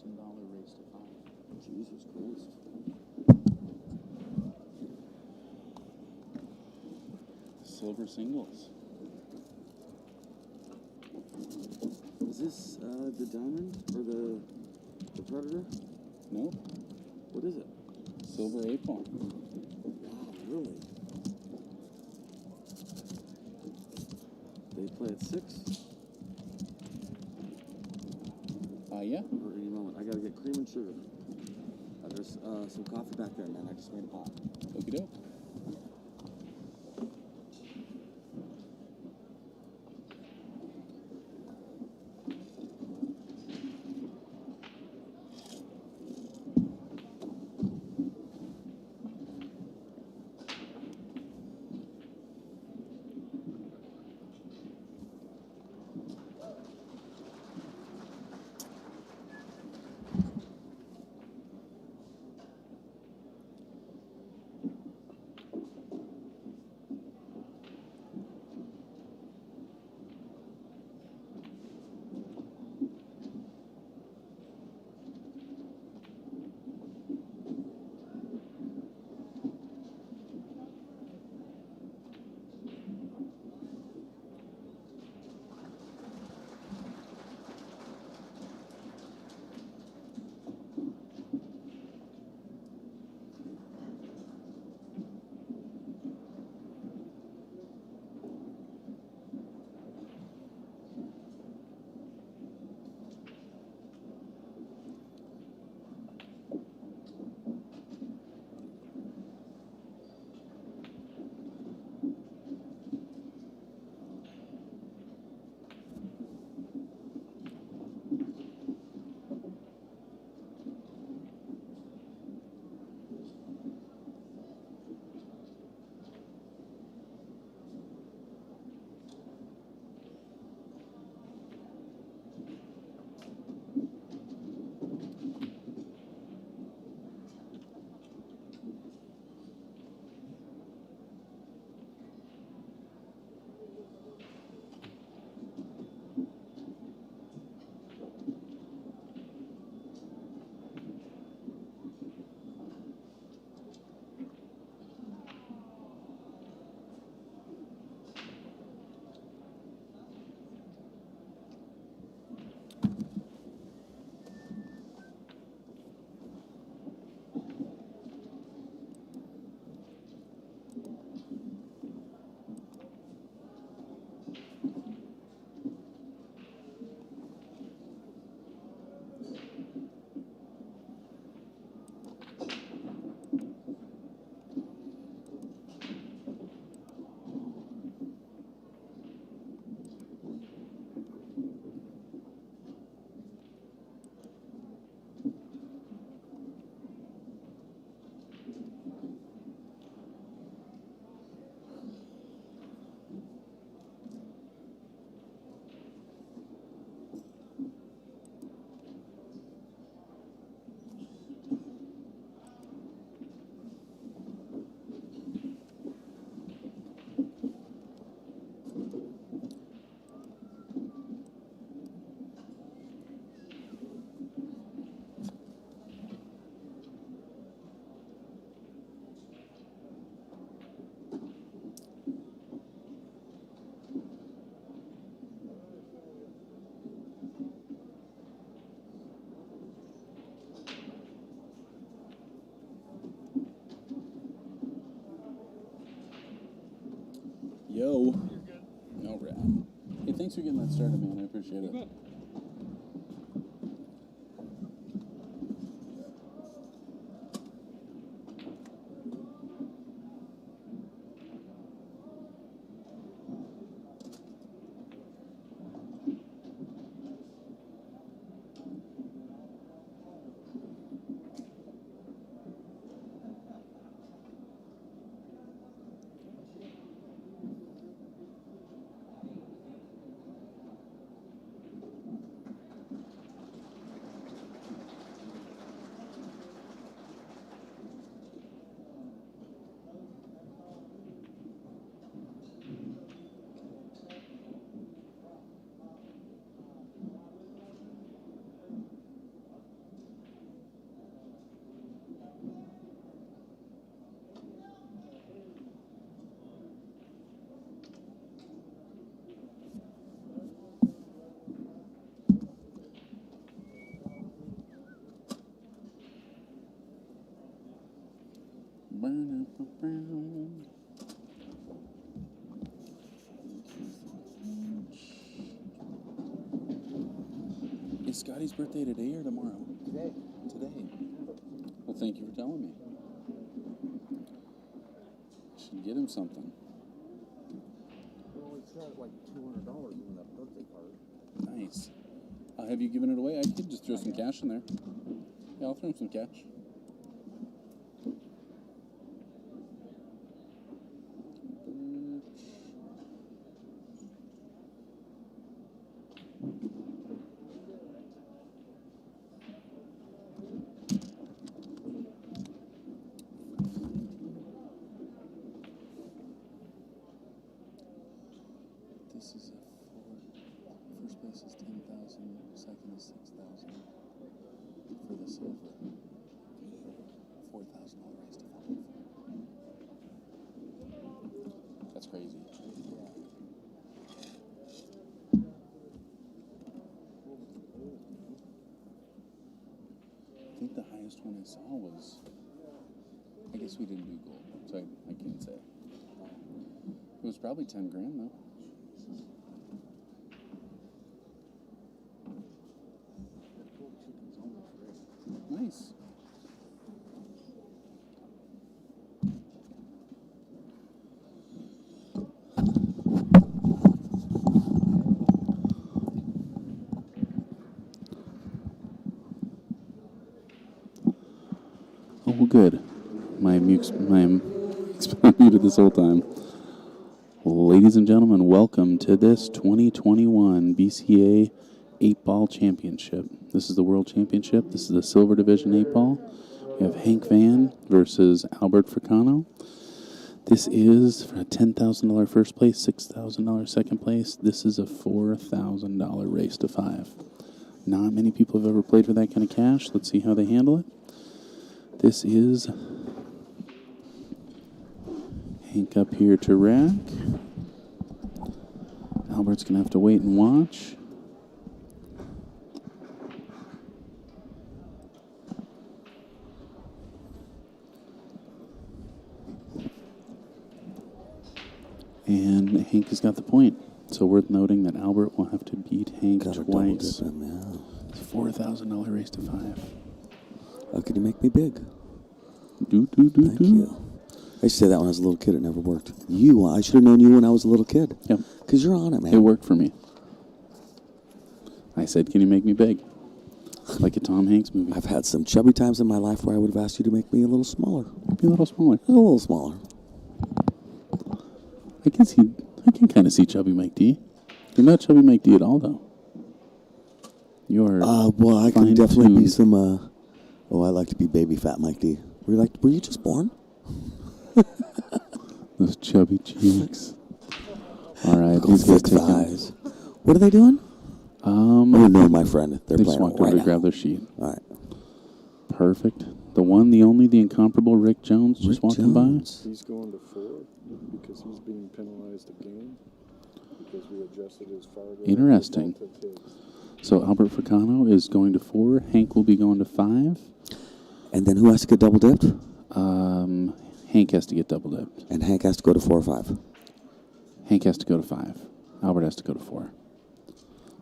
raise to 5. Jesus Christ. Silver singles. Is this the diamond or the predator? Nope. What is it? Silver 8-ball. Wow, really? They play at 6? Yeah. Or any moment. I gotta get cream and sugar. There's some coffee back there, man. I just made a pot. Okie doke. Yo. All right. Hey, thanks for getting that started, man. I appreciate it. Scotty's birthday today or tomorrow? Today. Today. Well, thank you for telling me. Should get him something. Well, it's got like $200 in that birthday card. Nice. Have you given it away? I could just throw some cash in there. Yeah, I'll throw him some cash. This is a first place is 10,000, second is 6,000 for the silver. $4,000 race to 5. That's crazy. I think the highest one I saw was, I guess we didn't do gold, so I can't say. It was probably 10 grand though. Nice. Oh, well, good. I'm muted this whole time. Ladies and gentlemen, welcome to this 2021 BCA 8-Ball Championship. This is the World Championship. This is the Silver Division 8-Ball. We have Hank Phan versus Albert Fricano. This is for a $10,000 first place, $6,000 second place. This is a $4,000 race to 5. Not many people have ever played for that kind of cash. Let's see how they handle it. This is Hank up here to rack. Albert's going to have to wait and watch. And Hank has got the point. So worth noting that Albert will have to beat Hank twice. Him, yeah. It's a $4,000 race to 5. How could you make me big? Thank You. I used to say that when I was a little kid. It never worked. I should have known you when I was a little kid. Yep. Because you're on it, man. It worked for me. I said, can you make me big? Like a Tom Hanks movie. I've had some chubby times in my life where I would have asked you to make me a little smaller. Be a little smaller. A little smaller. I can kind of see Chubby Mike D. You're not Chubby Mike D at all, though. You're well, I can definitely be some, I like to be baby fat Mike D. Were you just born? Those chubby cheeks. All right, Go these guys thick thighs. What are they doing? Oh, no, my friend. They're they playing just walked right over to now. grab their sheet. All right. Perfect. The one, the only, the incomparable Rick Jones just walking He's going to 4 because he's being penalized again because we adjusted his Fargo. Interesting. So Albert Fricano is going to 4. Hank will be going to 5. And then who has to get double dipped? Hank has to get double dipped. And Hank has to go to 4 or 5. Hank has to go to 5. Albert has to go to 4.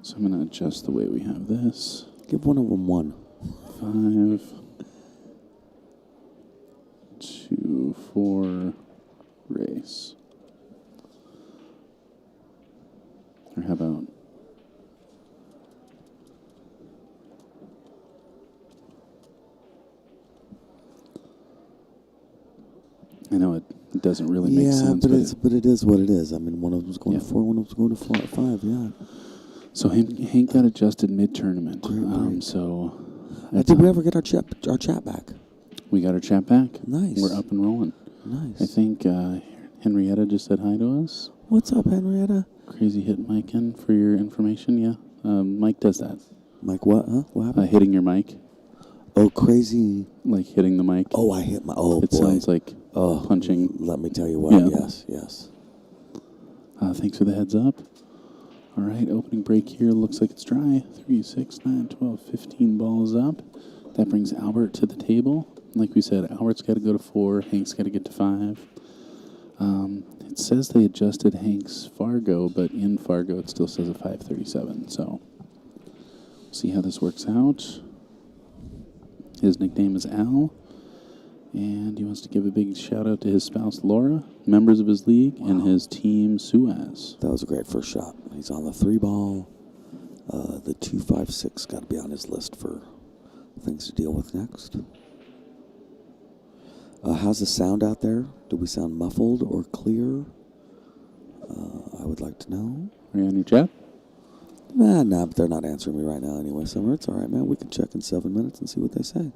So I'm going to adjust the way we have this. Give one of them 1. 5, 2, 4, race. Or how about... I know it doesn't really make sense. But it is what it is. I mean, one of them's going to 4, one of them's going to 5, yeah. So Hank got adjusted mid-tournament. Great. So... Did we ever get our chat back? We got our chat back. Nice. We're up and rolling. Nice. I think Henrietta just said hi to us. What's up, Henrietta? Crazy hit mic in for your information, yeah. Mike does that. Mike, what? Huh? What happened? Hitting your mic. Oh, crazy. Like hitting the mic. Oh, I hit my... Oh, it boy. sounds like punching. Let me tell you what. Yeah. Yes. Thanks for the heads up. All right, opening break here. Looks like it's dry. 3, 6, 9, 12, 15 balls up. That brings Albert to the table. Like we said, Albert's got to go to 4. Hank's got to get to 5. It says they adjusted Hank's Fargo, but in Fargo it still says a 537. So See how this works out. His nickname is Al, and he wants to give a big shout out to his spouse Laura, members of his league, and his team Suez. That was a great first shot. He's on the 3-ball. The 2-5-6 got to be on his list for things to deal with next. How's the sound out there? Do we sound muffled or clear? I would like to know. Are you on your chat? Nah, but they're not answering me right now anyway, Summer. It's all right, man. We can check in 7 minutes and see what they say.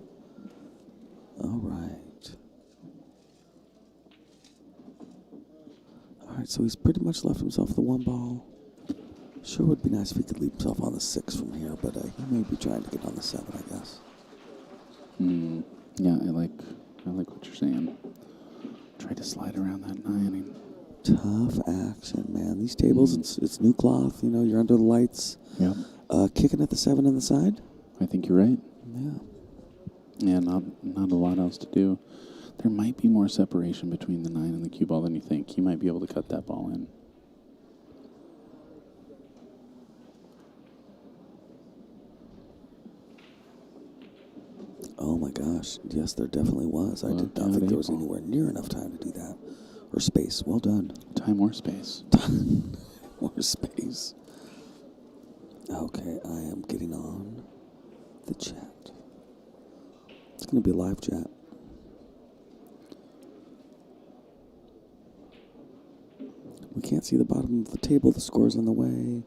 All right. All right, so he's pretty much left himself the 1-ball. Sure would be nice if he could leave himself on the 6 from here, but he may be trying to get on the 7, I guess. Yeah, I like what you're saying. Try to slide around that 9. Tough action, man. These tables, it's new cloth. You know, you're under the lights. Yeah. Kicking at the 7 on the side. I think you're right. Yeah. Yeah, not a lot else to do. There might be more separation between the 9 and the cue ball than you think. He might be able to cut that ball in. Oh my gosh. Yes, there definitely was. I did not think there was anywhere near enough time to do that. Or space. Well done. Time or space. Or space. Okay, I am getting on the chat. It's going to be a live chat. We can't see the bottom of the table. The score's on the way.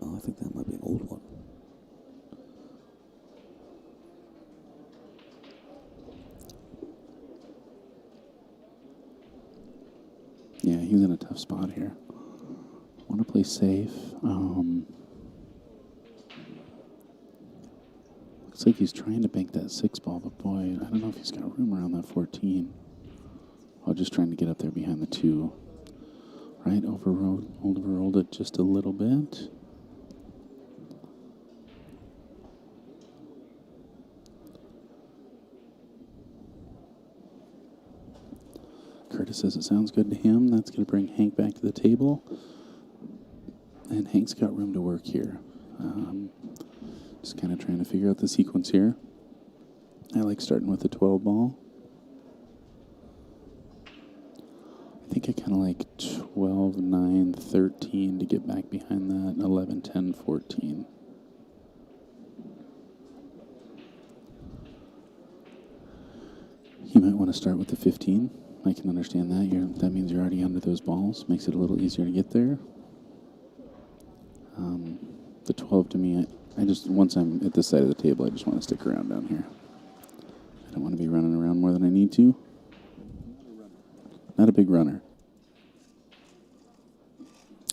Oh, I think that might be an old one. Yeah, he's in a tough spot here. Want to play safe. Looks like he's trying to bank that 6 ball, but boy, I don't know if he's got room around that 14. Oh, just trying to get up there behind the 2. Right, overrolled it just a little bit. Curtis says it sounds good to him. That's going to bring Hank back to the table. And Hank's got room to work here. Just kind of trying to figure out the sequence here. I like starting with the 12 ball. I think I kind of like 12, 9, 13 to get back behind that. 11, 10, 14. You might want to start with the 15. I can understand that. That means you're already under those balls. Makes it a little easier to get there. The 12 to me, I just, once I'm at this side of the table, I just want to stick around down here. I don't want to be running around more than I need to. Not a big runner.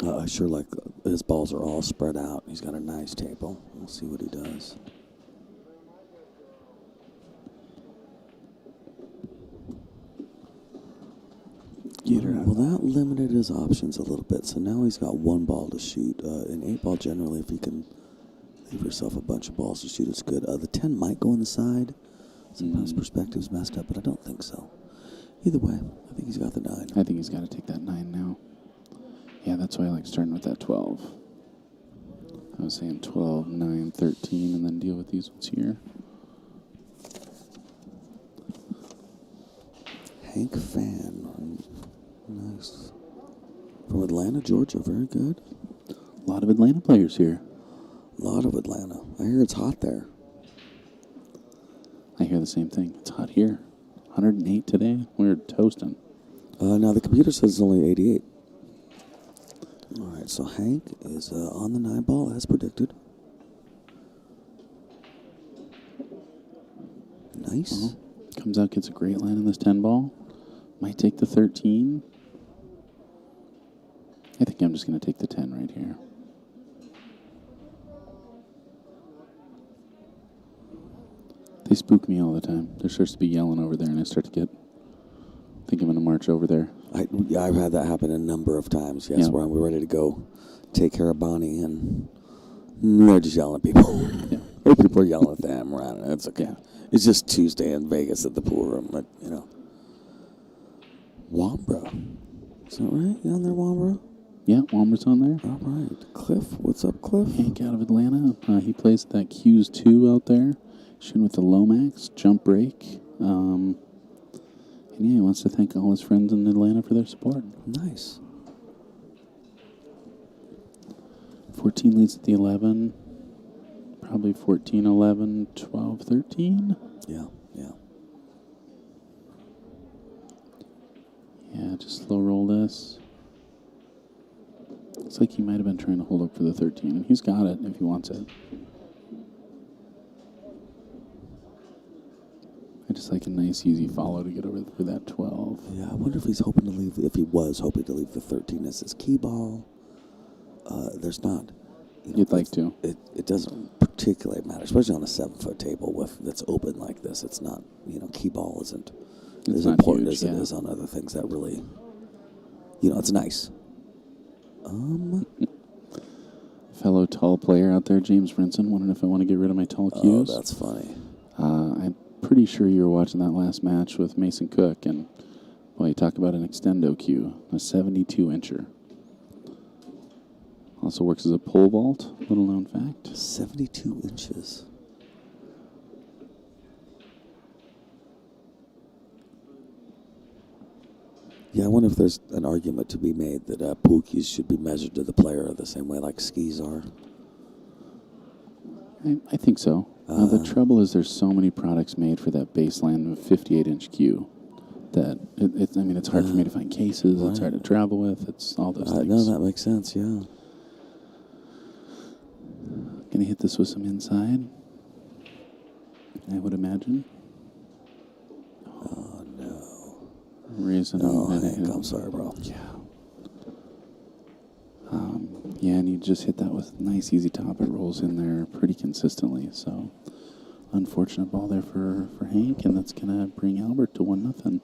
I sure like his balls are all spread out. He's got a nice table. We'll see what he does. Well, that limited his options a little bit. So now he's got 1 ball to shoot. An 8 ball, generally, if you can leave yourself a bunch of balls to shoot, it's good. The 10 might go on the side. Sometimes perspective's messed up, but I don't think so. Either way, I think he's got the 9. I think he's got to take that 9 now. Yeah, that's why I like starting with that 12. I was saying 12, 9, 13, and then deal with these ones here. Hank Phan. Nice. From Atlanta, Georgia. Very good. A lot of Atlanta players here. A lot of Atlanta. I hear it's hot there. I hear the same thing. It's hot here. 108 today. We're toasting. Now, the computer says it's only 88. All right, so Hank is on the 9 ball as predicted. Nice. Comes out, gets a great line in this 10 ball. Might take the 13. I think I'm just going to take the 10 right here. They spook me all the time. They're supposed to be yelling over there, and I start to think I'm going to march over there. I've had that happen a number of times, yes, where we're ready to go take care of Bonnie, and they're just yelling at people. Yeah. Or people are yelling at them around it. It's okay. Yeah. It's just Tuesday in Vegas at the pool room, but, you know. Wambra. Is that right? You on there, Wambra? Yeah, Walmer's on there. All right. Cliff, what's up, Cliff? Hank out of Atlanta. He plays that Q's 2 out there, shooting with the Lomax, jump break. And yeah, he wants to thank all his friends in Atlanta for their support. Nice. 14 leads at the 11. Probably 14, 11, 12, 13. Yeah. Yeah, just slow roll this. Looks like he might have been trying to hold up for the 13, and he's got it if he wants it. I just like a nice, easy follow to get over for that 12. Yeah, I wonder if he's hoping to leave, if he was hoping to leave the 13 as his key ball. There's not. You'd like to. It doesn't particularly matter, especially on a 7-foot table that's open like this. It's not, key ball isn't as not important huge, as it is on other things that really, it's nice. Fellow tall player out there, James Brinson, wondering if I want to get rid of my tall Oh, cues. that's funny. I'm pretty sure you were watching that last match with Mason Cook, and, well, you talk about an extendo cue, a 72-incher. Also works as a pole vault, little known fact. 72 inches. Yeah, I wonder if there's an argument to be made that pool cues should be measured to the player the same way like skis are. I think so. The trouble is there's so many products made for that baseline 58-inch cue that it's hard for me to find cases. It's hard to travel with. It's all those things. No, that makes sense, yeah. Gonna hit this with some inside, I would imagine. Oh, no. Reason. No, Hank, I'm sorry, bro. Yeah. Yeah, and you just hit that with nice, easy top. It rolls in there pretty consistently. So, unfortunate ball there for Hank, and that's going to bring Albert to 1-0.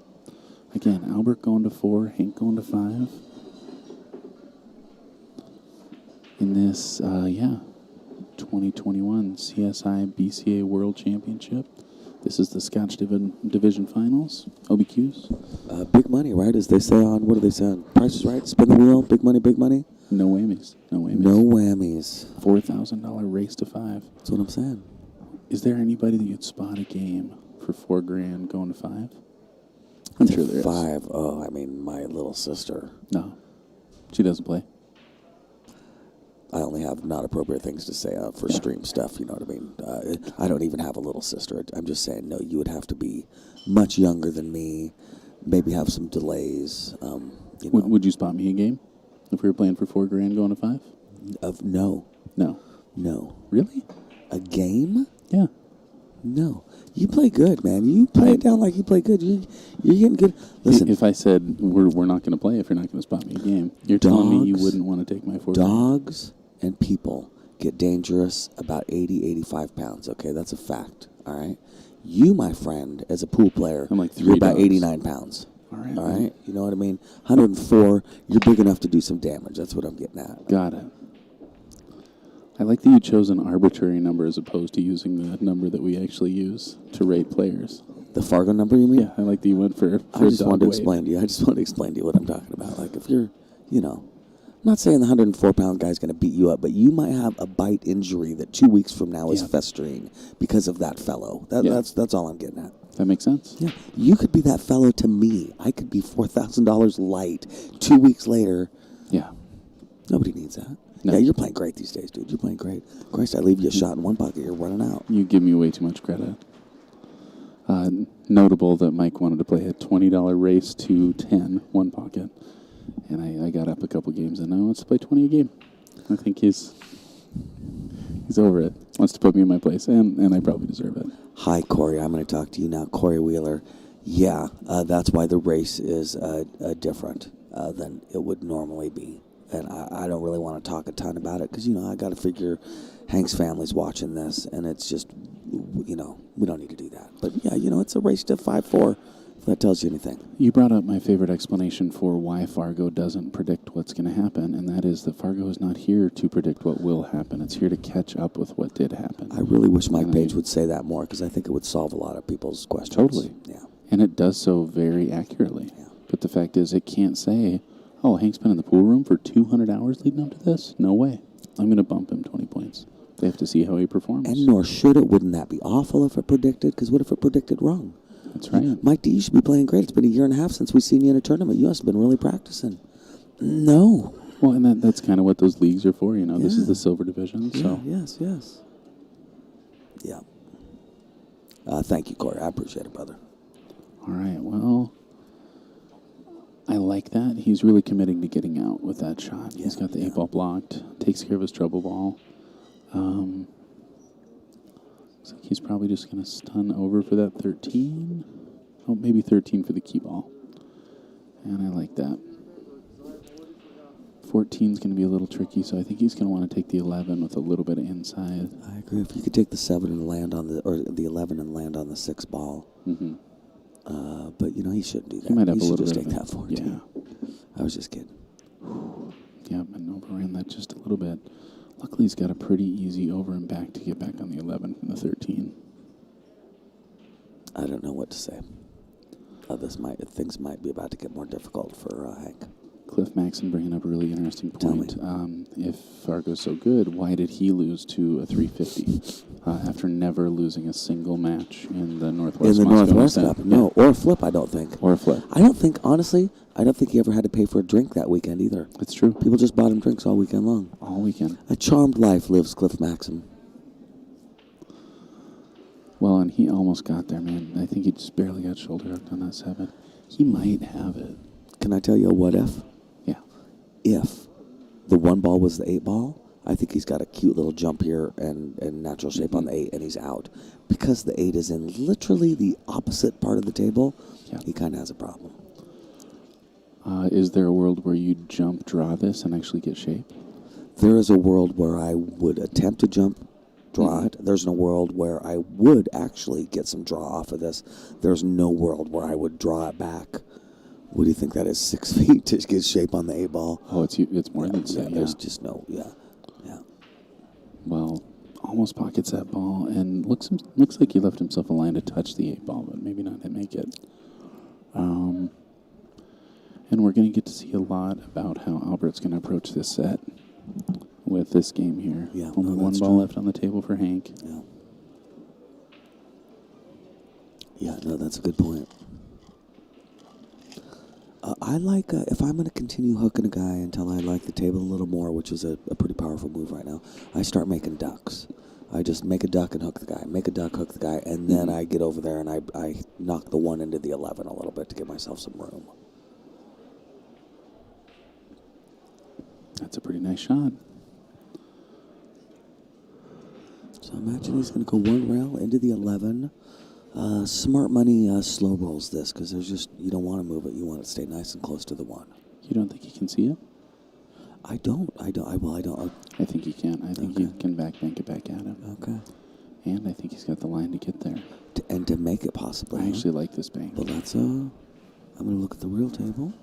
Again, Albert going to 4, Hank going to 5. In this, 2021 CSI BCA World Championship. This is the Scotch Division Finals, OBQs. Big money, right? As they say on, what do they say on Price is Right? Spin the wheel, big money, big money. No whammies. No whammies. $4,000 race to 5. That's what I'm saying. Is there anybody that you'd spot a game for $4,000 going to 5? I'm sure there is. 5. Oh, I mean, my little sister. No, she doesn't play. I only have not appropriate things to say for stream stuff, you know what I mean? I don't even have a little sister. I'm just saying, no, you would have to be much younger than me, maybe have some delays. Would you spot me a game if we were playing for $4,000 going to 5? No. No. Really? A game? Yeah. No. You play good, man. You play it down like you play good. You're getting good. Listen. If I said we're not going to play if you're not going to spot me a game, you're telling me you wouldn't want to take my $4,000? Dogs and people get dangerous about 80, 85 pounds, okay? That's a fact, all right? You, my friend, as a pool player, I'm like 3 you're about dogs. 89 pounds. All right. All right? You know what I mean? 104, you're big enough to do some damage. That's what I'm getting at. Got it. I like that you chose an arbitrary number as opposed to using the number that we actually use to rate players. The Fargo number, you mean? Yeah, I like that you went for I just wanted to weight. explain to you. I just want to explain to you what I'm talking about. Like, if you're, I'm not saying the 104-pound guy's going to beat you up, but you might have a bite injury that 2 weeks from now is festering because of that fellow. That's all I'm getting at. That makes sense. Yeah, you could be that fellow to me. I could be $4,000 light 2 weeks later. Yeah. Nobody needs that. No. Yeah, you're playing great these days, dude. You're playing great. Christ, I leave you a shot in one pocket, you're running out. You give me way too much credit. Notable that Mike wanted to play a $20 race to 10, one pocket. And I got up a couple games and now he wants to play 20 a game. I think he's over it. Wants to put me in my place, and I probably deserve it. Hi, Corey. I'm going to talk to you now. Corey Wheeler. Yeah, that's why the race is different than it would normally be. And I don't really want to talk a ton about it because, I got to figure Hank's family's watching this, and it's just, we don't need to do that. But, yeah, it's a race to 5-4, if that tells you anything. You brought up my favorite explanation for why Fargo doesn't predict what's going to happen, and that is that Fargo is not here to predict what will happen. It's here to catch up with what did happen. I really wish Mike Page would say that more because I think it would solve a lot of people's questions. Totally. Yeah. And it does so very accurately. Yeah. But the fact is, it can't say, Oh, Hank's been in the pool room for 200 hours leading up to this? No way. I'm going to bump him 20 points. They have to see how he performs. And nor should it. Wouldn't that be awful if it predicted? Because what if it predicted wrong? That's right. Mike D, you should be playing great. It's been a year and a half since we've seen you in a tournament. You must have been really practicing. No. Well, and that's kind of what those leagues are for, you know. This Yeah. is the silver division, so. Yes. Yeah. Thank you, Corey. I appreciate it, brother. All right, well, I like that. He's really committing to getting out with that shot. He's got the 8-ball blocked, takes care of his trouble ball. Looks like he's probably just going to stun over for that 13. Oh, maybe 13 for the key ball. And I like that. 14 is going to be a little tricky, so I think he's going to want to take the 11 with a little bit of inside. I agree. If you could take the 7 and land on the 11 and land on the 6 ball. Mm-hmm. But, you know, he shouldn't do that. He might have a should little just bit take of that 14. Yeah. I was just kidding. Yep, and overran that just a little bit. Luckily, he's got a pretty easy over and back to get back on the 11 from the 13. I don't know what to say. Things might be about to get more difficult for Hank. Cliff Maxon bringing up a really interesting Tell point. If Fargo's so good, why did he lose to a 350 after never losing a single match in the Northwest Cup? No, or a flip, I don't think. Or a flip. I don't think he ever had to pay for a drink that weekend either. It's true. People just bought him drinks all weekend long. All weekend. A charmed life lives Cliff Maxon. Well, and he almost got there, man. I think he just barely got shoulder hooked on that 7. He might have it. Can I tell you a what if? Yeah. If the 1 ball was the 8 ball, I think he's got a cute little jump here and natural shape on the 8, and he's out. Because the 8 is in literally the opposite part of the table, he kind of has a problem. Is there a world where you jump, draw this, and actually get shape? There is a world where I would attempt to jump, draw it. There's no world where I would actually get some draw off of this. There's no world where I would draw it back. What do you think that is, 6 feet to get shape on the 8 ball? Oh, it's more than 6. There's just no, Well, almost pockets that ball, and looks like he left himself a line to touch the 8 ball, but maybe not to make it. And we're going to get to see a lot about how Albert's going to approach this set with this game here. Yeah, Only 1 ball left on the table for Hank. Yeah, no, that's a good point. I like, if I'm going to continue hooking a guy until I like the table a little more, which is a pretty powerful move right now, I start making ducks. I just make a duck and hook the guy, make a duck, hook the guy, and then I get over there and I knock the 1 into the 11 a little bit to give myself some room. That's a pretty nice shot. So imagine he's going to go 1 rail into the 11. Smart money slow rolls this because you don't want to move it. You want it to stay nice and close to the 1. You don't think he can see it? I don't. I think he can. I think he can bank it back at him. Okay. And I think he's got the line to get there. And to make it possibly. I actually like this bank. Well, I'm going to look at the real table.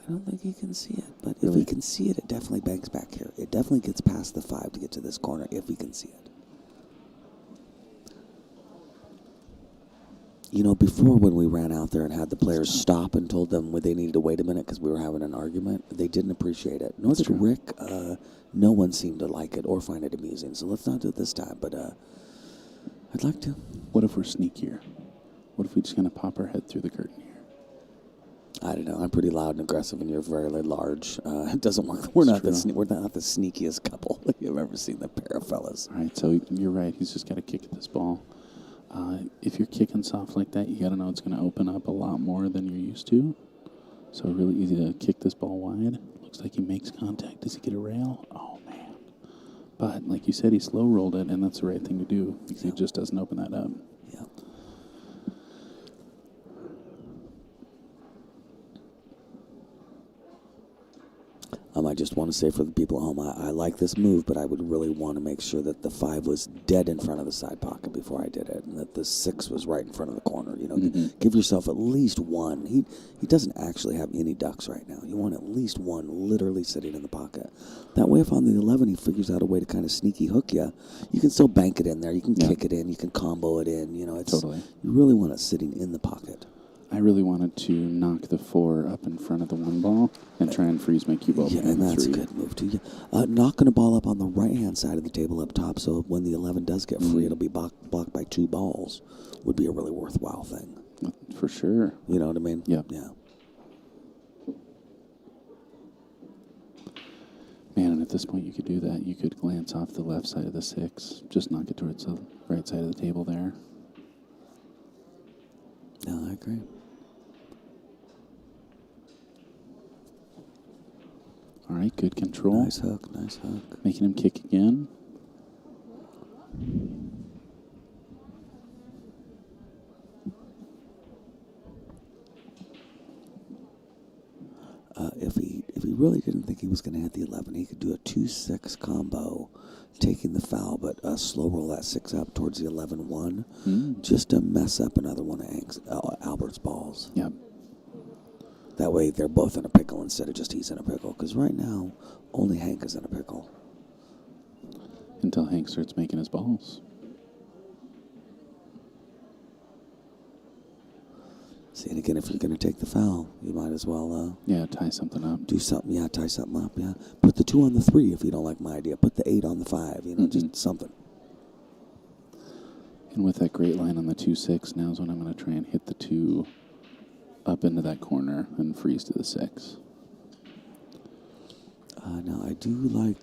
I don't think he can see it. But if he can see it, it definitely banks back here. It definitely gets past the 5 to get to this corner if he can see it. You know, before when we ran out there and had the players stop and told them they needed to wait a minute because we were having an argument, they didn't appreciate it. Nor did Rick. No one seemed to like it or find it amusing. So let's not do it this time. But I'd like to. What if we're sneakier? What if we just kind of pop our head through the curtain here? I don't know. I'm pretty loud and aggressive, and you're very large. It doesn't work. We're not the sneakiest couple you've ever seen. The pair of fellas. All right, so you're right. He's just got to kick at this ball. If you're kicking soft like that, you got to know it's going to open up a lot more than you're used to. So really easy to kick this ball wide. Looks like he makes contact. Does he get a rail? Oh, man. But like you said, he slow rolled it, and that's the right thing to do because he just doesn't open that up. Yeah. I just want to say for the people at home, I like this move, but I would really want to make sure that the 5 was dead in front of the side pocket before I did it, and that the 6 was right in front of the corner. You know, give yourself at least 1. He doesn't actually have any ducks right now. You want at least 1 literally sitting in the pocket. That way, if on the 11 he figures out a way to kind of sneaky hook you, you can still bank it in there. You can kick it in. You can combo it in. You know, it's totally. You really want it sitting in the pocket. I really wanted to knock the 4 up in front of the 1 ball and try and freeze my cue ball. Yeah, and that's a good move too. Yeah. Knocking a ball up on the right-hand side of the table up top, so when the 11 does get free, it'll be blocked by 2 balls, would be a really worthwhile thing. For sure. You know what I mean? Yep. Yeah. Man, and at this point you could do that. You could glance off the left side of the 6, just knock it towards the right side of the table there. No, I agree. All right, good control. Nice hook, nice hook. Making him kick again. If he really didn't think he was going to hit the 11, he could do a 2-6 combo, taking the foul, but slow roll that 6 up towards the 11-1, just to mess up another one of Albert's balls. Yep. That way they're both in a pickle instead of just he's in a pickle. Because right now, only Hank is in a pickle. Until Hank starts making his balls. See, and again, if you're going to take the foul, you might as well Yeah, tie something up. do something. Yeah, tie something up. Yeah, put the 2 on the 3 if you don't like my idea. Put the 8 on the 5. You know, just something. And with that great line on the 2-6, now's when I'm going to try and hit the 2 up into that corner and freeze to the 6. Now I do like.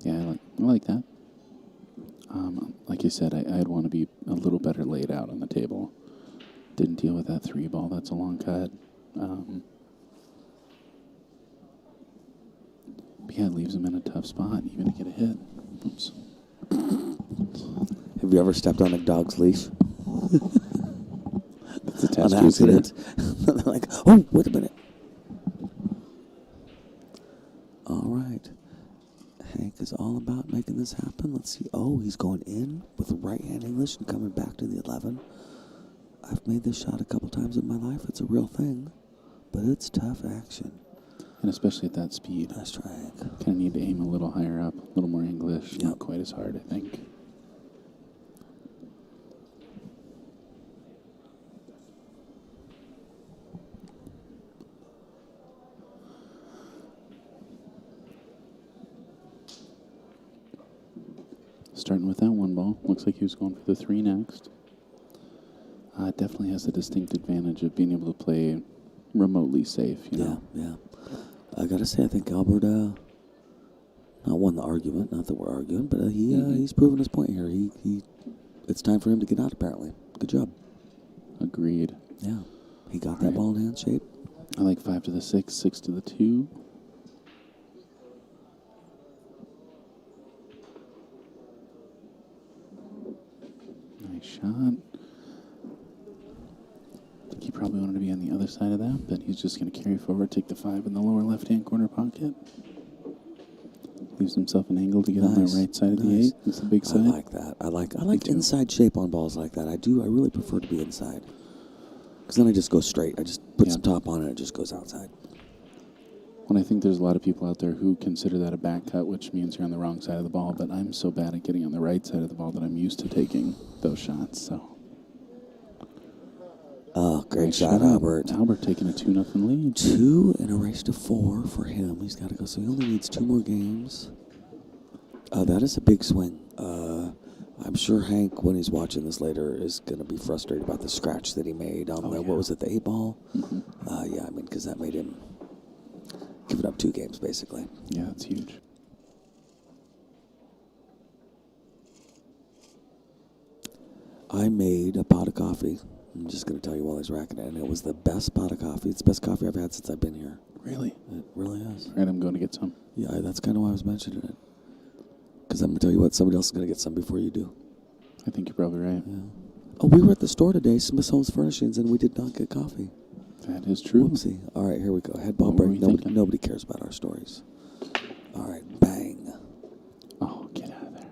Yeah, I like that. Like you said, I'd want to be a little better laid out on the table. Didn't deal with that 3 ball. That's a long cut. But yeah, it leaves him in a tough spot, even to get a hit. Oops. Have you ever stepped on a dog's leash? It's attached On to his ear. accident. They're like, oh, wait a minute. All right. Hank is all about making this happen. Let's see. Oh, he's going in with the right-hand English and coming back to the 11. I've made this shot a couple times in my life. It's a real thing, but it's tough action. And especially at that speed. Nice try, Hank. Kind of need to aim a little higher up, a little more English. Yep. Not quite as hard, I think. Starting with that 1 ball. Looks like he was going for the 3 next. Definitely has the distinct advantage of being able to play remotely safe, you know? Yeah. I got to say, I think Albert not won the argument, not that we're arguing, but he's proven his point here. It's time for him to get out, apparently. Good job. Agreed. Yeah. He got that ball in hand shape. I like 5 to the 6, 6 to the 2. Nice shot. I think he probably wanted to be on the other side of that, but he's just going to carry forward, take the 5 in the lower left-hand corner pocket. Leaves himself an angle to get on the right side of the 8. It's the big side. I like that. I like inside shape on balls like that. I really prefer to be inside. Because then I just go straight. I just put some top on it and it just goes outside. Well, I think there's a lot of people out there who consider that a back cut, which means you're on the wrong side of the ball, but I'm so bad at getting on the right side of the ball that I'm used to taking those shots, so. Oh, great Nice shot, Albert. Albert taking a 2-0 lead. 2 and a race to 4 for him. He's got to go. So he only needs 2 more games. That is a big swing. I'm sure Hank, when he's watching this later, is going to be frustrated about the scratch that he made on what was it, the 8 ball? Mm-hmm. Yeah, I mean, because that made him give it up 2 games, basically. Yeah, that's huge. I made a pot of coffee. I'm just going to tell you while he's racking it. And it was the best pot of coffee. It's the best coffee I've had since I've been here. Really? It really is. All right, I'm going to get some. Yeah, that's kind of why I was mentioning it. Because I'm going to tell you what, somebody else is going to get some before you do. I think you're probably right. Yeah. Oh, we were at the store today, Smith's Homes Furnishings, and we did not get coffee. That is true. Whoopsie. All right, here we go. Head ball What were break. we thinking? Nobody cares about our stories. All right, bang. Oh, get out of there.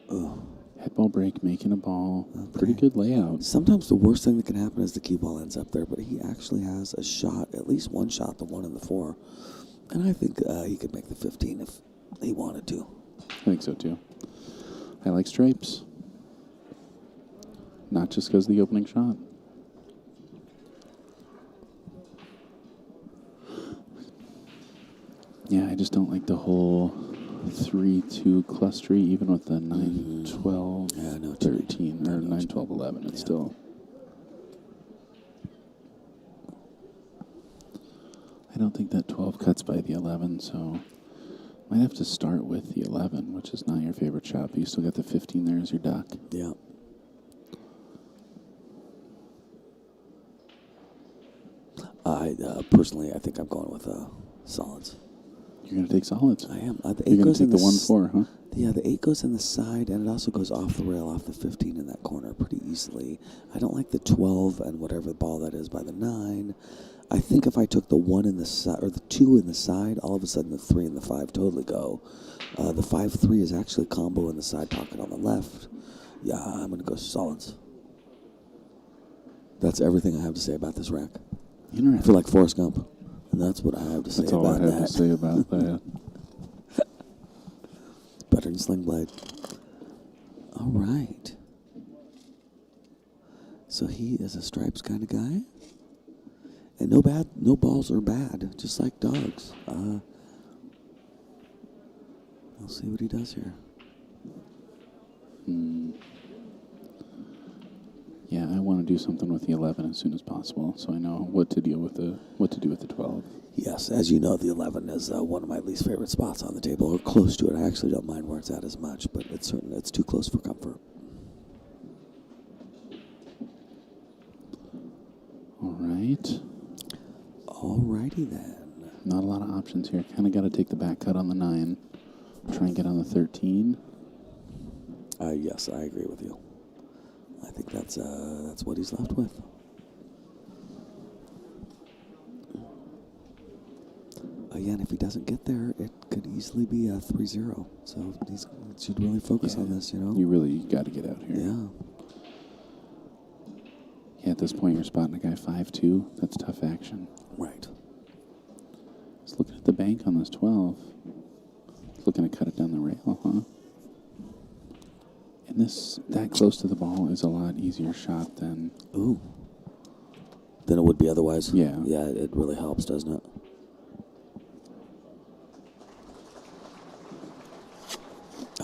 Ugh. Head ball break, making a ball. Okay. Pretty good layout. Sometimes the worst thing that can happen is the cue ball ends up there, but he actually has a shot, at least one shot, the 1 and the 4. And I think he could make the 15 if he wanted to. I think so, too. I like stripes. not just because of the opening shot. Yeah, I just don't like the whole 3-2 clustery, even with the 9-12, Yeah, I know what 13, or 9-12, 11. It's still... I don't think that 12 cuts by the 11, so might have to start with the 11, which is not your favorite shot, but you still got the 15 there as your duck. Yeah. Personally, I think I'm going with solids. You're going to take solids. I am. The You're 8 going goes to in take the the 1-4, huh? Yeah, the 8 goes in the side, and it also goes off the rail, off the 15 in that corner pretty easily. I don't like the 12 and whatever ball that is by the 9. I think if I took the 1 in the side, or the 2 in the side, all of a sudden the 3 and the 5 totally go. The 5-3 is actually a combo in the side pocket on the left. Yeah, I'm going to go solids. That's everything I have to say about this rack. I feel like Forrest Gump, and that's what I have to say That's all about I have that. to say about that. Better than Sling Blade. All right. So he is a stripes kind of guy. And no balls are bad, just like dogs. We'll see what he does here. Yeah, I want to do something with the 11 as soon as possible, so I know what to do with the 12. Yes, as you know, the 11 is one of my least favorite spots on the table, or close to it. I actually don't mind where it's at as much, but it's too close for comfort. All right. Alrighty then. Not a lot of options here. Kind of got to take the back cut on the 9. Try and get on the 13. Yes, I agree with you. I think that's what he's left with. Again, if he doesn't get there, it could easily be a 3-0. So he should really focus on this, you know? You got to get out here. Yeah. Yeah, at this point, you're spotting a guy 5-2. That's tough action. Right. Just looking at the bank on this 12. It's looking to cut it down the rail, huh? And this, that close to the ball is a lot easier shot than... Ooh. Than it would be otherwise. Yeah. Yeah, it really helps, doesn't it?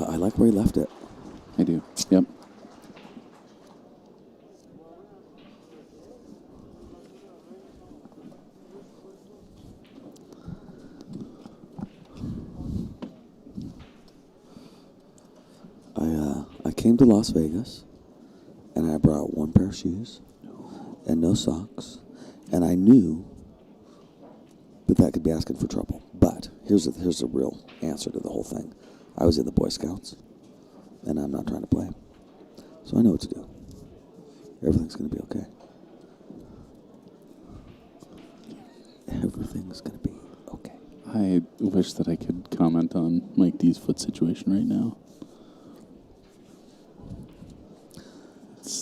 I like where he left it. I do. Yep. I came to Las Vegas, and I brought one pair of shoes and no socks, and I knew that could be asking for trouble. But here's the real answer to the whole thing. I was in the Boy Scouts, and I'm not trying to play. So I know what to do. Everything's going to be okay. Everything's going to be okay. I wish that I could comment on Mike D's foot situation right now.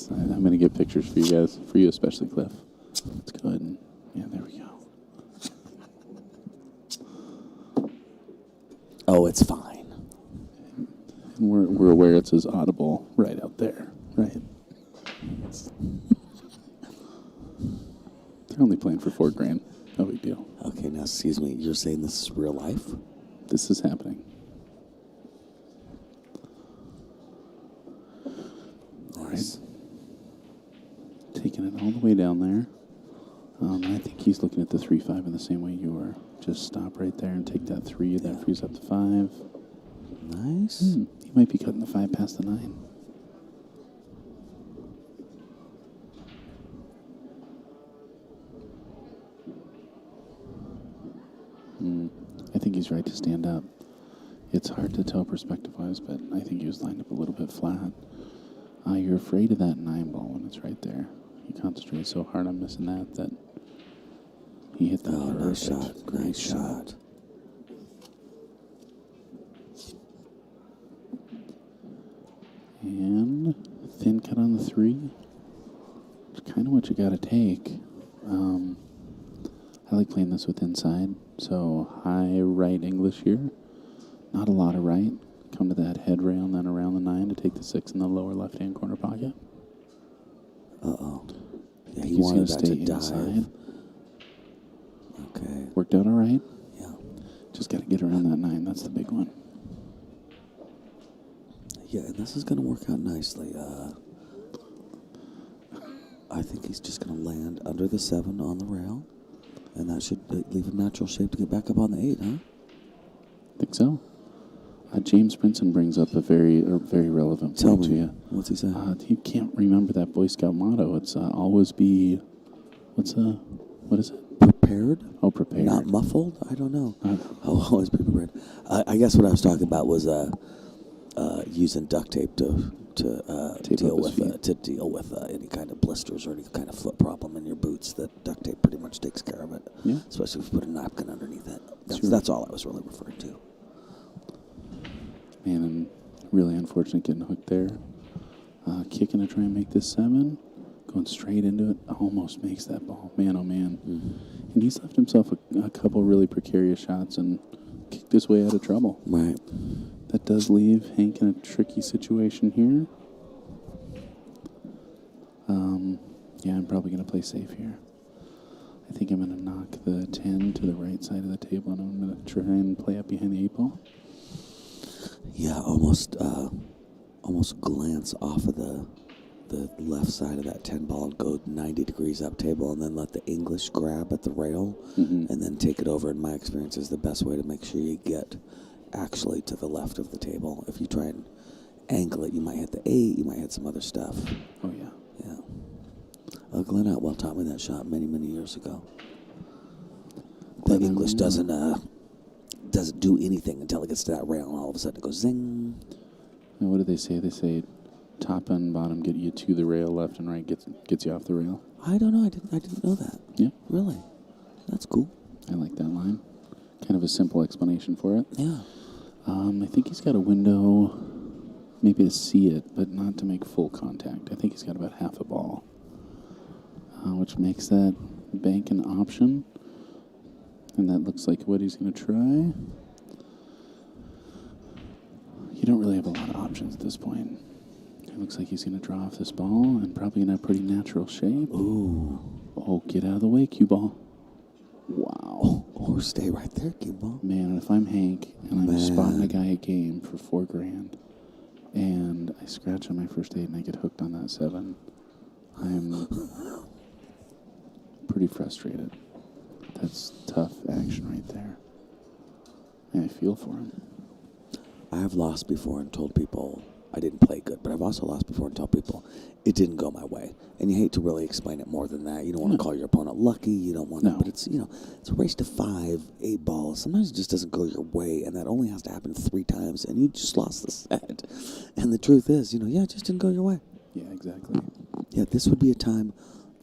I'm going to get pictures for you guys, for you especially, Cliff. Let's go ahead and, yeah, there we go. Oh, it's fine. And we're aware it says audible right out there, right? They're only playing for $4,000. No big deal. Okay, now excuse me. You're saying this is real life? This is happening. All right. Taking it all the way down there. I think he's looking at the 3-5 in the same way you were. Just stop right there and take that 3. That frees up to 5. Nice. He might be cutting the 5 past the 9. I think he's right to stand up. It's hard to tell perspective-wise, but I think he was lined up a little bit flat. You're afraid of that 9 ball when it's right there. He concentrated so hard on missing that he hit that perfect. Nice shot. Great Nice shot. And thin cut on the 3. It's kind of what you got to take. I like playing this with inside. So high right English here. Not a lot of right. Come to that head rail and then around the 9 to take the 6 in the lower left-hand corner pocket. Uh-oh. Yeah, he He's wanted gonna that stay to dive. inside. Okay. Worked out all right. Yeah. Just got to get around that 9. That's the big one. Yeah, and this is going to work out nicely. I think he's just going to land under the 7 on the rail, and that should leave a natural shape to get back up on the 8, huh? Think so. James Brinson brings up a very relevant Tell point me, to you. what's he say? You can't remember that Boy Scout motto. It's always be, what is it? Prepared? Oh, prepared. Not muffled? I don't know. Uh, Oh, always be prepared. I guess what I was talking about was using duct tape to Tape deal up his with any kind of blisters or any kind of foot problem in your boots. That duct tape pretty much takes care of it. Yeah. Especially if you put a napkin underneath it. Sure. That's all I was really referring to. Man, I'm really unfortunate getting hooked there. Kicking to try and make this 7. Going straight into it. Almost makes that ball. Man, oh man. Mm-hmm. And he's left himself a couple really precarious shots and kicked his way out of trouble. Right. That does leave Hank in a tricky situation here. Yeah, I'm probably going to play safe here. I think I'm going to knock the 10 to the right side of the table, and I'm going to try and play up behind the 8 ball. Yeah, almost glance off of the left side of that 10 ball and go 90 degrees up table, and then let the English grab at the rail, and then take it over. In my experience, is the best way to make sure you get actually to the left of the table. If you try and angle it, you might hit the 8, you might hit some other stuff. Oh, yeah. Yeah. Glenn Atwell taught me that shot many, many years ago. The English doesn't do anything until it gets to that rail, and all of a sudden it goes zing. And what do they say? They say top and bottom get you to the rail, left and right gets you off the rail. I don't know. I didn't know that. Yeah. Really? That's cool. I like that line. Kind of a simple explanation for it. Yeah. I think he's got a window maybe to see it, but not to make full contact. I think he's got about half a ball, which makes that bank an option. And that looks like what he's going to try. You don't really have a lot of options at this point. It looks like he's going to draw off this ball and probably in a pretty natural shape. Ooh. Oh, get out of the way, cue ball. Wow. Or stay right there, cue ball. Man, if I'm Hank and I'm spotting a guy a game for $4,000 and I scratch on my first 8 and I get hooked on that 7, I'm pretty frustrated. That's tough action right there. And I feel for him. I have lost before and told people I didn't play good, but I've also lost before and told people it didn't go my way. And you hate to really explain it more than that. You don't want to call your opponent lucky. You don't want to, but it's, it's a race to 5, 8 balls. Sometimes it just doesn't go your way, and that only has to happen 3 times, and you just lost the set. And the truth is, it just didn't go your way. Yeah, exactly. Yeah, this would be a time,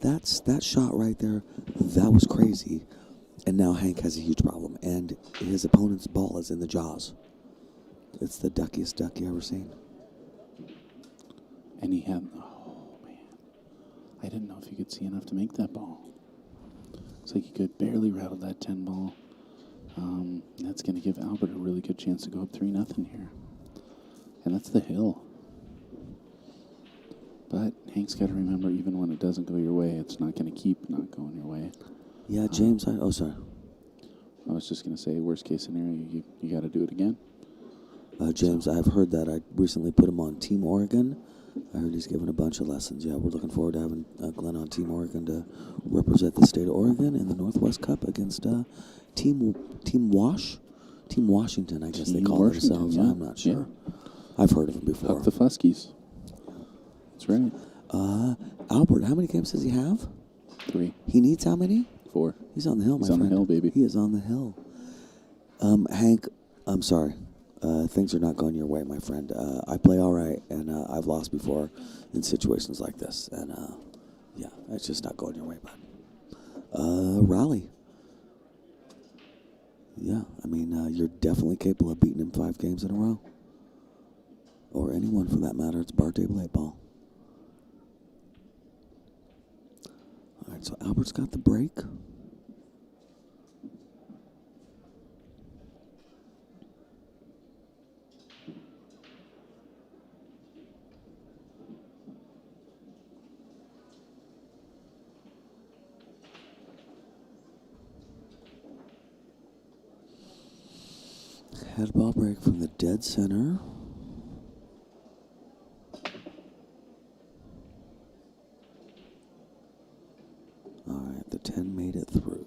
that shot right there, that was crazy. And now Hank has a huge problem, and his opponent's ball is in the jaws. It's the duckiest duck you ever seen. And he had, oh man, I didn't know if he could see enough to make that ball. Looks like he could barely rattle that 10 ball. That's going to give Albert a really good chance to go up 3-0 here. And that's the hill. But Hank's got to remember, even when it doesn't go your way, it's not going to keep not going your way. Yeah, James, sorry. I was just going to say, worst case scenario, you got to do it again. James, I've heard that. I recently put him on Team Oregon. I heard he's given a bunch of lessons. Yeah, we're looking forward to having Glenn on Team Oregon to represent the state of Oregon in the Northwest Cup against Team Washington, I guess they call themselves. Yeah. I'm not sure. Yeah. I've heard of him before. Huck the Fuskies. That's right. Albert, how many games does he have? 3. He needs how many? 4. He's on the hill, my friend. He's on the hill, baby. He is on the hill. Hank, I'm sorry. Things are not going your way, my friend. I play all right, and I've lost before in situations like this. And, yeah, it's just not going your way, bud. Raleigh. Yeah, I mean, you're definitely capable of beating him 5 games in a row. Or anyone, for that matter. It's bar table 8 ball. All right, so Albert's got the break. Head ball break from the dead center. All right, the 10 made it through.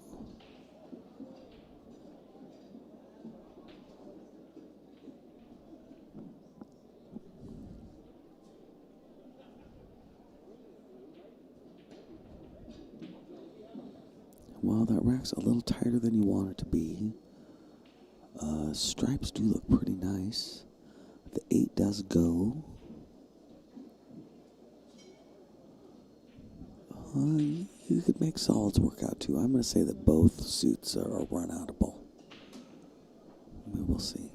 Well, that rack's a little tighter than you want it to be. Stripes do look pretty nice. The 8 does go. You could make solids work out too. I'm going to say that both suits are run-outable. We will see.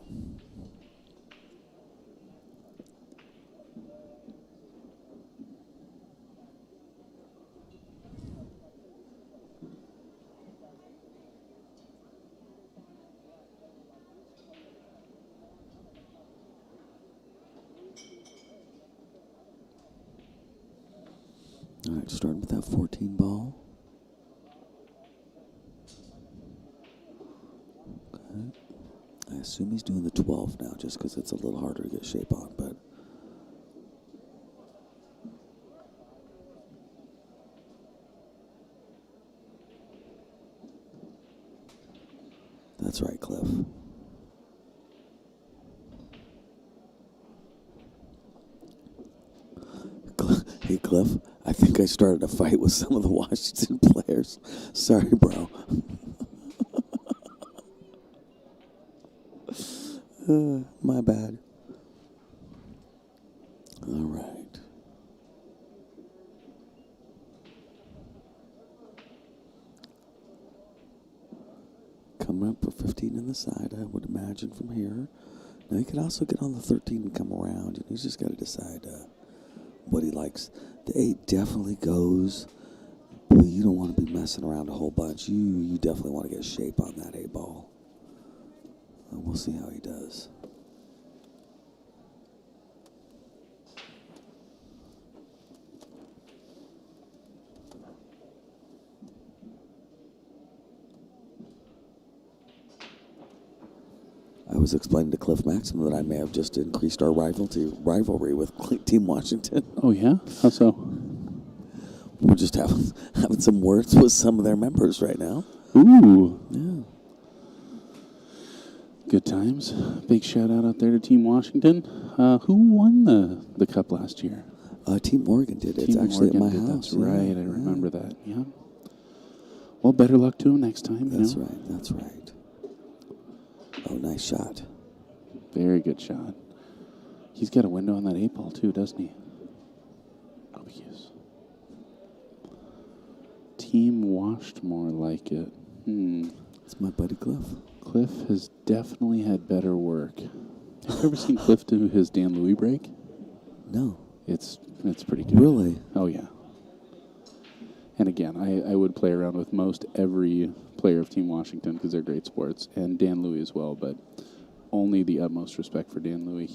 All right, starting with that 14 ball. Okay. I assume he's doing the 12 now just because it's a little harder to get shape on, but... That's right, Cliff. Hey, Cliff, I think I started a fight with some of the Washington players. Sorry, bro. My bad. All right. Coming up for 15 in the side, I would imagine, from here. Now, he could also get on the 13 and come around, and he's just got to decide what he likes. The 8 definitely goes, but you don't want to be messing around a whole bunch. You definitely want to get shape on that 8 ball. We'll see how he does. I was explaining to Cliff Maxim that I may have just increased our rivalry with Team Washington. Oh, yeah? How so? We're just having some words with some of their members right now. Ooh. Yeah. Good times. Big shout out there to Team Washington. Who won the cup last year? Team Oregon did. It's Team actually Oregon at my did. house. That's right. I remember that. Yeah. Well, better luck to him next time. That's you know? right. That's right. Oh, nice shot. Very good shot. He's got a window on that 8 ball too, doesn't he? Oh, yes. Team washed more like it. It's my buddy Cliff. Cliff has definitely had better work. Have you ever seen Cliff do his Dan Louis break? No. It's pretty good. Really? Oh, yeah. And again, I would play around with most every player of Team Washington because they're great sports, and Dan Louis as well, but only the utmost respect for Dan Louis.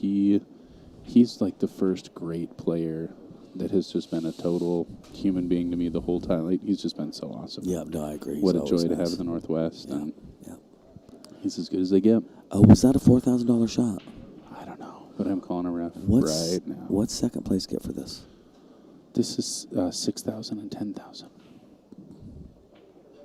He's like the first great player that has just been a total human being to me the whole time. Like, he's just been so awesome. Yeah, no, I agree. What He's a joy to nice. have in the Northwest. Yeah, And yeah. he's as good as they get. Oh, was that a $4,000 shot? I don't know, but I'm calling a ref What's, right now. What's second place get for this? This is 6,000 and 10,000.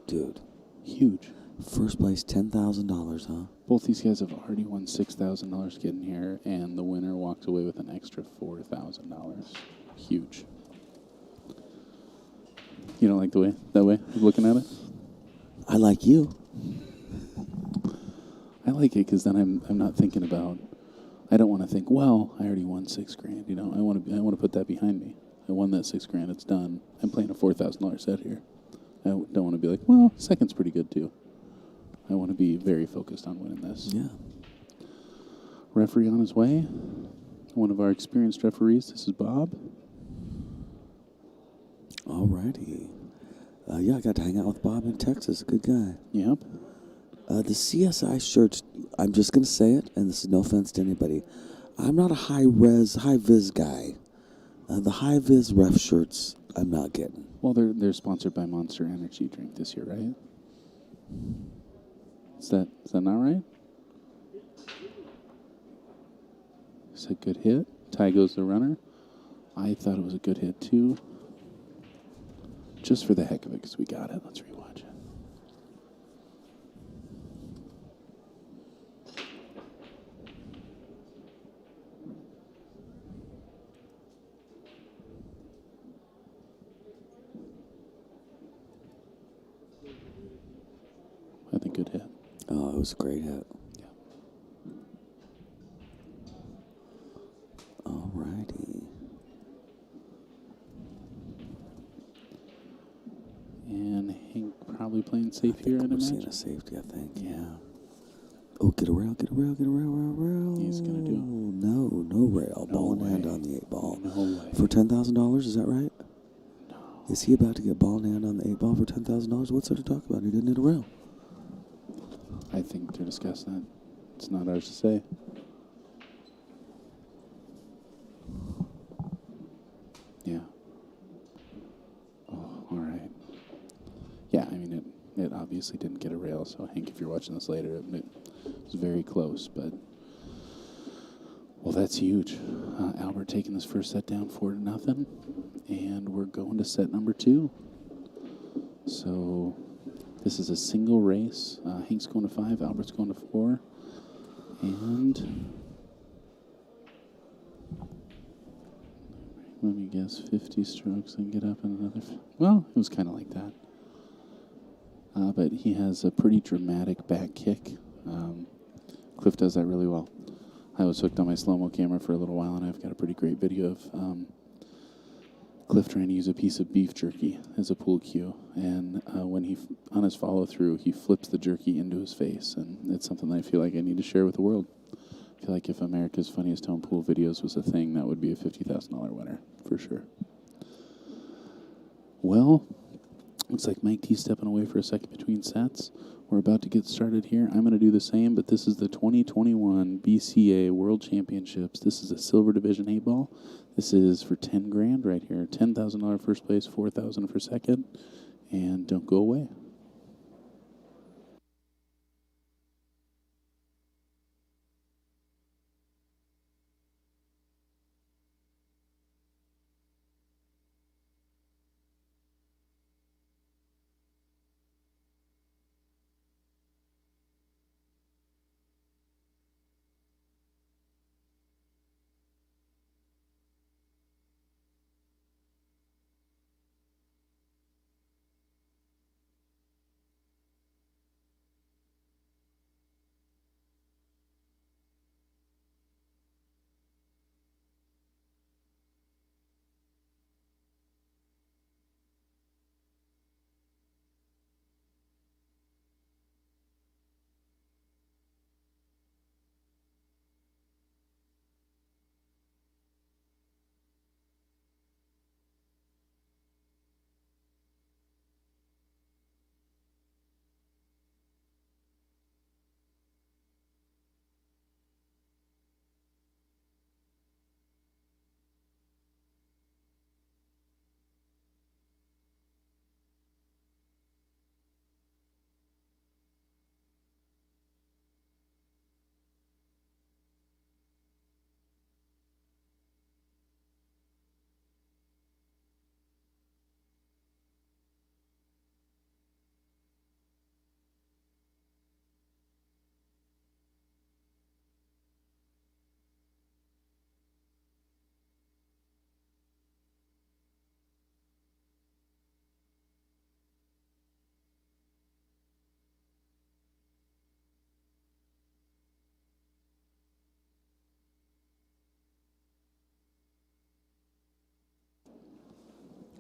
Dude. Huge. First place, $10,000, huh? Both these guys have already won $6,000 getting here, and the winner walks away with an extra $4,000. Huge. You don't like that way of looking at it? I like you. I like it because then I'm not thinking about. I don't want to think. Well, I already won $6,000. You know, I want to put that behind me. I won that $6,000. It's done. I'm playing a $4,000 set here. I don't want to be like, well, second's pretty good too. I want to be very focused on winning this. Yeah. Referee on his way. One of our experienced referees. This is Bob. All righty. Yeah, I got to hang out with Bob in Texas. Good guy. Yep. The CSI shirts, I'm just going to say it, and this is no offense to anybody. I'm not a high-vis guy. The high-vis ref shirts, I'm not getting. Well, they're sponsored by Monster Energy drink this year, right? Is that not right? It's a good hit. Tie goes the runner. I thought it was a good hit, too. Just for the heck of it, because we got it. Let's rewatch it. I think good hit. Oh, it was a great hit. Yeah. Alrighty. And Hank probably playing safe here, I'd We're seeing imagine. a safety, I think. Yeah. Oh, get a rail, get a rail, get a rail, rail. He's gonna do it. No rail. No Ball in hand way. on the 8-ball. No way. For $10,000, is that right? No. Is he about to get ball in hand on the 8-ball for $10,000? What's there to talk about? He didn't hit a rail. I think they're discussing it. It's not ours to say. Yeah. Oh, all right. Yeah, I mean, it obviously didn't get a rail, so Hank, if you're watching this later, it was very close, but... Well, that's huge. Albert taking this first set down 4-0, and we're going to set number 2. So this is a single race. Hank's going to 5, Albert's going to 4, and let me guess, 50 strokes and get up in another. Well, it was kind of like that. But he has a pretty dramatic back kick. Cliff does that really well. I was hooked on my slow-mo camera for a little while, and I've got a pretty great video of Cliff trying to use a piece of beef jerky as a pool cue. And when he, on his follow-through, he flips the jerky into his face. And it's something that I feel like I need to share with the world. I feel like if America's Funniest Home Pool Videos was a thing, that would be a $50,000 winner, for sure. Well, looks like Mike T stepping away for a second between sets. We're about to get started here. I'm going to do the same, but this is the 2021 BCA World Championships. This is a silver division 8-ball. This is for 10 grand right here. $10,000 first place, $4,000 for second. And don't go away.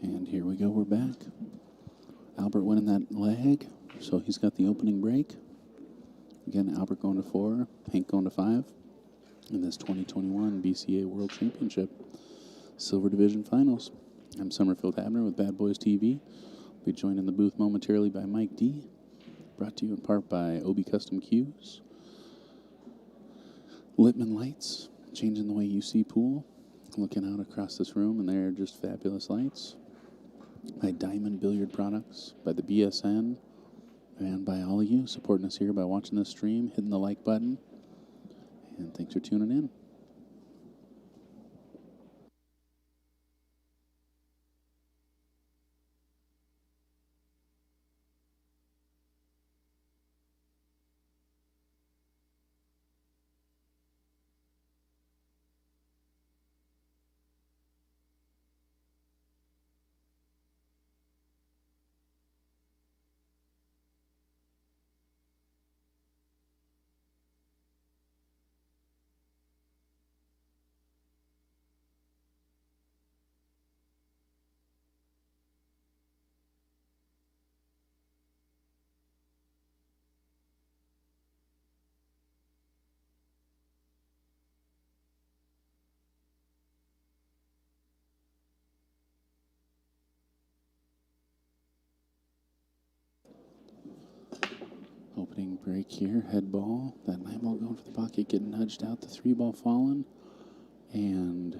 And here we go, we're back. Albert winning that leg, so he's got the opening break. Again, Albert going to 4, Hank going to 5 in this 2021 BCA World Championship Silver Division Finals. I'm Summerfield Abner with Bad Boys TV. We'll be joined in the booth momentarily by Mike D. Brought to you in part by Obi Custom Cues, Littman Lights, changing the way you see pool. Looking out across this room, and they're just fabulous lights. By Diamond Billiard Products, by the BSN, and by all of you supporting us here by watching this stream, hitting the like button, and thanks for tuning in. Opening break here, head ball. That 9 ball going for the pocket, getting nudged out. The 3 ball falling. And,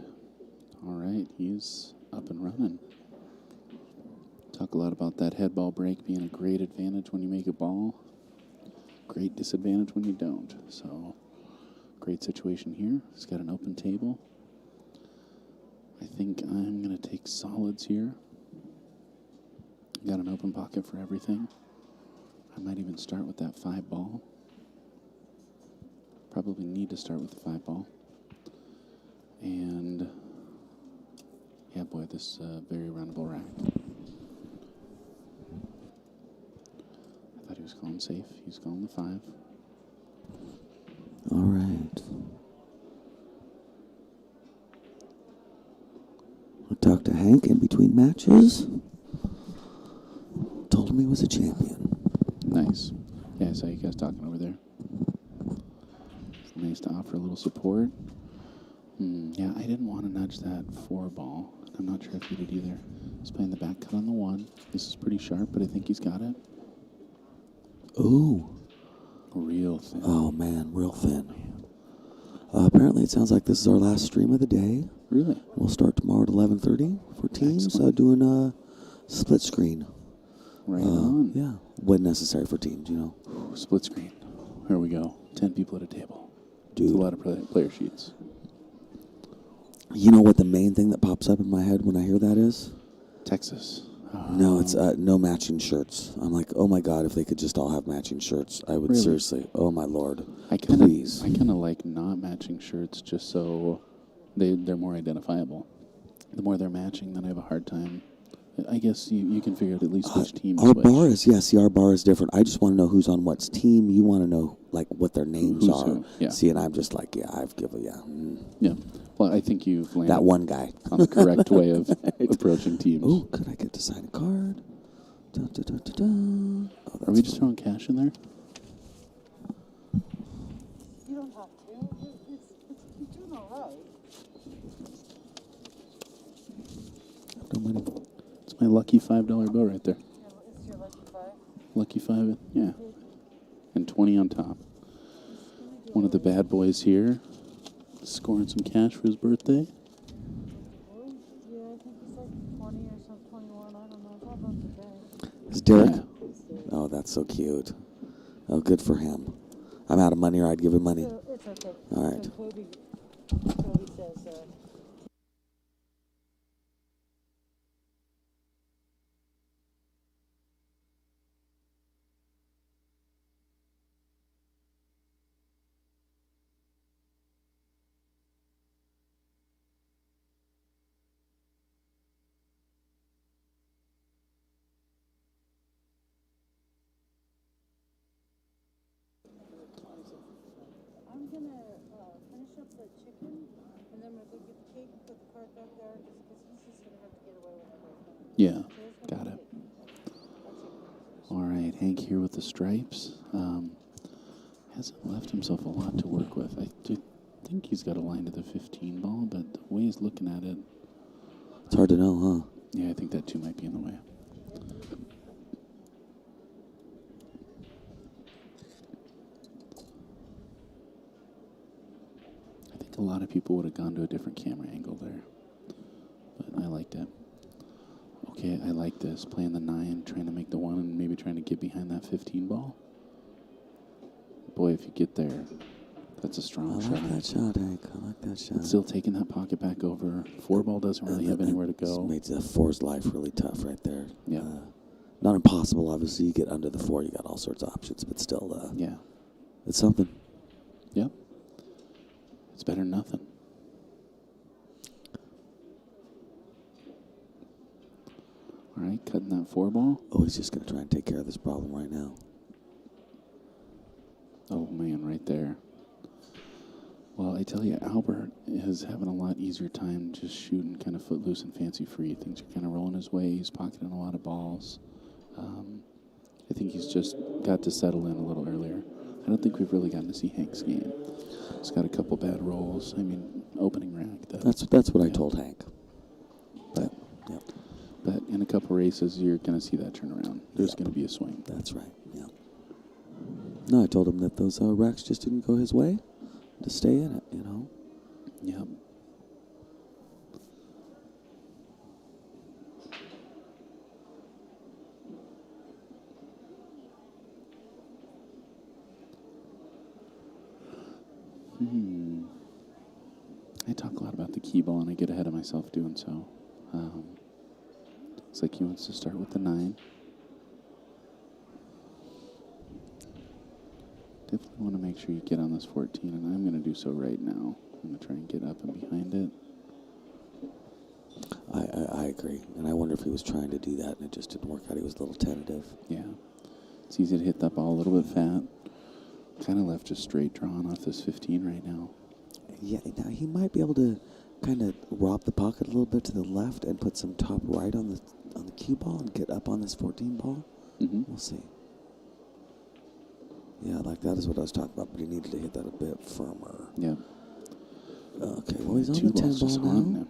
all right, he's up and running. Talk a lot about that head ball break being a great advantage when you make a ball. Great disadvantage when you don't. So, great situation here. He's got an open table. I think I'm going to take solids here. Got an open pocket for everything. I might even start with that 5 ball. Probably need to start with the 5 ball. And, yeah, boy, this is a very runnable rack. I thought he was calling safe. He was calling the 5. All right. I talked to Hank in between matches. Told him he was a champion. Nice. Yeah, I saw you guys talking over there. It's nice to offer a little support. Yeah, I didn't want to nudge that 4 ball. I'm not sure if he did either. He's playing the back cut on the 1. This is pretty sharp, but I think he's got it. Ooh. Real thin. Oh, man, real thin. Apparently, it sounds like this is our last stream of the day. Really? We'll start tomorrow at 11:30 for teams, Excellent. doing a split screen. Right on. Yeah, when necessary for teams, you know. Split screen. Here we go. 10 people at a table. Dude. It's a lot of player sheets. You know what the main thing that pops up in my head when I hear that is? Texas. No, it's no matching shirts. I'm like, oh my God, if they could just all have matching shirts, I would Really? seriously, oh my Lord, I please. kind of like not matching shirts just so they're more identifiable. The more they're matching, then I have a hard time. I guess you can figure out at least which team is Our which. bar is, see, our bar is different. I just want to know who's on what's team. You want to know, like, what their names Who's are. who, yeah. See, and I'm just like, yeah, Yeah. Well, I think you've landed that one guy. on the correct way of approaching teams. Oh, could I get to sign a card? Da, da, da, da, da. Oh, that's Are we just fun. throwing cash in there? You don't have to. You're doing all right. No money. It's my lucky $5 bill right there. It's your lucky 5. Lucky 5, yeah. And 20 on top. One of the bad boys here, scoring some cash for his birthday. Yeah, I think it's like 20 or something, 21. I don't know. It's all about the day. Is Derek? Yeah. Oh, that's so cute. Oh, good for him. I'm out of money, or I'd give him money. So it's okay. All right. So Cody says, I'm going to finish up the chicken, and then we're going to go get the cake and put the cart back there, just because he's just going to have to get away with it. Yeah, got it. All right, Hank here with the stripes. Hasn't left himself a lot to work with. I do think he's got a line to the 15 ball, but the way he's looking at it, It's hard to know, huh? yeah, I think that 2 might be in the way. I think a lot of people would have gone to a different camera angle there, but I liked it. Okay, I like this. Playing the 9, trying to make the 1, and maybe trying to get behind that 15 ball. Boy, if you get there, that's a I strong like shot. that shot, Hank. I like that shot. Still taking that pocket back over. 4 ball doesn't really have anywhere to go. Makes the 4's life really tough right there. Yeah. Not impossible, obviously. You get under the 4, you got all sorts of options, but still, Yeah. it's something. Yep. It's better than nothing. All right, cutting that 4 ball. Oh, he's just going to try and take care of this problem right now. Oh, man, right there. Well, I tell you, Albert is having a lot easier time just shooting kind of footloose and fancy free. Things are kind of rolling his way. He's pocketing a lot of balls. I think he's just got to settle in a little earlier. I don't think we've really gotten to see Hank's game. He's got a couple bad rolls. I mean, opening rack. That's what I told Hank. But, yeah, but in a couple races, you're going to see that turn around. There's Yep. going to be a swing. that's right. Yeah. No, I told him that those racks just didn't go his way. To stay in it, you know. Yep. I talk a lot about the key ball, and I get ahead of myself doing so. Looks like he wants to start with the 9. Definitely want to make sure you get on this 14, and I'm going to do so right now. I'm going to try and get up and behind it. I agree. And I wonder if he was trying to do that and it just didn't work out. He was a little tentative. Yeah. It's easy to hit that ball a little bit fat. Kind of left just straight drawn off this 15 right now. Yeah, now he might be able to kind of rob the pocket a little bit to the left and put some top right on the cue ball and get up on this 14 ball. Mm-hmm. We'll see. Yeah, like that is what I was talking about, but he needed to hit that a bit firmer. Yeah. Okay, well, he's on 2 the 10 balls just ball on now. him.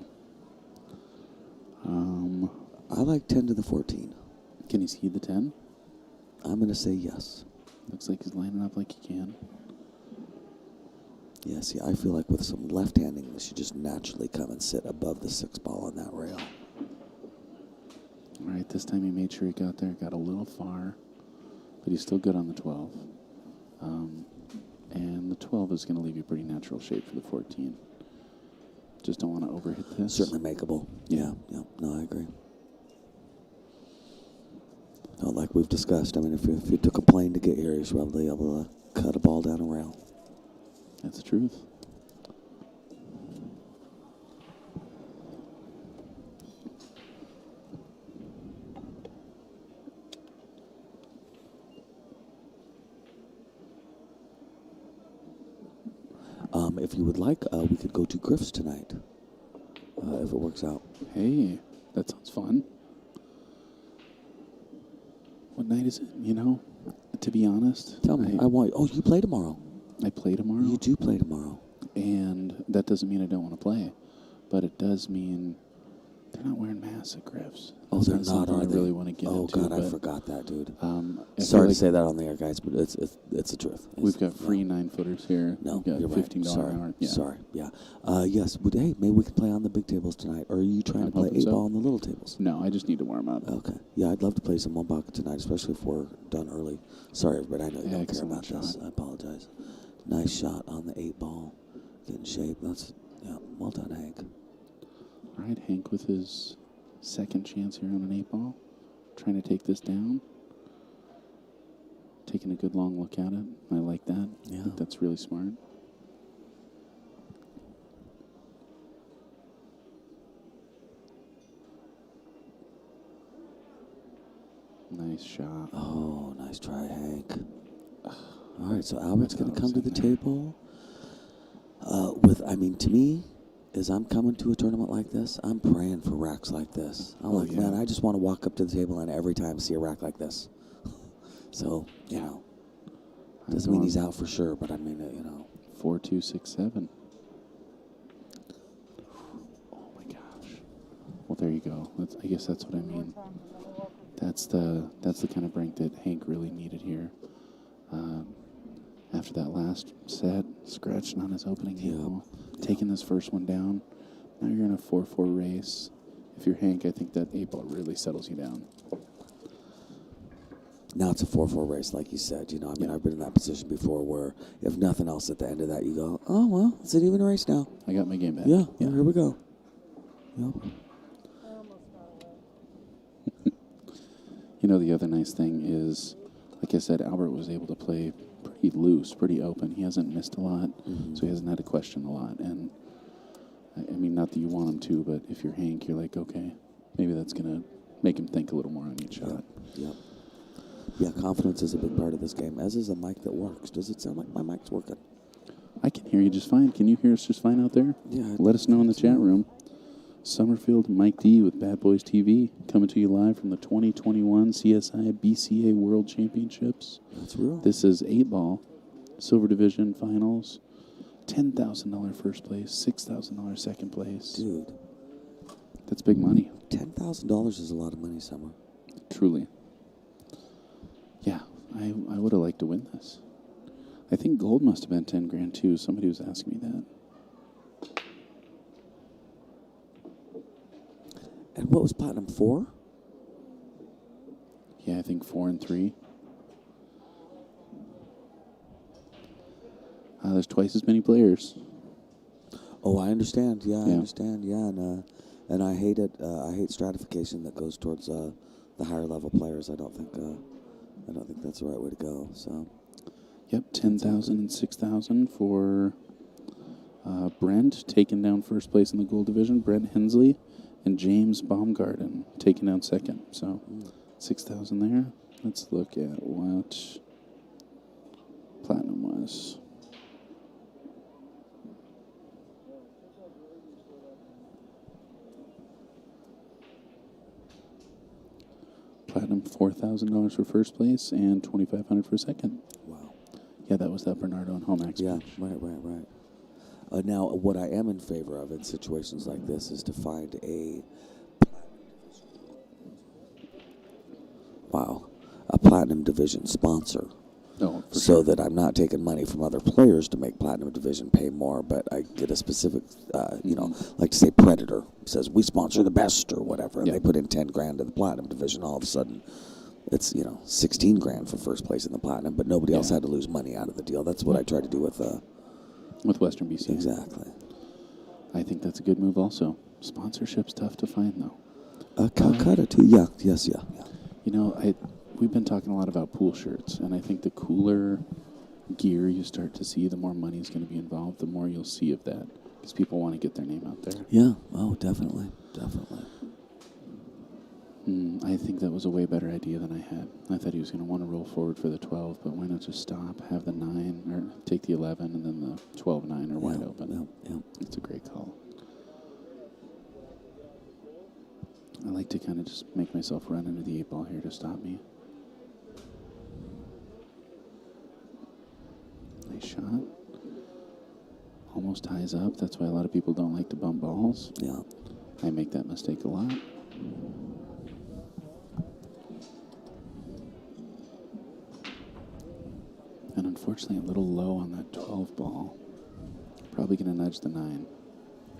I like 10 to the 14. Can he see the 10? I'm going to say yes. Looks like he's lining up like he can. Yeah, see, I feel like with some left-handing, he should just naturally come and sit above the 6 ball on that rail. All right, this time he made sure he got there, got a little far, but he's still good on the 12. And the 12 is going to leave you pretty natural shape for the 14. Just don't want to overhit this. Certainly makeable. Yeah. No, I agree. No, like we've discussed, I mean, if you took a plane to get here, you should probably be able to cut a ball down a rail. That's the truth. If you would like, we could go to Griff's tonight, if it works out. Hey, that sounds fun. What night is it? You know, to be honest, Tell me, you play tomorrow. I play tomorrow. You do play tomorrow. And that doesn't mean I don't want to play, but it does mean they're not wearing masks at Griff's. Oh, That's they're not, something are I they? really want to get oh, into. God, I but, forgot that, dude. I Sorry feel to say that on the air, guys, but it's the truth. We've got free 9-footers here. No, We've got you're right. $15 Sorry. an hour. Yeah. Sorry. Yeah. Yes. Hey, maybe we can play on the big tables tonight. Or are you trying I'm to play hoping 8 so. ball on the little tables? No, I just need to warm up. Okay. Yeah, I'd love to play some one pocket tonight, especially if we're done early. Sorry, everybody. I know you don't care Excellent about this. shot. I apologize. Nice shot on the 8 ball. Get in shape. Well done, Hank. All right, Hank with his second chance here on an 8 ball. Trying to take this down. Taking a good long look at it. I like that. Yeah. I think that's really smart. Nice shot. Oh, nice try, Hank. All right, so Albert's going to come to the That was in table. To me, as I'm coming to a tournament like this, I'm praying for racks like this. I'm like, yeah. man, I just want to walk up to the table and every time see a rack like this. So, doesn't mean he's out for sure, but I mean, 4, 2, 6, 7. Oh my gosh. Well, there you go. I guess that's what I mean. That's the kind of break that Hank really needed here. After that last set, scratching on his opening table, taking this first one down. Now you're in a 4-4 race. If you're Hank, I think that 8 ball really settles you down. Now it's a 4-4 race, like you said. I've been in that position before where if nothing else at the end of that, you go, oh, well, it's an even race now. I got my game back. Yeah, here we go. Yep. I almost got away. The other nice thing is, like I said, Albert was able to play pretty loose, pretty open. He hasn't missed a lot, so he hasn't had to question a lot. And, I mean, not that you want him to, but if you're Hank, you're like, okay, maybe that's going to make him think a little more on each shot. Yep. Yeah, confidence is a big part of this game, as is a mic that works. Does it sound like my mic's working? I can hear you just fine. Can you hear us just fine out there? Yeah. Let us know in the chat room. Summerfield Mike D with Bad Boys TV, coming to you live from the 2021 CSI BCA World Championships. That's real. This is 8 ball, Silver Division Finals, $10,000 first place, $6,000 second place. Dude. That's big money. $10,000 is a lot of money, Summer. Truly. Yeah, I would have liked to win this. I think gold must have been 10 grand too. Somebody was asking me that. And what was platinum 4? Yeah, I think 4 and 3. There's twice as many players. Oh, I understand. Yeah, I Yeah. understand. Yeah, and I hate it. I hate stratification that goes towards the higher level players. I don't think that's the right way to go. So. Yep, 10,000 and 6,000 for Brent, taking down first place in the gold division. Brent Hensley and James Baumgarten taking down second. So 6,000 there. Let's look at what platinum was. Platinum $4,000 for first place and $2,500 for second. Wow. Yeah, that was that Bernardo and Homax. Yeah, match. right. Now, what I am in favor of in situations like this is to find a platinum division sponsor, Oh, for so sure. that I'm not taking money from other players to make platinum division pay more, but I get a specific, like to say Predator says we sponsor the best or whatever, and Yeah. they put in 10 grand to the platinum division. All of a sudden, it's 16 grand for first place in the platinum, but nobody else Yeah. had to lose money out of the deal. That's what I tried to do with Western BC. exactly. I think that's a good move also. Sponsorship's tough to find, though. Calcutta too. Yeah. Yes. Yeah. You know, we've been talking a lot about pool shirts, and I think the cooler gear you start to see, the more money's going to be involved, the more you'll see of that, because people want to get their name out there. Yeah. Oh, definitely. I think that was a way better idea than I had. I thought he was going to want to roll forward for the 12, but why not just stop, have the 9, or take the 11, and then the 12-9 are wide open. Yeah. It's a great call. I like to kind of just make myself run into the 8 ball here to stop me. Nice shot. Almost ties up. That's why a lot of people don't like to bump balls. Yeah. I make that mistake a lot. And unfortunately, a little low on that 12 ball. Probably going to nudge the 9.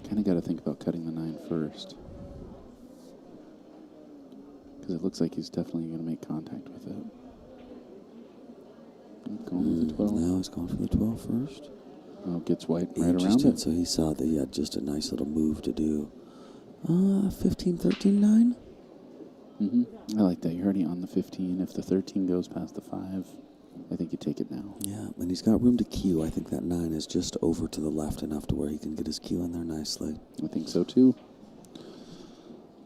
Kind of got to think about cutting the 9 first. Because it looks like he's definitely going to make contact with it. Going with the 12. Now he's going for the 12 first. Oh, gets white right around Interesting. it. So he saw that he had just a nice little move to do. 15, 13, 9? I like that. You're already on the 15. If the 13 goes past the 5, I think you take it now. Yeah, and he's got room to cue. I think that 9 is just over to the left enough to where he can get his cue in there nicely. I think so too.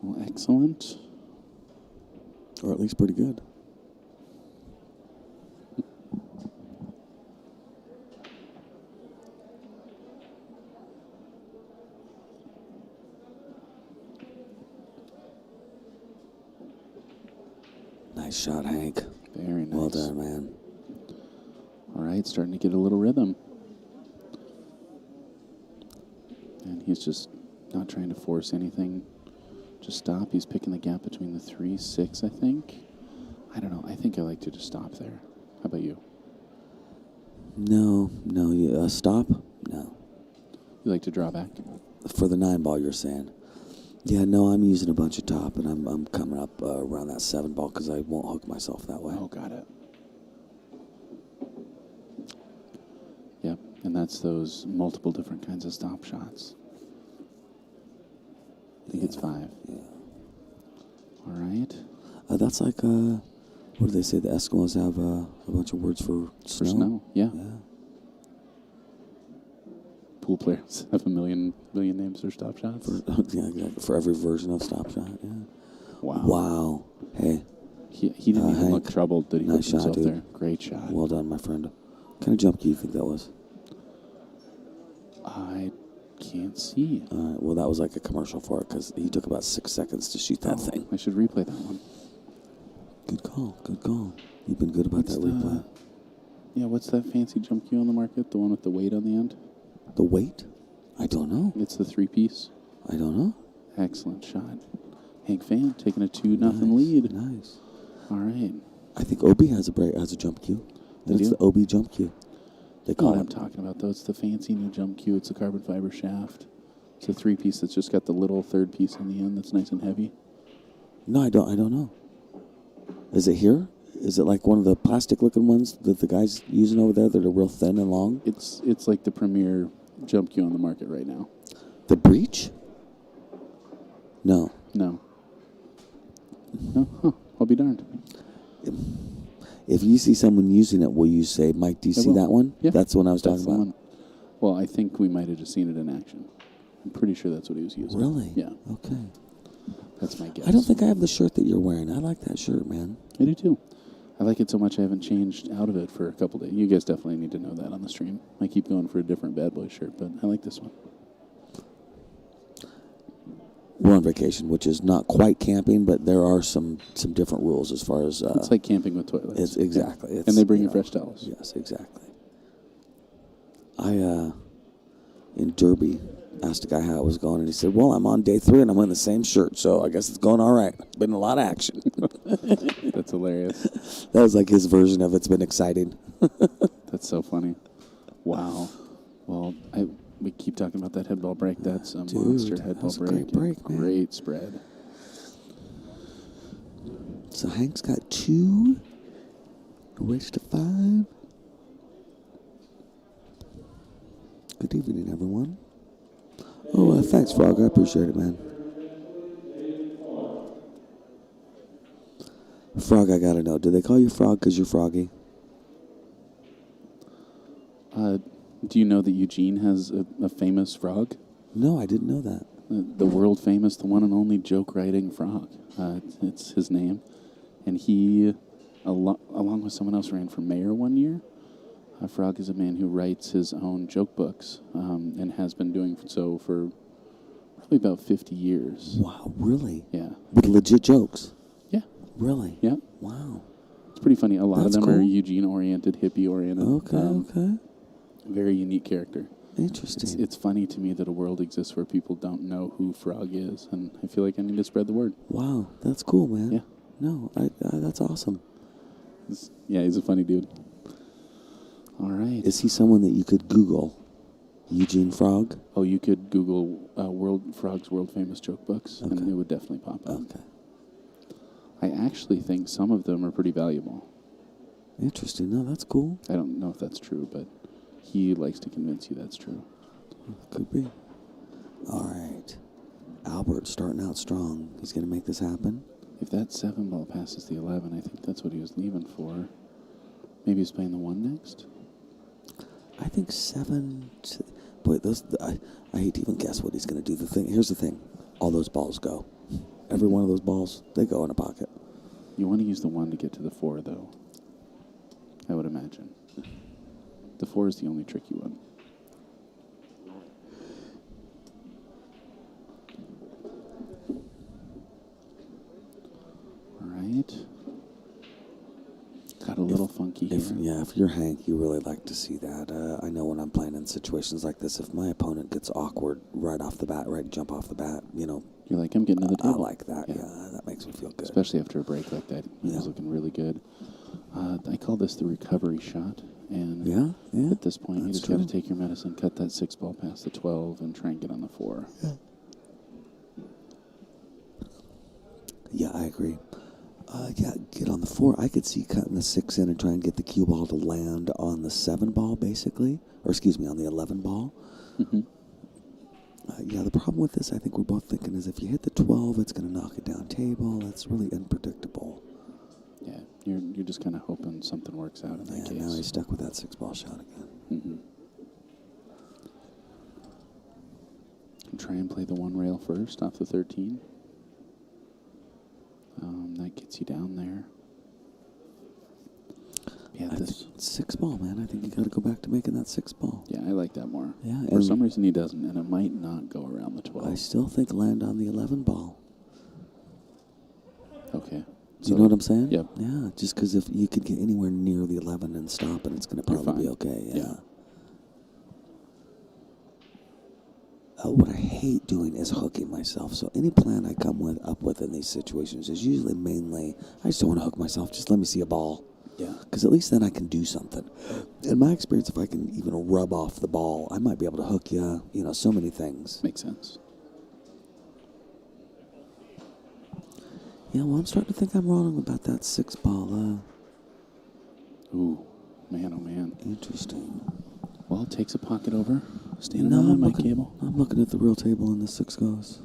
Well, excellent. Or at least pretty good. Nice shot, Hank. Very nice. Well done, man. All right, starting to get a little rhythm. And he's just not trying to force anything. Just stop. He's picking the gap between the 3, 6, I think. I don't know. I think I like to just stop there. How about you? No, stop? No. You like to draw back? For the 9 ball, you're saying? Yeah, no, I'm using a bunch of top, and I'm coming up around that 7 ball because I won't hook myself that way. Oh, got it. Yep, and that's those multiple different kinds of stop shots. I think it's 5. Yeah. All right. That's like, what do they say? The Eskimos have a bunch of words for snow? For snow, yeah. Yeah. Pool players have a million names for stop shots. For every version of stop shot, yeah. Wow. Wow. Hey, He didn't even Hank, look troubled that he nice hooked shot, himself dude. there. Great shot. well done, my friend. What kind of jump do you think that was? I can't see. All right, well, that was like a commercial for it because he took about 6 seconds to shoot that Oh, thing. I should replay that one. Good call. You've been good about What's that the- replay. Yeah, what's that fancy jump cue on the market? The one with the weight on the end? The weight? I don't know. It's the 3-piece. I don't know. Excellent shot. Hank Phan taking a 2-0 Nice, lead. Nice. All right. I think Obi has a jump cue. They That's do? the Obi jump cue. They Not call what I'm it. talking about, though. It's the fancy new jump cue. It's a carbon fiber shaft. It's a 3-piece that's just got the little third piece on the end that's nice and heavy. No, I don't know. Is it here? Is it like one of the plastic-looking ones that the guy's using over there that are real thin and long? It's like the premier jump cue on the market right now. The breech? No. No. No? Huh. I'll be darned. If you see someone using it, will you say, Mike, do you I see will. that one? Yeah. That's the one I was That's talking the about. one. Well, I think we might have just seen it in action. I'm pretty sure that's what he was using. Really? Yeah. Okay. That's my guess. I don't think I have the shirt that you're wearing. I like that shirt, man. I do too. I like it so much I haven't changed out of it for a couple days. You guys definitely need to know that on the stream. I keep going for a different Bad Boy shirt, but I like this one. We're on vacation, which is not quite camping, but there are some different rules as far as... It's like camping with toilets. It's exactly. Yeah. It's, And they bring you know, fresh towels. Yes, exactly. I, in Derby, asked a guy how it was going, and he said, well, I'm on day 3, and I'm wearing the same shirt, so I guess it's going all right. Been a lot of action. That's hilarious. That was like his version of it's been exciting. That's so funny. Wow. Well, we keep talking about that head ball break. That's a monster head ball that's a break. great break, man. Great spread. So Hank's got 2. Race to 5. Good evening, everyone. Oh, thanks, Frog. I appreciate it, man. Frog, I gotta know. Do they call you Frog because you're froggy? Do you know that Eugene has a famous frog? No, I didn't know that. The world famous, the one and only joke writing frog. It's his name. And he, along with someone else, ran for mayor one year. Frog is a man who writes his own joke books and has been doing so for probably about 50 years. Wow, really? Yeah. With legit jokes? Yeah. Really? Yeah. Wow. It's pretty funny. A lot That's of them are cool. Eugene-oriented, hippie-oriented. Okay. Very unique character. Interesting. It's funny to me that a world exists where people don't know who Frog is, and I feel like I need to spread the word. Wow, that's cool, man. Yeah. No, that's awesome. He's a funny dude. All right. Is he someone that you could Google? Eugene Frog? Oh, you could Google Frog's world famous joke books, and Okay. it would definitely pop up. Okay. I actually think some of them are pretty valuable. Interesting. No, that's cool. I don't know if that's true, but he likes to convince you that's true. Could be. All right. Albert starting out strong. He's going to make this happen. If that 7 ball passes the 11, I think that's what he was leaving for. Maybe he's playing the 1 next? I think 7... Boy, I hate to even guess what he's going to do. Here's the thing. All those balls go. Every one of those balls, they go in a pocket. You want to use the 1 to get to the 4, though. I would imagine. The 4 is the only tricky one. All right. Got a little funky here. If you're Hank, you really like to see that. I know when I'm playing in situations like this, if my opponent gets awkward right off the bat, jump off the bat, You're like, I'm getting to the I table. like that. Yeah, that makes me feel good. Especially after a break like that. He Yeah. was looking really good. I call this the recovery shot. And Yeah. at this point, you That's just got to true. take your medicine, cut that 6 ball past the 12, and try and get on the 4. Yeah, I agree. Get on the 4. I could see cutting the 6 in and try and get the cue ball to land on the 7 ball, basically. Or, excuse me, on the 11 ball. Mm-hmm. The problem with this, I think we're both thinking, is if you hit the 12, it's going to knock it down table. That's really unpredictable. Yeah, you're just kind of hoping something works out in that case. Now he's stuck with that 6 ball shot again. Mm-hmm. Try and play the 1 rail first off the 13. That gets you down there. Yeah, this. 6 ball, man. I think you got to go back to making that 6 ball. Yeah, I like that more. Yeah, For and some reason he doesn't, and it might not go around the 12. I still think land on the 11 ball. Okay. Do you know what I'm saying? Yep. Yeah, just because if you could get anywhere near the 11 and stop, and it's going to You're probably be fine. okay. Yeah. What I hate doing is hooking myself. So any plan I come up with in these situations is usually mainly, I just don't want to hook myself. Just let me see a ball. Yeah, because at least then I can do something. In my experience, if I can even rub off the ball, I might be able to hook you, so many things. Makes sense. Yeah, well, I'm starting to think I'm wrong about that 6 ball. Ooh, man, oh man. Interesting. Well, it takes a pocket over. Standing No, on my cable. I'm looking at the real table and the 6 goes.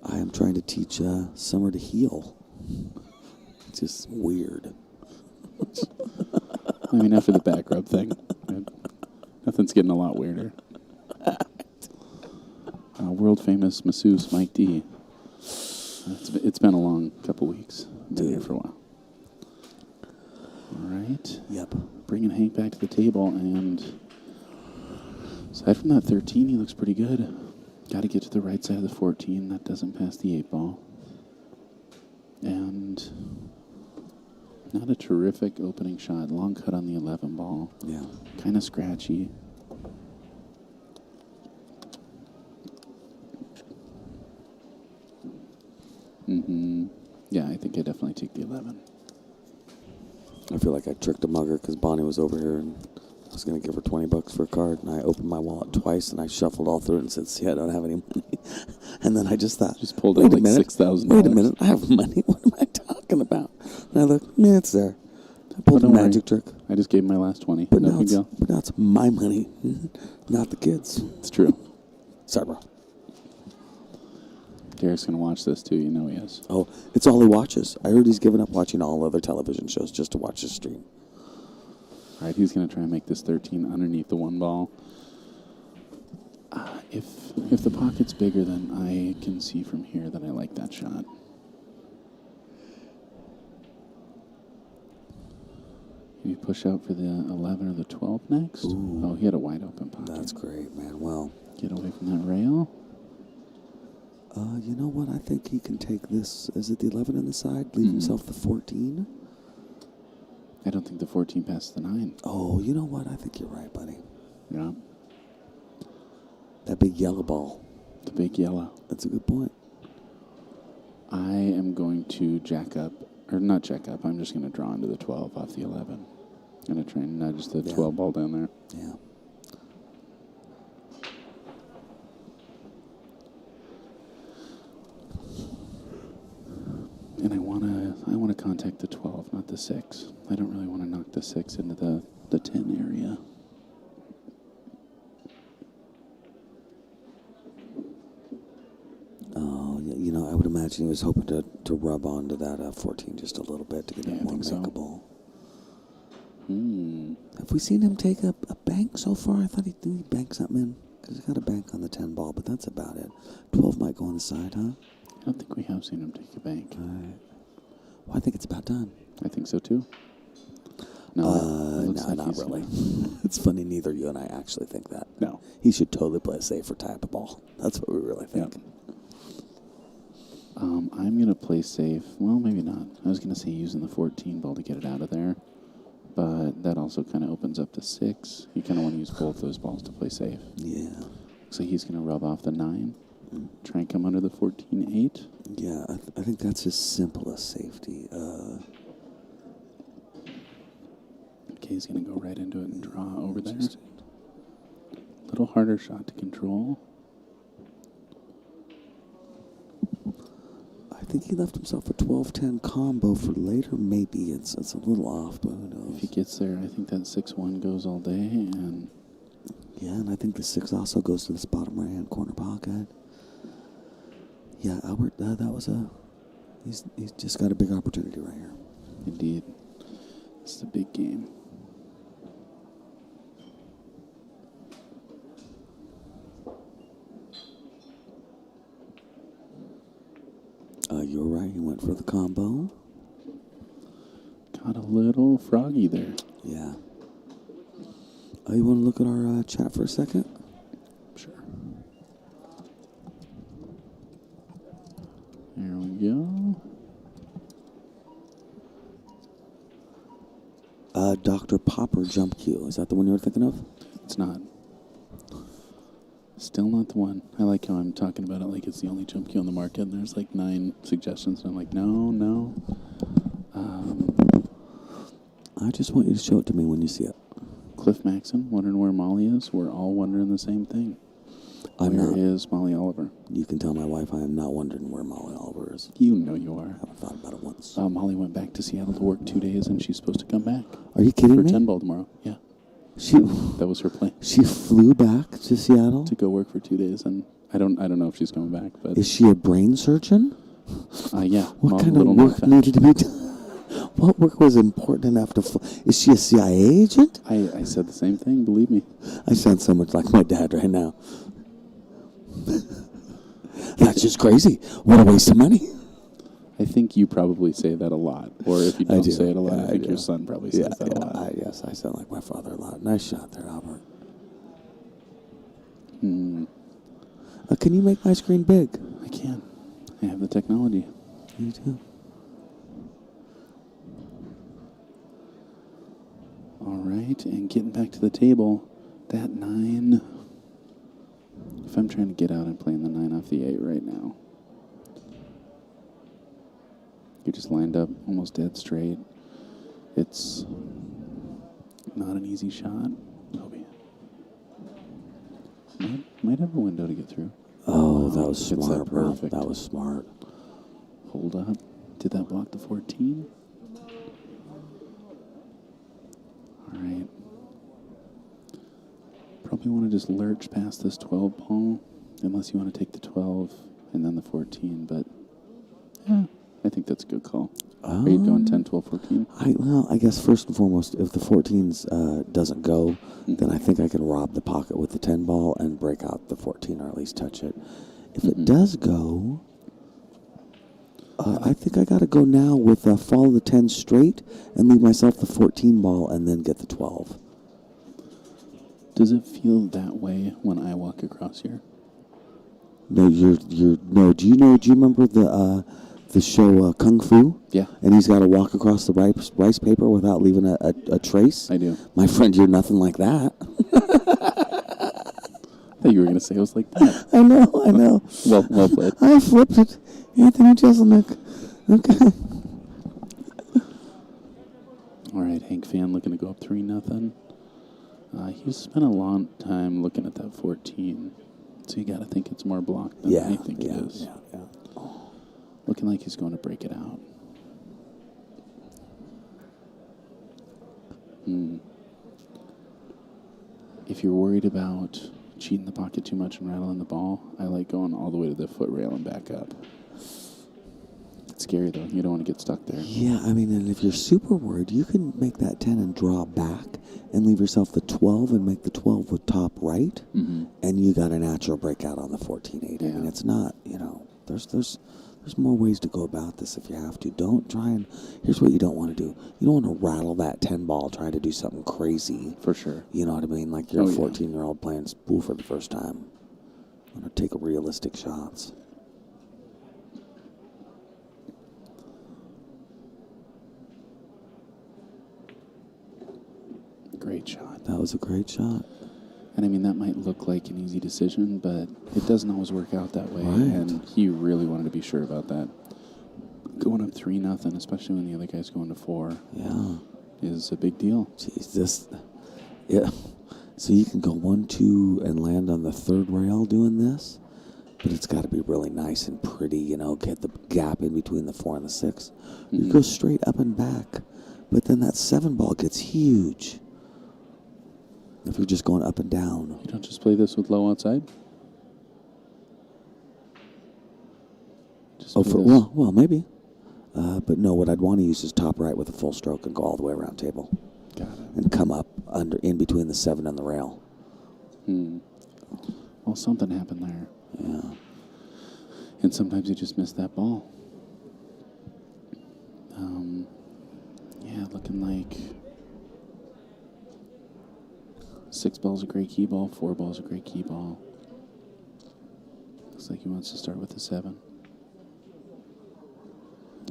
I am trying to teach Summer to heel. It's just weird. I mean, after the back rub thing, nothing's getting a lot weirder. World famous masseuse Mike D. It's been a long couple weeks. Been here for a while. All right. Yep. Bringing Hank back to the table, and aside from that 13, he looks pretty good. Got to get to the right side of the 14. That doesn't pass the 8 ball. And not a terrific opening shot. Long cut on the 11 ball. Yeah. Kind of scratchy. Yeah, I think I definitely take the 11. I feel like I tricked a mugger because Bonnie was over here and I was going to give her $20 for a card, and I opened my wallet twice and I shuffled all through it and said, "See, I don't have any money." And then I just thought, Just pulled wait out a like minute, $6,000. Wait a minute, I have money. What am I talking about? And I looked, yeah, it's there. I pulled a don't worry. magic trick. I just gave him my last 20. But No now, big deal. but now it's my money, not the kids. It's true. Sorry, bro. Derek's going to watch this too. You know he is. Oh, it's all he watches. I heard he's given up watching all other television shows just to watch his stream. All right, he's going to try and make this 13 underneath the 1 ball. If the pocket's bigger than I can see from here, then I like that shot. Maybe push out for the 11 or the 12 next. Ooh. Oh, he had a wide open pocket. That's great, man. Well, Get away from that rail. you know what? I think he can take this. Is it the 11 on the side? Leave himself the 14? I don't think the 14 passes the 9. Oh, you know what? I think you're right, buddy. Yeah, That big yellow ball. the big yellow. That's a good point. I am going to jack up, or not jack up, I'm just going to draw into the 12 off the 11. I'm going to try and nudge the 12 ball down there. Yeah. And I want to contact the 12, not the 6. I don't really want to knock the 6 into the 10 area. Oh, you know, I would imagine he was hoping to rub onto that 14 just a little bit to get Yeah, it I more think so. makeable. Hmm. Have we seen him take a bank so far? I thought he banked something in. Because he got a bank on the 10 ball, but that's about it. 12 might go on the side, huh? I don't think we have seen him take a bank. All right. Well, I think it's about time. I think so too. No, it looks No, like not he's really. gonna- It's funny, neither you and I actually think that. No. He should totally play a safer type of ball. That's what we really think. Yep. I'm going to play safe. Well, maybe not. I was going to say using the 14 ball to get it out of there. But that also kind of opens up the 6. You kind of want to use both those balls to play safe. Yeah. So he's going to rub off the 9. Try and come under the 14-8. Yeah, I think that's his simplest safety. Okay, he's going to go right into it and draw over there. Little harder shot to control. I think he left himself a 12-10 combo for later. Maybe it's a little off, but who knows? If he gets there, I think that 6-1 goes all day. And Yeah, and I think the 6 also goes to this bottom right-hand corner pocket. Yeah, Albert, that was he's just got a big opportunity right here. indeed, it's a big game. You're right, he went for the combo. Got a little froggy there. Yeah. You want to look at our chat for a second? Sure. There we go. Dr. Popper jump cue. Is that the one you were thinking of? It's not. Still not the one. I like how I'm talking about it like it's the only jump cue on the market, and there's like 9 suggestions, and I'm like, no. I just want you to show it to me when you see it. Cliff Maxon, wondering where Molly is. We're all wondering the same thing. I'm Where not. is Molly Oliver? You can tell my wife I am not wondering where Molly Oliver is. You know you are. I haven't thought about it once. Molly went back to Seattle to work 2 days, and she's supposed to come back Are you kidding for me? 10 ball tomorrow. Yeah, She that was her plan, she flew back to Seattle. to go work for 2 days, and I don't know if she's coming back, but Is she a brain surgeon? yeah. What kind of little known work fact. needed to be done? What work was important enough to? Is she a CIA agent? I said the same thing. Believe me. I sound so much like my dad right now. That's just crazy. What a waste of money. I think you probably say that a lot, or if you I don't do. say it a lot, Yeah, I think I your do. son probably says that a lot. Yes, I sound like my father a lot. Nice shot there, Albert. Can you make my screen big? I can. I have the technology. You do. All right, and getting back to the table, that 9. If I'm trying to get out, I'm playing the 9 off the 8 right now. You're just lined up almost dead straight. It's not an easy shot. Toby. Might have a window to get through. Oh, that was Hits that smart, bro. perfect. That was smart. Hold up. Did that block the 14? All right. Probably want to just lurch past this 12 ball, unless you want to take the 12 and then the 14, but yeah, I think that's a good call. Are you going 10, 12, 14? I guess first and foremost, if the 14s doesn't go, then I think I can rob the pocket with the 10 ball and break out the 14, or at least touch it. If it does go, I think I got to go now with follow the 10 straight and leave myself the 14 ball and then get the 12. Does it feel that way when I walk across here? No, no. Do you remember the show Kung Fu? Yeah. And he's got to walk across the rice paper without leaving a trace? I do. My friend, you're nothing like that. I thought you were going to say it was like that. I know. Well played. I flipped it. Anthony Jeselnik. Okay. All right, Hank Phan looking to go up 3-0. He's spent a long time looking at that 14, so you got to think it's more blocked than I think it is. Yeah. Looking like he's going to break it out. If you're worried about cheating the pocket too much and rattling the ball, I like going all the way to the foot rail and back up. It's scary, though. You don't want to get stuck there. Yeah, I mean, and if you're super worried, you can make that 10 and draw back and leave yourself the 12 and make the 12 with top right, and you got a natural breakout on the 14-8. I mean, it's not, there's more ways to go about this if you have to. Don't try and, here's what you don't want to do. You don't want to rattle that 10 ball trying to do something crazy. For sure. You know what I mean? Like you're a 14-year-old playing spool for the first time. You want to take realistic shots. Great shot. That was a great shot. And I mean, that might look like an easy decision, but it doesn't always work out that way. Right. And he really wanted to be sure about that. Going up 3-0, especially when the other guy's going to 4, is a big deal. Jesus. Yeah. So you can go 1-2 and land on the third rail doing this, but it's got to be really nice and pretty, get the gap in between the 4 and the 6. You go straight up and back, but then that 7 ball gets huge. If you're just going up and down. You don't just play this with low outside? Just play this. Well, maybe. But no, what I'd want to use is top right with a full stroke and go all the way around table. Got it. And come up in between the 7 and the rail. Well, something happened there. Yeah. And sometimes you just miss that ball. Looking like 6 ball's a great key ball, 4 ball's a great key ball. Looks like he wants to start with the 7.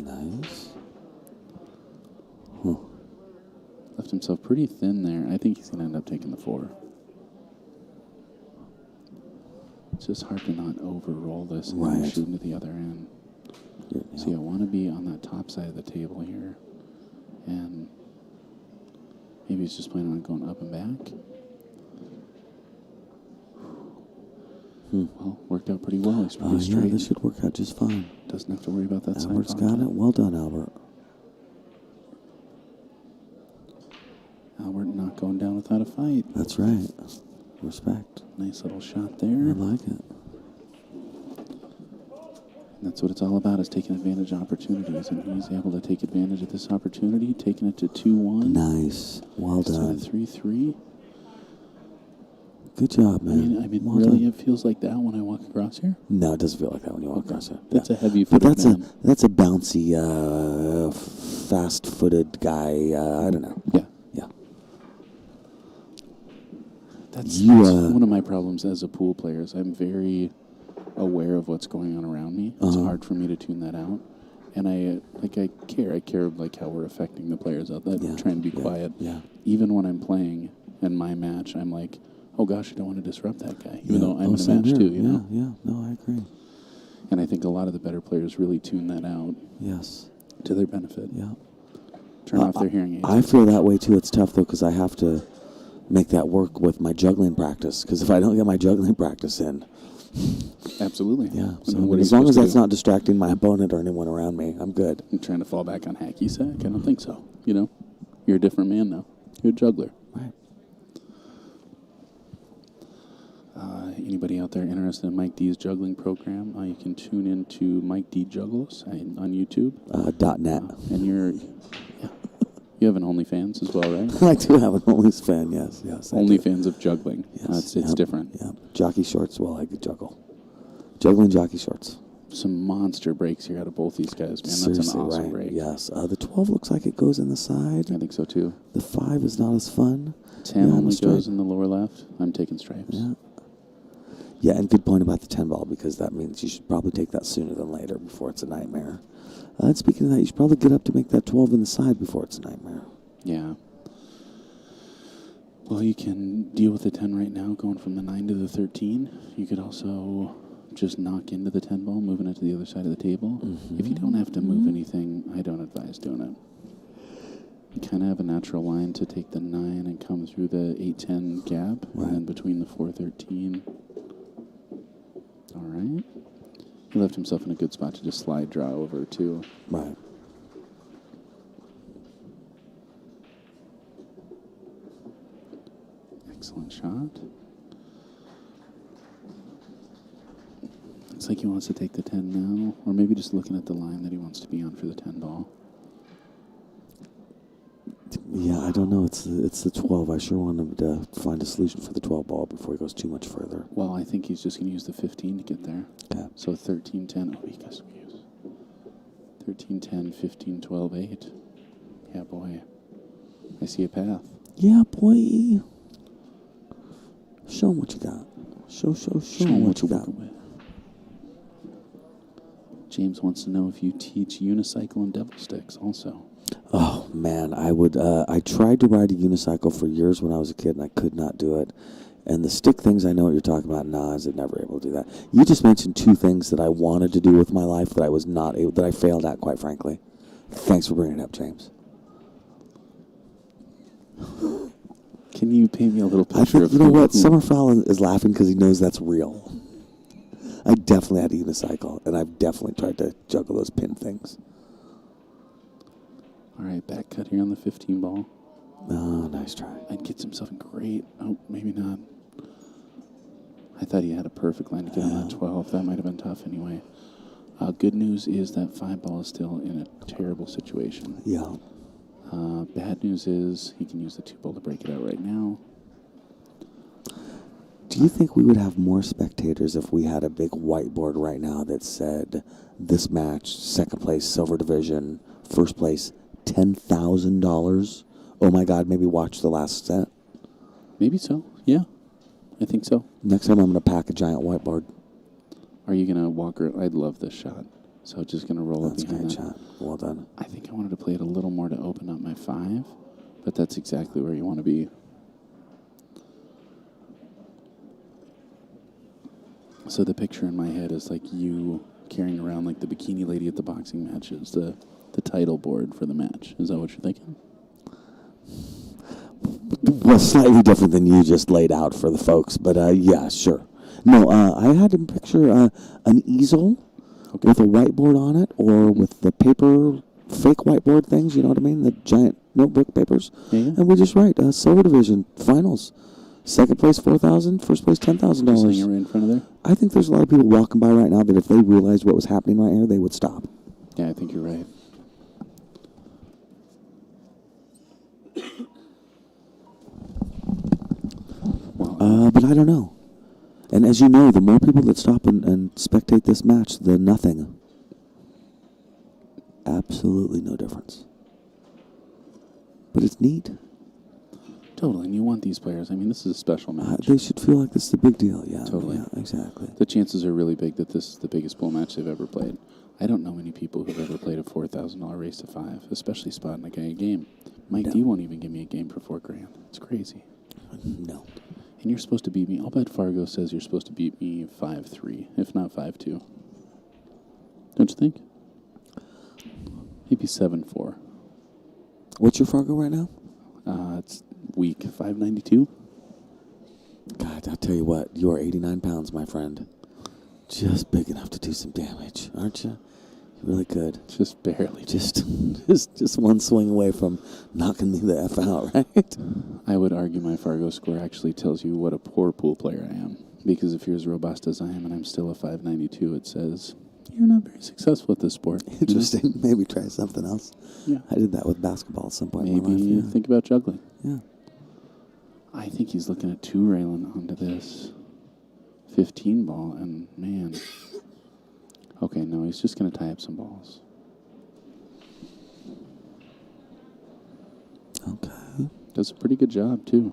Nice. Left himself pretty thin there. I think he's going to end up taking the 4. It's just hard to not overroll this and then Right. shooting to the other end. See, I want to be on that top side of the table here. And maybe he's just planning on going up and back. Well, worked out pretty well. He's pretty Yeah, straight. this should work out just fine. Doesn't have to worry about that Albert's side got pocket. it. Well done, Albert. Albert not going down without a fight. That's right. Respect. Nice little shot I there. like it. And that's what it's all about, is taking advantage of opportunities. And he's able to take advantage of this opportunity, taking it to 2-1. Nice. Well Instead done. of 3-3. Good job, man. I mean, well really, done. it feels like that when I walk across here. No, it doesn't feel like that when you walk across it. That's Yeah. a heavy But footed man. that's a bouncy, fast-footed guy. I don't know. Yeah. Yeah. That's You, one of my problems as a pool player is I'm very aware of what's going on around me. It's hard for me to tune that out. And I care. I care like how we're affecting the players out there. Yeah. Trying to be Yeah. quiet. Yeah. Even when I'm playing in my match, I'm like, oh gosh, I don't want to disrupt that guy. Even Yeah. though I'm in a same match here. too, you know? Yeah. No, I agree. And I think a lot of the better players really tune that out Yes. to their benefit. Yeah. Turn off their hearing aids. I feel that way too. It's tough though because I have to make that work with my juggling practice. Because if I don't get my juggling practice in, Absolutely. yeah. I So mean, what are as you long as supposed to that's do? not distracting my opponent or anyone around me, I'm good. I'm trying to fall back on hacky sack. I don't think so. You know, you're a different man now. You're a juggler. Right. Anybody out there interested in Mike D's juggling program? You can tune into Mike D Juggles on YouTube. .net. And you have an OnlyFans as well, right? I do have an OnlyFans. Yes. Yes. I do. OnlyFans of juggling. Yes. It's Yep. different. Yeah. Jockey shorts. Well, I could juggle. Juggling jockey shorts. Some monster breaks here out of both these guys, man. Seriously, That's an awesome right. break. Yes. The 12 looks like it goes in the side. I think so too. The 5 is not as fun. 10 Yeah, only stripe. goes in the lower left. I'm taking stripes. Yeah. Yeah, and good point about the 10 ball because that means you should probably take that sooner than later before it's a nightmare. And speaking of that, you should probably get up to make that 12 in the side before it's a nightmare. Yeah. Well, you can deal with the 10 right now, going from the 9 to the 13. You could also just knock into the 10 ball, moving it to the other side of the table. If you don't have to move anything, I don't advise doing it. You kind of have a natural line to take the 9 and come through the 8-10 gap, Right. and then between the 4-13. All right. He left himself in a good spot to just slide draw over, too. Right. Excellent shot. Looks like he wants to take the 10 now, or maybe just looking at the line that he wants to be on for the 10 ball. Yeah, I don't know. It's the 12. I sure want him to find a solution for the 12 ball before he goes too much further. Well, I think he's just going to use the 15 to get there. Okay. So 13-10. Oh, he got some use. 13-10, 15-12-8. Yeah, boy. I see a path. Yeah, boy. Show him what you got. Show him what you got. working with. James wants to know if you teach unicycle and devil sticks also. Oh, man, I would. I tried to ride a unicycle for years when I was a kid, and I could not do it. And the stick things, I know what you're talking about. Nah, I was never able to do that. You just mentioned 2 things that I wanted to do with my life that I was not able, that I failed at, quite frankly. Thanks for bringing it up, James. Can you paint me a little I picture think, of you know what? who- Summerfell is laughing because he knows that's real. I definitely had a unicycle, and I've definitely tried to juggle those pin things. All right, back cut here on the 15 ball. Oh, nice try. And gets himself in great. Oh, maybe not. I thought he had a perfect line to get on that 12. That might have been tough anyway. Good news is that 5 ball is still in a terrible situation. Yeah. Bad news is he can use the 2 ball to break it out right now. Do you think we would have more spectators if we had a big whiteboard right now that said this match, second place, silver division, first place, $10,000? Oh my God, maybe watch the last set. Maybe so. Yeah, I think so. Next time I'm going to pack a giant whiteboard. Are you going to walk around? I'd love this shot. So just going to roll That's up a great behind that. shot. Well done. I think I wanted to play it a little more to open up my 5, but that's exactly where you want to be. So the picture in my head is like you carrying around like the bikini lady at the boxing matches, the title board for the match. Is that what you're thinking? Well, slightly different than you just laid out for the folks, but yeah, sure. No, I had him picture an easel with a whiteboard on it, or with the paper fake whiteboard things. You know what I mean? The giant notebook papers. Yeah. And we just write silver division finals. Second place $4,000, first place $10,000. Just hang it right in front of there? I think there's a lot of people walking by right now that if they realized what was happening right here, they would stop. Yeah, I think you're right. But I don't know. And as you know, the more people that stop and spectate this match, the nothing. Absolutely no difference. But it's neat. Totally, and you want these players. I mean, this is a special match. They should feel like this is a big deal. Yeah, Totally. Yeah, exactly. The chances are really big that this is the biggest bull match they've ever played. I don't know many people who've ever played a $4,000 race to 5, especially spotting a guy a game. Mike No. D won't even give me a game for $4,000. It's crazy. No. And you're supposed to beat me. I'll bet Fargo says you're supposed to beat me 5-3, if not 5-2. Don't you think? Maybe 7-4. What's your Fargo right now? It's week 592. God, I'll tell you what. You are 89 pounds, my friend. Just big enough to do some damage, aren't you? You're really good. Just barely. Just one swing away from knocking me the F out, right? I would argue my Fargo score actually tells you what a poor pool player I am. Because if you're as robust as I am and I'm still a 592, it says you're not very successful at this sport. you know? Interesting. Maybe try something else. Yeah. I did that with basketball at some point in my Maybe life. Yeah. think about juggling. Yeah. I think he's looking at 2 railing onto this 15 ball, and man. Okay, no, he's just going to tie up some balls. Okay. Does a pretty good job, too.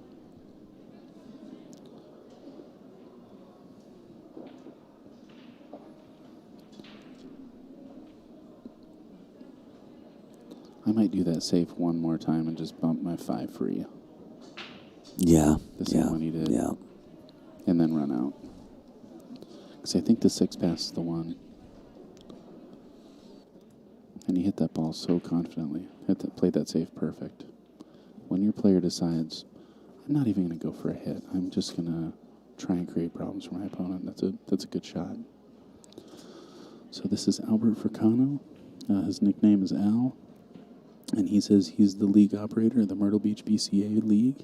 I might do that safe one more time and just bump my 5 for you. Yeah. The same one he did. Yeah. And then run out. Because I think the 6 pass is the one. And he hit that ball so confidently. Played that safe perfect. When your player decides, I'm not even going to go for a hit. I'm just going to try and create problems for my opponent. That's a good shot. So this is Albert Fricano. His nickname is Al. And he says he's the league operator of the Myrtle Beach BCA League.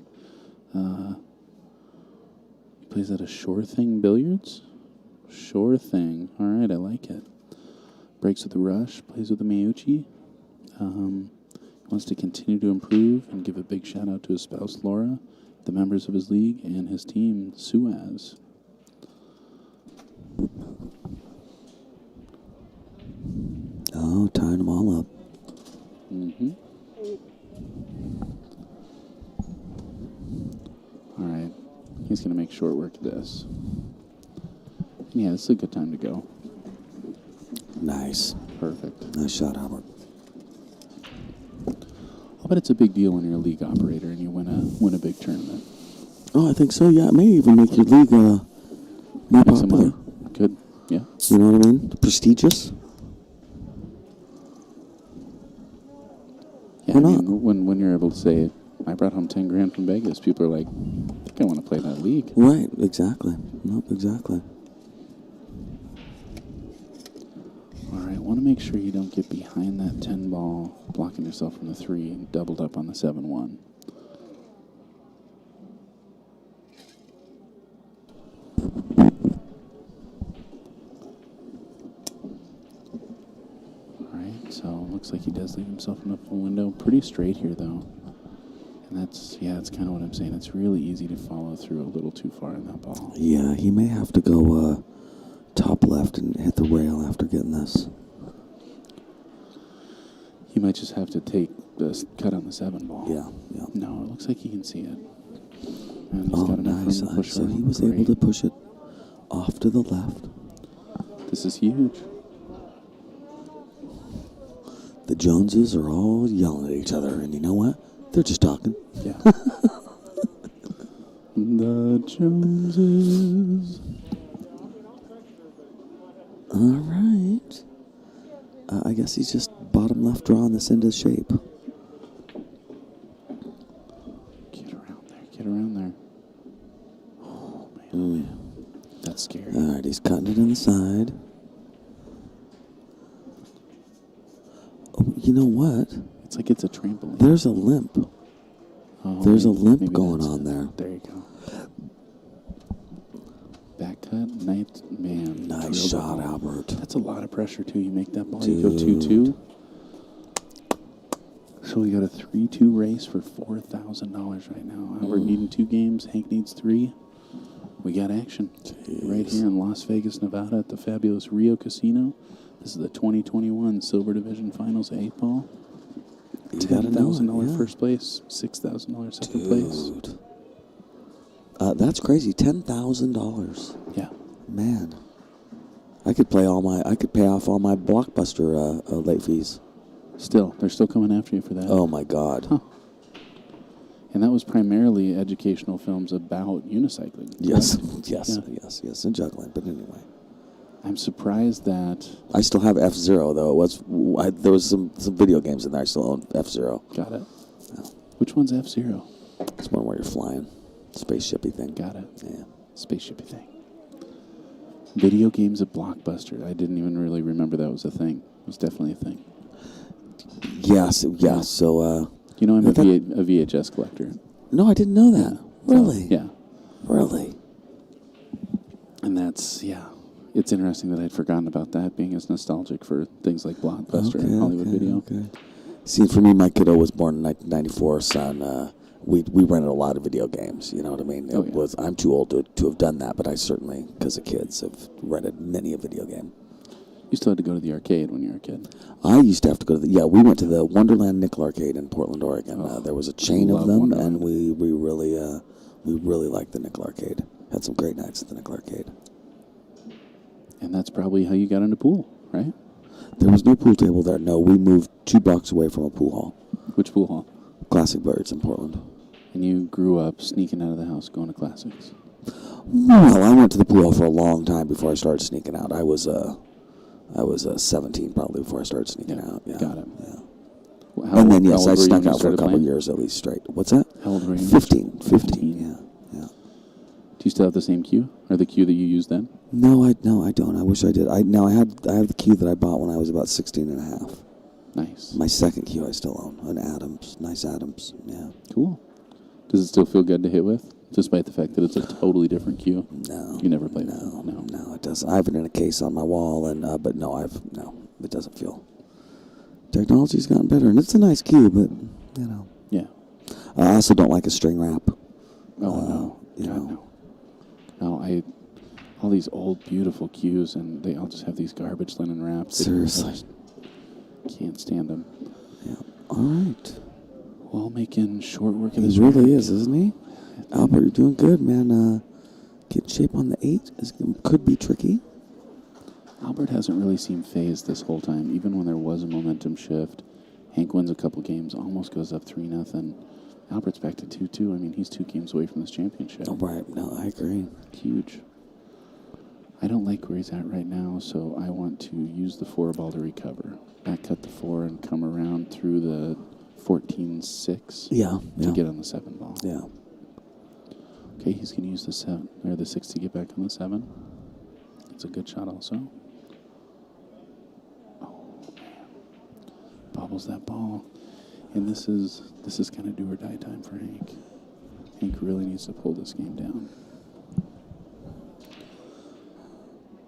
He plays at a Sure Thing Billiards. Sure Thing. All right, I like it. Breaks with the Rush, plays with the Miyuchi. Wants to continue to improve and give a big shout out to his spouse, Laura, the members of his league, and his team, Suaz. Oh, tying them all up. Mm-hmm. All right. He's going to make short work of this. And yeah, this is a good time to go. Nice. Perfect. Nice shot, Albert. I'll bet it's a big deal when you're a league operator and you win a big tournament. Oh, I think so. Yeah, it may even make your league more Make some popular. money. Good. Yeah. You know what I mean? Prestigious. Yeah, Why I not? mean, when you're able to say, I brought home 10 grand from Vegas, people are like, I think I want to play that league. Right. Exactly. Nope. Exactly. All right, want to make sure you don't get behind that 10 ball, blocking yourself from the 3 and doubled up on the 7-1. All right, so looks like he does leave himself enough of a window. Pretty straight here, though. And that's kind of what I'm saying. It's really easy to follow through a little too far in that ball. Yeah, he may have to go top left and hit the rail after getting this. He might just have to take the cut on the 7 ball. Yeah, yeah. No, it looks like he can see it. And he's Oh, got enough nice. room to push So it. he was Great. able to push it off to the left. This is huge. The Joneses are all yelling at each other, and you know what? They're just talking. Yeah. The Joneses. All right. I guess he's just bottom left drawing this into shape. Get around there. Get around there. Oh, man. That's scary. All right, he's cutting it in the side. Oh, you know what? It's like it's a trampoline. There's a limp. Oh, There's a maybe- limp maybe going that's on it. there. There you go. Back cut, night, man. Nice drilled shot, the ball. Albert. That's a lot of pressure, too. You make that ball, you go 2-2. So we got a 3-2 race for $4,000 right now. Albert needing 2 games. Hank needs 3. We got action right here in Las Vegas, Nevada at the fabulous Rio Casino. This is the 2021 Silver Division Finals at 8-ball. You gotta know it, $10,000 yeah. first place, $6,000 second place. Dude. That's crazy. $10,000. Yeah. Man. I could pay off all my Blockbuster late fees. Still, they're still coming after you for that. Oh my God. Huh. And that was primarily educational films about unicycling. Yes, correct? yes, Yeah. yes, and juggling. But anyway, I'm surprised that. I still have F-Zero though. There was some video games in there. I still own F-Zero. Got it. Yeah. Which one's F-Zero? It's one where you're flying, spaceshipy thing. Got it. Yeah. Spaceshipy thing. Video games at Blockbuster. I didn't even really remember that was a thing. It was definitely a thing. Yes, yeah. So, You know, I'm a that- VHS collector. no, I didn't know that. So, Really? yeah. Really? And that's, yeah. It's interesting that I'd forgotten about that, being as nostalgic for things like Blockbuster and Hollywood Video. Okay. See, for me, my kiddo was born in 1994, son. We rented a lot of video games. You know what I mean? Oh, yeah. I'm too old to have done that, but I certainly, because of kids, have rented many a video game. You still had to go to the arcade when you were a kid. I used to have to go to we went to the Wonderland Nickel Arcade in Portland, Oregon. Oh, There was a chain of love them, Wonderland. and we really liked the Nickel Arcade. Had some great nights at the Nickel Arcade. And that's probably how you got into pool, right? There was no pool table there. No, we moved 2 blocks away from a pool hall. Which pool hall? Classic Birds in Portland. And you grew up sneaking out of the house, going to classics. Well, I went to the pool hall for a long time before I started sneaking out. I was 17 probably before I started sneaking out. Yeah. Got it. Yeah. Well, And then, how yes, old I were you snuck when you out for a started couple playing? years at least straight. What's that? How old were you? 15. 15. 15, yeah. Do you still have the same cue, or the cue that you used then? No, I don't. I wish I did. I have the cue that I bought when I was about 16 and a half. Nice. My second cue I still own, an Adams, nice Adams. Yeah. Cool. Does it still feel good to hit with, despite the fact that it's a totally different cue? No. You never played No, with it? no, it doesn't. I have it in a case on my wall, and but no, it doesn't feel. Technology's gotten better, and it's a nice cue, but you know. Yeah. I also don't like a string wrap. Oh no. You God, know. no. No, all these old beautiful cues, and they all just have these garbage linen wraps. Seriously. I just can't stand them. Yeah. All right. Well, making short work of He this. really is, isn't he? Albert, you're doing good, man. Getting shape on the 8 could be tricky. Albert hasn't really seemed phased this whole time, even when there was a momentum shift. Hank wins a couple games, almost goes up 3-0. Albert's back to 2-2. I mean, he's 2 games away from this championship. Oh, right. No, I agree. Huge. I don't like where he's at right now, so I want to use the 4-ball to recover. Back cut the 4 and come around through the 14-6 Yeah. to get on the 7-ball. Yeah. Okay, he's going to use the 7 or the 6 to get back on the 7. It's a good shot also. Oh man, bobbles that ball, and this is kind of do or die time for Hank. Hank really needs to pull this game down.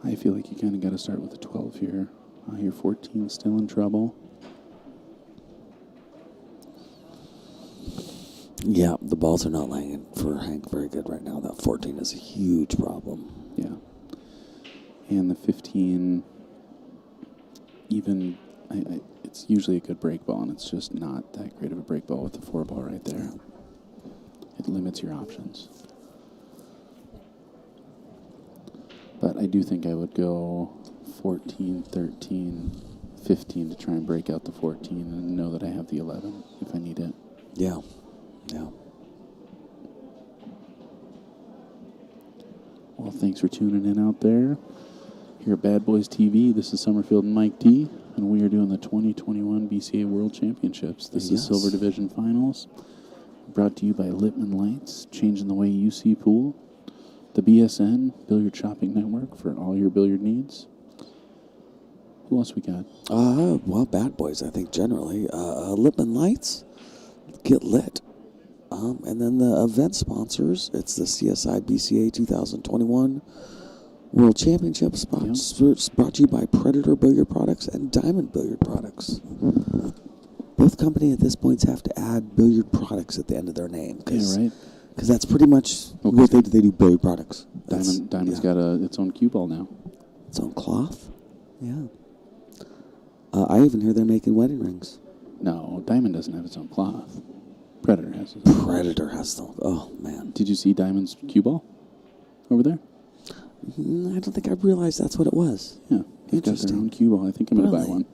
I feel like you kind of got to start with a 12 here. Your 14 still in trouble. Yeah, the balls are not laying for Hank very good right now. That 14 is a huge problem. Yeah. And the 15, even, it's usually a good break ball, and it's just not that great of a break ball with the 4-ball right there. It limits your options. But I do think I would go 14, 13, 15 to try and break out the 14 and know that I have the 11 if I need it. Yeah. Yeah. Well, thanks for tuning in out there. Here at Bad Boys TV, this is Summerfield and Mike D, and we are doing the 2021 BCA World Championships. This is Silver Division Finals, brought to you by Lippman Lights, changing the way you see pool. The BSN, Billiard Shopping Network, for all your billiard needs. Who else we got? Well, Bad Boys, I think, generally. Lippman Lights, get lit. And then the event sponsors, it's the CSI BCA 2021 World Championships, brought to you by Predator Billiard Products and Diamond Billiard Products. Both companies at this point have to add billiard products at the end of their name. Yeah, right. Because that's pretty much what they do. They do billiard products. Diamond's got its own cue ball now. Its own cloth? Yeah. I even hear they're making wedding rings. No, Diamond doesn't have its own cloth. Predator has its own. Predator has them. Oh, man. Did you see Diamond's cue ball over there? I don't think I realized that's what it was. Yeah, they've got their own cue ball. I think I'm going to buy Really? one.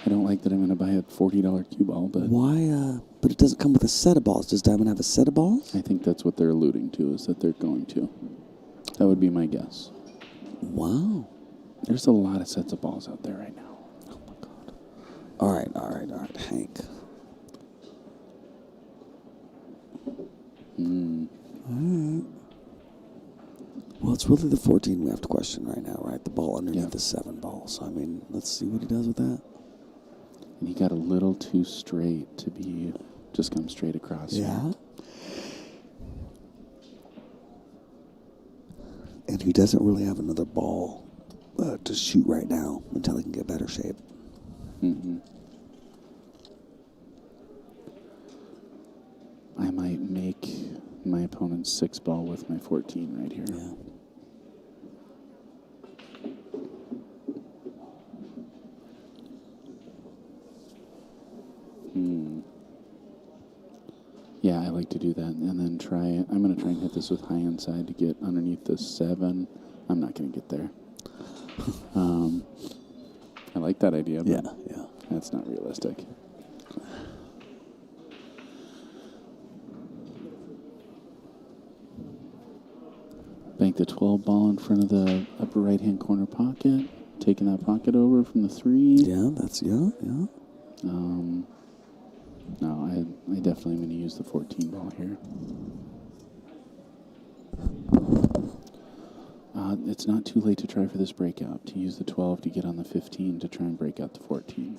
I don't like that I'm going to buy a $40 cue ball, but Why? But it doesn't come with a set of balls. Does Diamond have a set of balls? I think that's what they're alluding to, is that they're going to. That would be my guess. Wow. There's a lot of sets of balls out there right now. Oh, my God. All right, Hank. All right. Well, it's really the 14 we have to question right now, right? The ball underneath the 7 ball. So, I mean, let's see what he does with that. And he got a little too straight to be just come straight across. Yeah. And he doesn't really have another ball to shoot right now until he can get better shape. Mm-hmm. I might make my opponent's 6 ball with my 14 right here. Yeah. Yeah, I like to do that, and then I'm going to try and hit this with high inside to get underneath the 7. I'm not going to get there. I like that idea, but Yeah. that's not realistic. Bank the 12 ball in front of the upper right-hand corner pocket, taking that pocket over from the 3. Yeah, yeah. No, I definitely am going to use the 14 ball here. It's not too late to try for this breakout, to use the 12 to get on the 15 to try and break out the 14.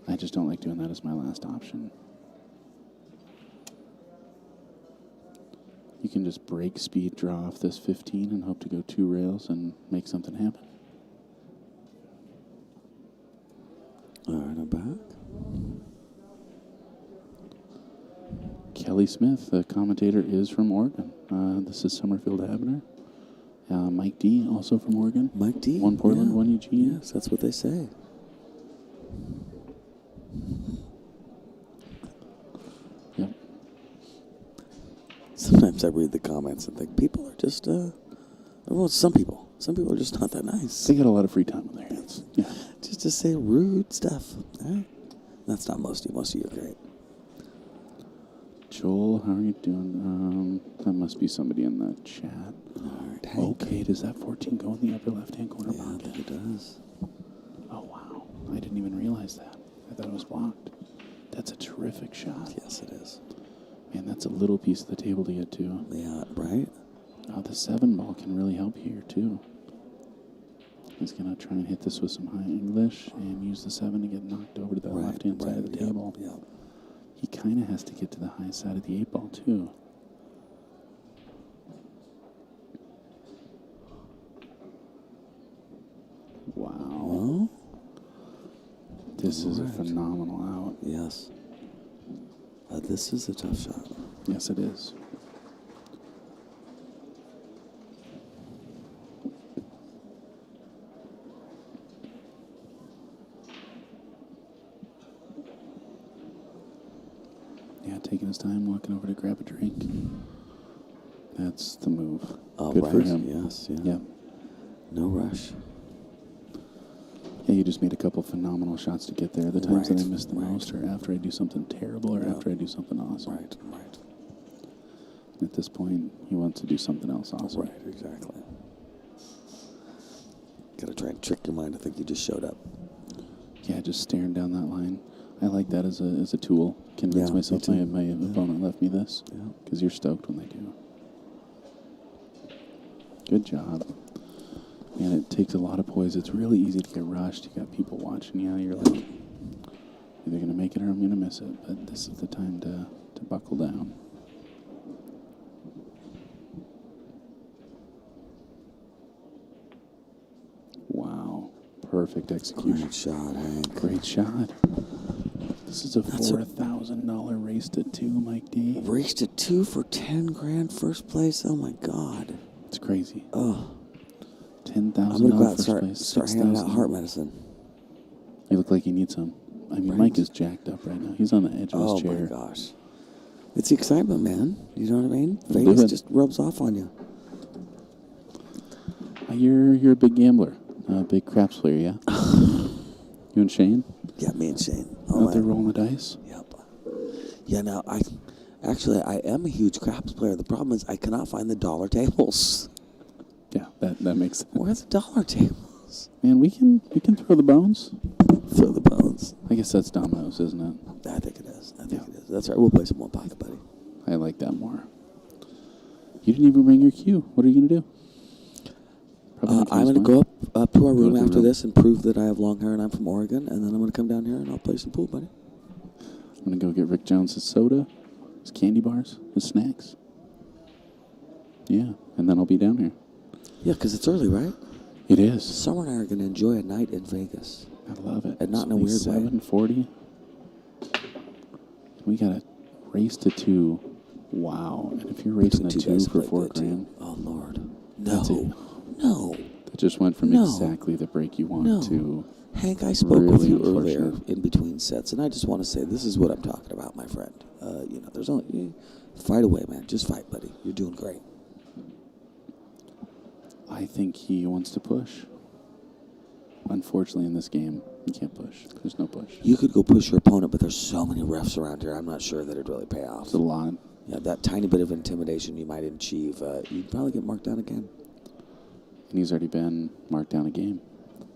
I just don't like doing that as my last option. You can just break speed, draw off this 15, and hope to go 2 rails and make something happen. All right, I'm back. Kelly Smith, the commentator, is from Oregon. This is Summerfield Abner. Mike D, also from Oregon. Mike D. One Portland, yeah. one Eugene. Yes, that's what they say. Yep. Sometimes I read the comments and think people are just, well, some people are just not that nice. They got a lot of free time on their hands. Yeah. Just to say rude stuff. Right? That's not most of you. Most of you are great. Joel, how are you doing? That must be somebody in the chat. All right, Hank. Okay, does that 14 go in the upper left-hand corner Yeah, I pocket? think it does. Oh, wow. I didn't even realize that. I thought it was blocked. That's a terrific shot. Yes, it is. Man, that's a little piece of the table to get to. Yeah, right? The 7 ball can really help here, too. He's going to try and hit this with some high English and use the 7 to get knocked over to the left-hand side of the table. Yeah. He kind of has to get to the high side of the 8 ball, too. Wow. Well, This is a right. phenomenal out. Yes. This is a tough shot. Yes, it is. Yeah, taking his time, walking over to grab a drink. That's the move. Good right. for him. Yes, yeah. Yeah. No rush. Yeah, you just made a couple phenomenal shots to get there. The times that I Right, miss the right. most are after I do something terrible or Yeah. after I do something awesome. Right. At this point, he wants to do something else awesome. Right, exactly. Gotta try and trick your mind. I think you just showed up. Yeah, just staring down that line. I like that as a tool. Convince Yeah, myself me too. my opponent left me this. Yeah. Because you're stoked when they do. Good job. Man, it takes a lot of poise. It's really easy to get rushed. You got people watching you. You're like, either going to make it or I'm going to miss it. But this is the time to buckle down. Wow. Perfect execution. Great shot, Hank. Great shot. This is a $4,000 race to 2, Mike D. Race to 2 for 10 grand first place. Oh my God. It's crazy. Oh, $10,000 I'm gonna go out first and place. start handing out 6,000. heart medicine. You look like you need some. I mean, Right. Mike is jacked up right now. He's on the edge of Oh his chair. my gosh. It's the excitement, man. You know what I mean? Do Vegas it. just rubs off on you. You're a big gambler, a big craps player, yeah. You and Shane Yeah, me and Shane. out there rolling the dice. Yep. Yeah, now I am a huge craps player. The problem is I cannot find the dollar tables. Yeah, that makes sense. Where are the dollar tables? Man, we can throw the bones. Throw the bones. I guess that's dominoes, isn't it? I think it is. I think Yeah. it is. That's right. We'll play some one pocket, buddy. I like that more. You didn't even bring your cue. What are you gonna do? Probably not I'm use going to mine. go up to our Go room to the after room. this and prove that I have long hair and I'm from Oregon, and then I'm going to come down here and I'll play some pool, buddy. I'm gonna go get Rick Jones' soda, his candy bars, his snacks. Yeah, and then I'll be down here. Yeah, because it's early, right? It is. Summer and I are going to enjoy a night in Vegas. I love it. And not It's in a only weird way. 7:40. We got a race to 2. Wow. And if you're racing Between a two 2 guys for play $4 good, too. grand, Oh, Lord. That's it. No. that just went from No. exactly the break you want No. to. Hank, I spoke with Really you earlier unfortunate. in between sets, and I just want to say this is what I'm talking about, my friend. There's only fight away, man. Just fight, buddy. You're doing great. I think he wants to push. Unfortunately, in this game, you can't push. There's no push. You could go push your opponent, but there's so many refs around here. I'm not sure that it'd really pay off. It's a lot. Yeah, that tiny bit of intimidation you might achieve, you'd probably get marked down again. And he's already been marked down a game.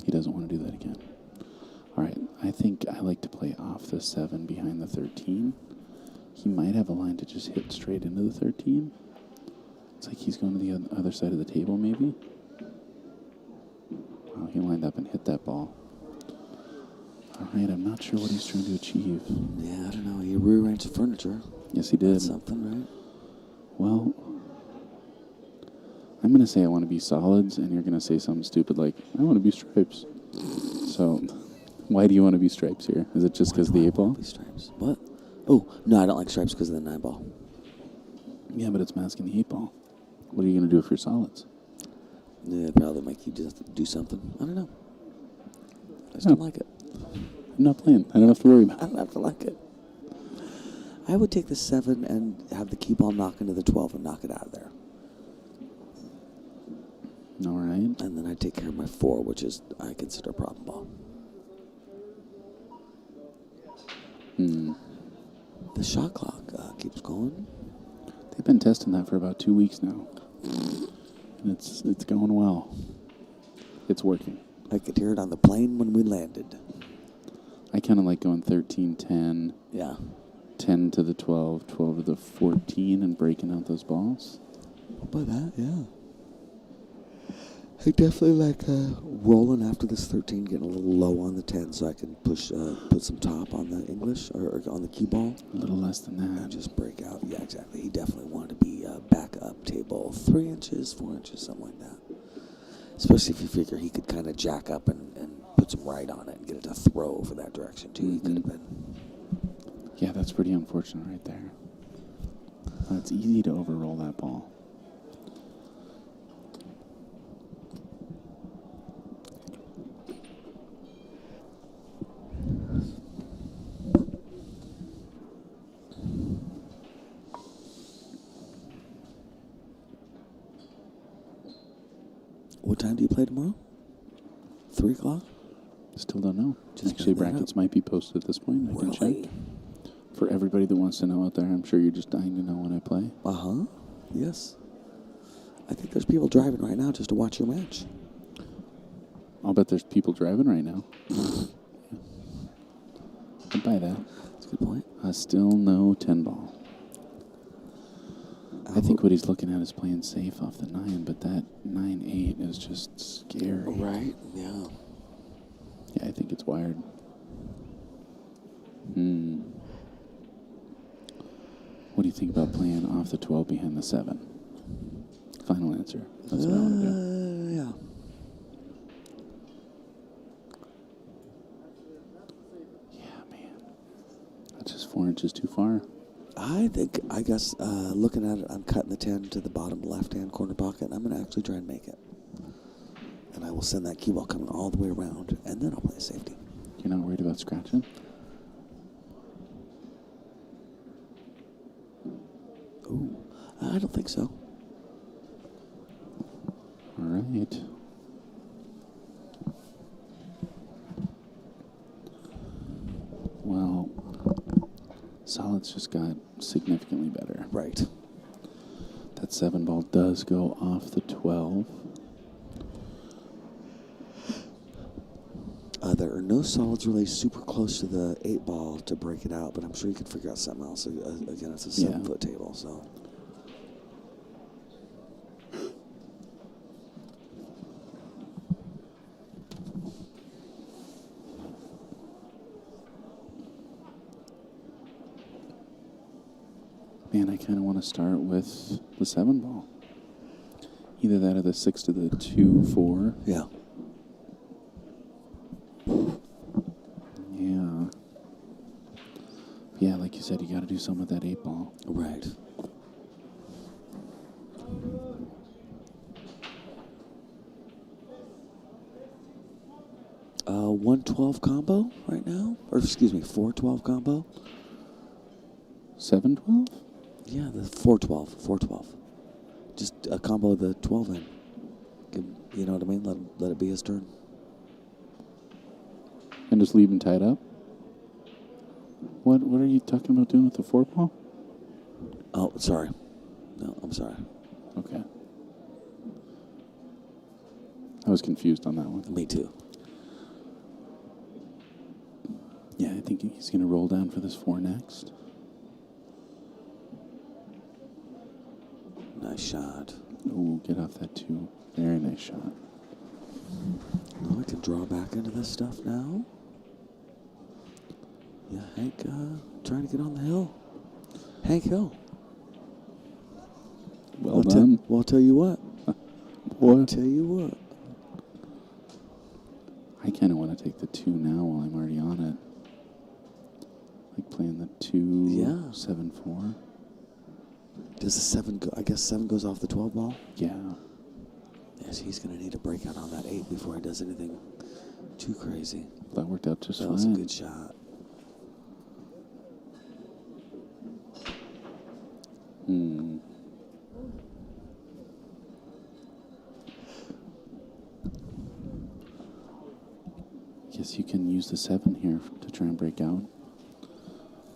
He doesn't want to do that again. All right, I think I like to play off the 7 behind the 13. He might have a line to just hit straight into the 13. It's like he's going to the other side of the table, maybe. Wow, he lined up and hit that ball. All right, I'm not sure what he's trying to achieve. Yeah, I don't know. He rearranged the furniture. Yes, he did. That's something, right? Well, I'm going to say I want to be solids, and you're going to say something stupid like, I want to be stripes. So, why do you want to be stripes here? Is it just because of the 8 ball? Be stripes. What? Oh, no, I don't like stripes because of the 9 ball. Yeah, but it's masking the 8 ball. What are you going to do if you're solids? Yeah, it'd probably make you just do something. I don't know. I just No. don't like it. I'm not playing. I don't have to worry about I it. don't have to like it. I would take the 7 and have the cue ball knock into the 12 and knock it out of there. All right. And then I'd take care of my 4, which is, I consider a problem ball. The shot clock keeps going. They've been testing that for about 2 weeks now. And it's going well. It's working. I could hear it on the plane when we landed. I kind of like going 13, 10, Yeah. 10 to the 12, 12 to the 14, and breaking out those balls. By that, yeah. I definitely like rolling after this 13, getting a little low on the 10 so I can push, put some top on the English or on the cue ball. A little less than And that. just break out. Yeah, exactly. He definitely wanted to be back up table 3 inches, 4 inches, something like that. Especially if you figure he could kind of jack up and put some right on it and get it to throw over that direction, too. He could have been. Yeah, that's pretty unfortunate right there. It's easy to overroll that ball. What time do you play tomorrow? 3 o'clock? Still don't know. Just Actually, bring that brackets up. might be posted at this point. I can check. For everybody that wants to know out there, I'm sure you're just dying to know when I play. Uh-huh. Yes. I think there's people driving right now just to watch your match. I'll bet there's people driving right now. I'd buy that. That's a good point. Still no 10 ball. I think what he's looking at is playing safe off the 9, but that 9-8 is just scary. Right? Yeah. Yeah, I think it's wired. What do you think about playing off the 12 behind the 7? Final answer. That's what I want to do. Yeah. Yeah, man. That's just 4 inches too far. I guess, looking at it, I'm cutting the 10 to the bottom left-hand corner pocket, and I'm going to actually try and make it. And I will send that cue ball coming all the way around, and then I'll play safety. You're not worried about scratching? Ooh, I don't think so. All right. Well, Solid's just got significantly better. Right. That 7 ball does go off the 12. There are no solids really super close to the 8 ball to break it out, but I'm sure you could figure out something else. Again, it's a 7-foot table, so. Man, I kind of want to start with the 7 ball. Either that or the 6 to the 2-4. Yeah. Yeah. Yeah, like you said, you got to do something with that 8 ball. Right. Uh, 112 combo right now? Or excuse me, 412 combo? 7-12? Yeah, the 412. 412. Just a combo of the 12 in. You know what I mean? Let it be his turn. And just leave him tied up? What are you talking about doing with the 4 ball? Oh, sorry. No, I'm sorry. Okay. I was confused on that one. Me too. Yeah, I think he's going to roll down for this 4 next. Nice shot. Ooh, get off that 2. Very nice shot. Oh, I can draw back into this stuff now. Yeah, Hank trying to get on the hill. Hank Hill. Well done. I'll tell you what. Boy, I'll tell you what. I kind of want to take the 2 now while I'm already on it. Like playing the 2, Yeah. 7-4. Does the 7 go? I guess 7 goes off the 12 ball? Yeah. Yes, he's going to need a breakout on that 8 before he does anything too crazy. That worked out just That fine. was a good shot. Guess you can use the 7 here to try and break out.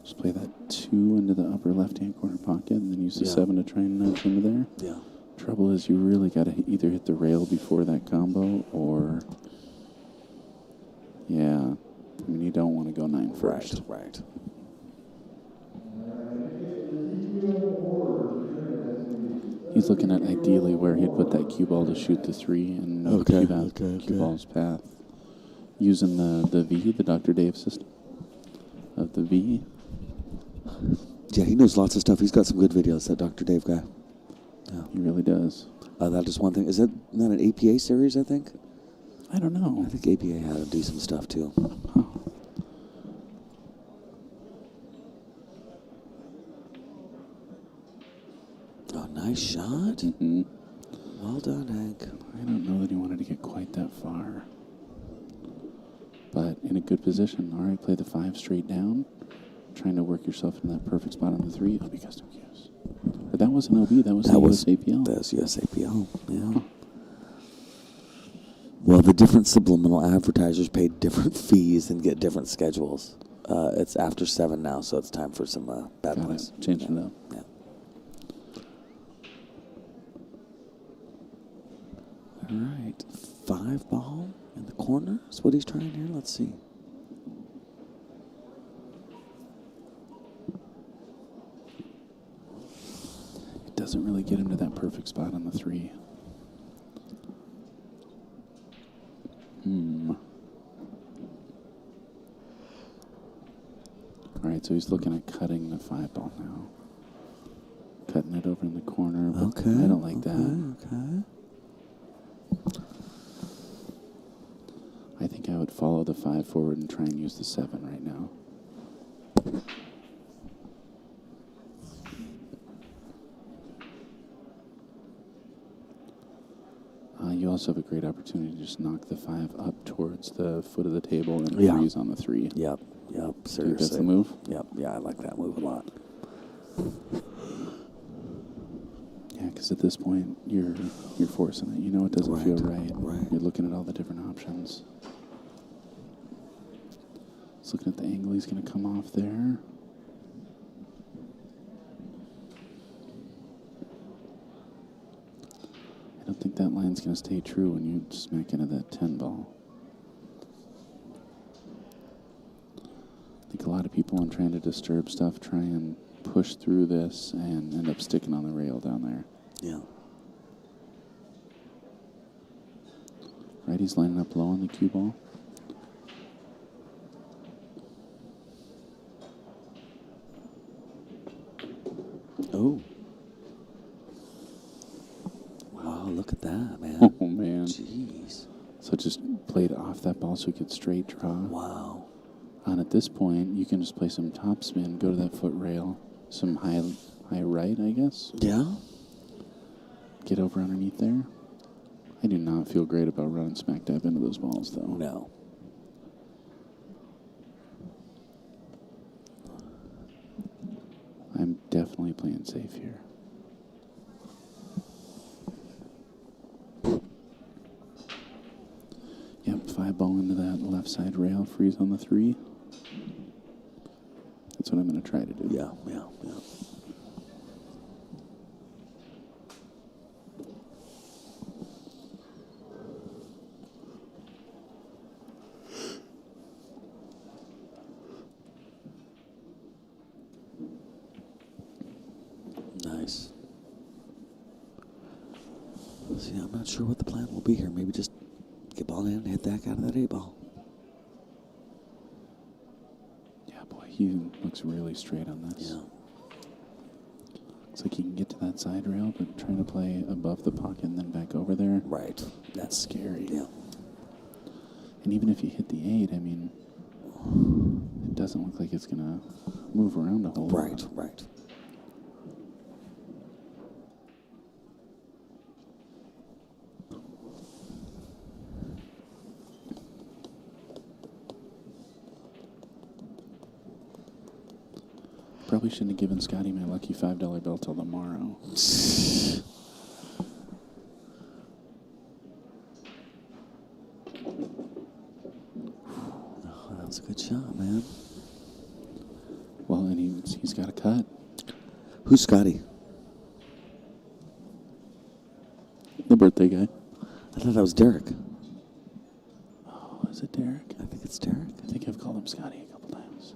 Just play that 2 into the upper left-hand corner pocket, and then use the 7 to try and nudge into there. Yeah. Trouble is, you really got to either hit the rail before that combo, or yeah, I mean, you don't want to go 9 first. Right. He's looking at ideally where he'd put that cue ball to shoot the 3 and no Okay, cue ball's path. Using the V, the Dr. Dave system of the V. Yeah, he knows lots of stuff. He's got some good videos, that Dr. Dave guy. Yeah. He really does. That is one thing. Is that not an APA series, I think? I don't know. I think APA had a decent stuff, too. Huh. Oh, nice shot. Mm-hmm. Well done, Hank. I don't know that he wanted to get quite that far. But in a good position. All right, play the 5 straight down. Trying to work yourself into that perfect spot on the 3. OB custom cues. But that wasn't OB. That was USAPL. That was USAPL, yeah. Huh. Well, the different subliminal advertisers pay different fees and get different schedules. It's after 7 now, so it's time for some bad Got boys. it. Changing it up. Yeah. All right. 5 ball In the corner is what he's trying here. Let's see. It doesn't really get him to that perfect spot on the 3. All right, so he's looking at cutting the 5 ball now. Cutting it over in the corner, but Okay. I don't like that. Okay. I think I would follow the 5 forward and try and use the 7 right now. You also have a great opportunity to just knock the 5 up towards the foot of the table and freeze on the 3. Yep. Seriously. Think that's the move? Yep. Yeah, I like that move a lot. Yeah, because at this point, you're forcing it. You know it doesn't Right, feel right. right. You're looking at all the different options. He's looking at the angle he's going to come off there. I don't think that line's going to stay true when you smack into that 10 ball. I think a lot of people, when trying to disturb stuff, try and push through this and end up sticking on the rail down there. Yeah. Right, he's lining up low on the cue ball. Oh. Wow, look at that, man. Oh, man. Jeez. So just played off that ball so he could straight draw. Wow. And at this point, you can just play some top spin, go to that foot rail, some high right, I guess. Yeah? Get over underneath there. I do not feel great about running smack dab into those balls, though. No. I'm definitely playing safe here. Yep, 5 ball into that left side rail, freeze on the 3. That's what I'm going to try to do. Yeah. Nice. See, I'm not sure what the plan will be here. Maybe just get ball in and hit that out of that 8 ball. Yeah, boy, he looks really straight on this. Yeah. Looks like he can get to that side rail, but trying to play above the pocket and then back over there. Right. That's scary. Yeah. And even if you hit the 8, I mean, it doesn't look like it's going to move around a whole lot. Right. Probably shouldn't have given Scotty my lucky $5 bill till tomorrow. Oh, that was a good shot, man. Well, and he's got a cut. Who's Scotty? The birthday guy. I thought that was Derek. Oh, is it Derek? I think it's Derek. I think I've called him Scotty a couple times.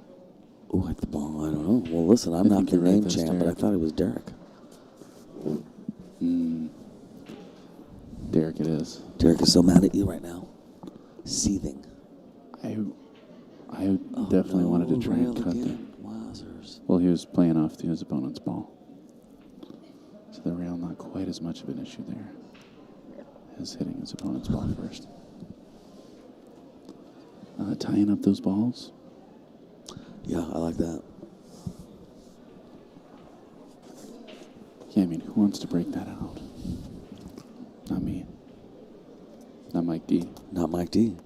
Oh, at the ball. I don't know. Well, listen, I'm I not think the you're right, name that's champ, but I Derek. thought it was Derek. Derek it is. Derek is so mad at you right now. Seething. I definitely wanted to try and cut that. again. Wowzers. Well, he was playing off his opponent's ball. So the rail not quite as much of an issue there as hitting his opponent's ball first. Tying up those balls. Yeah, I like that. Yeah, I mean, who wants to break that out? Not me. Not Mike D. Not Mike D.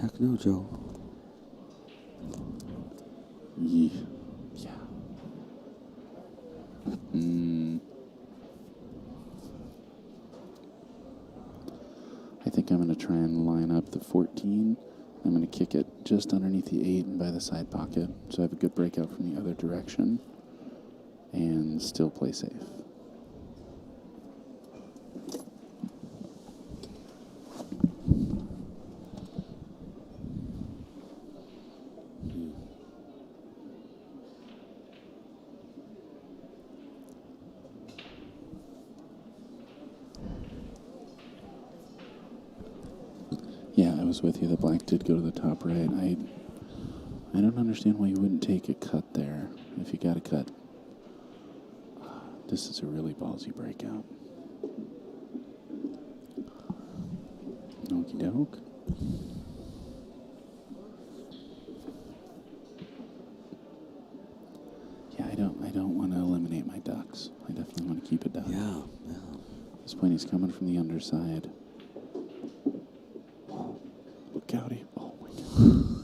Heck no, Joe. Yeah. I think I'm going to try and line up the 14. I'm going to kick it just underneath the 8 and by the side pocket, so I have a good breakout from the other direction and still play safe. was with you. The black did go to the top right. I don't understand why you wouldn't take a cut there if you got a cut. This is a really ballsy breakout. Okie doke. Yeah, I don't want to eliminate my ducks. I definitely want to keep a duck. Yeah. At this point, he's coming from the underside. Look out. Oh, my God.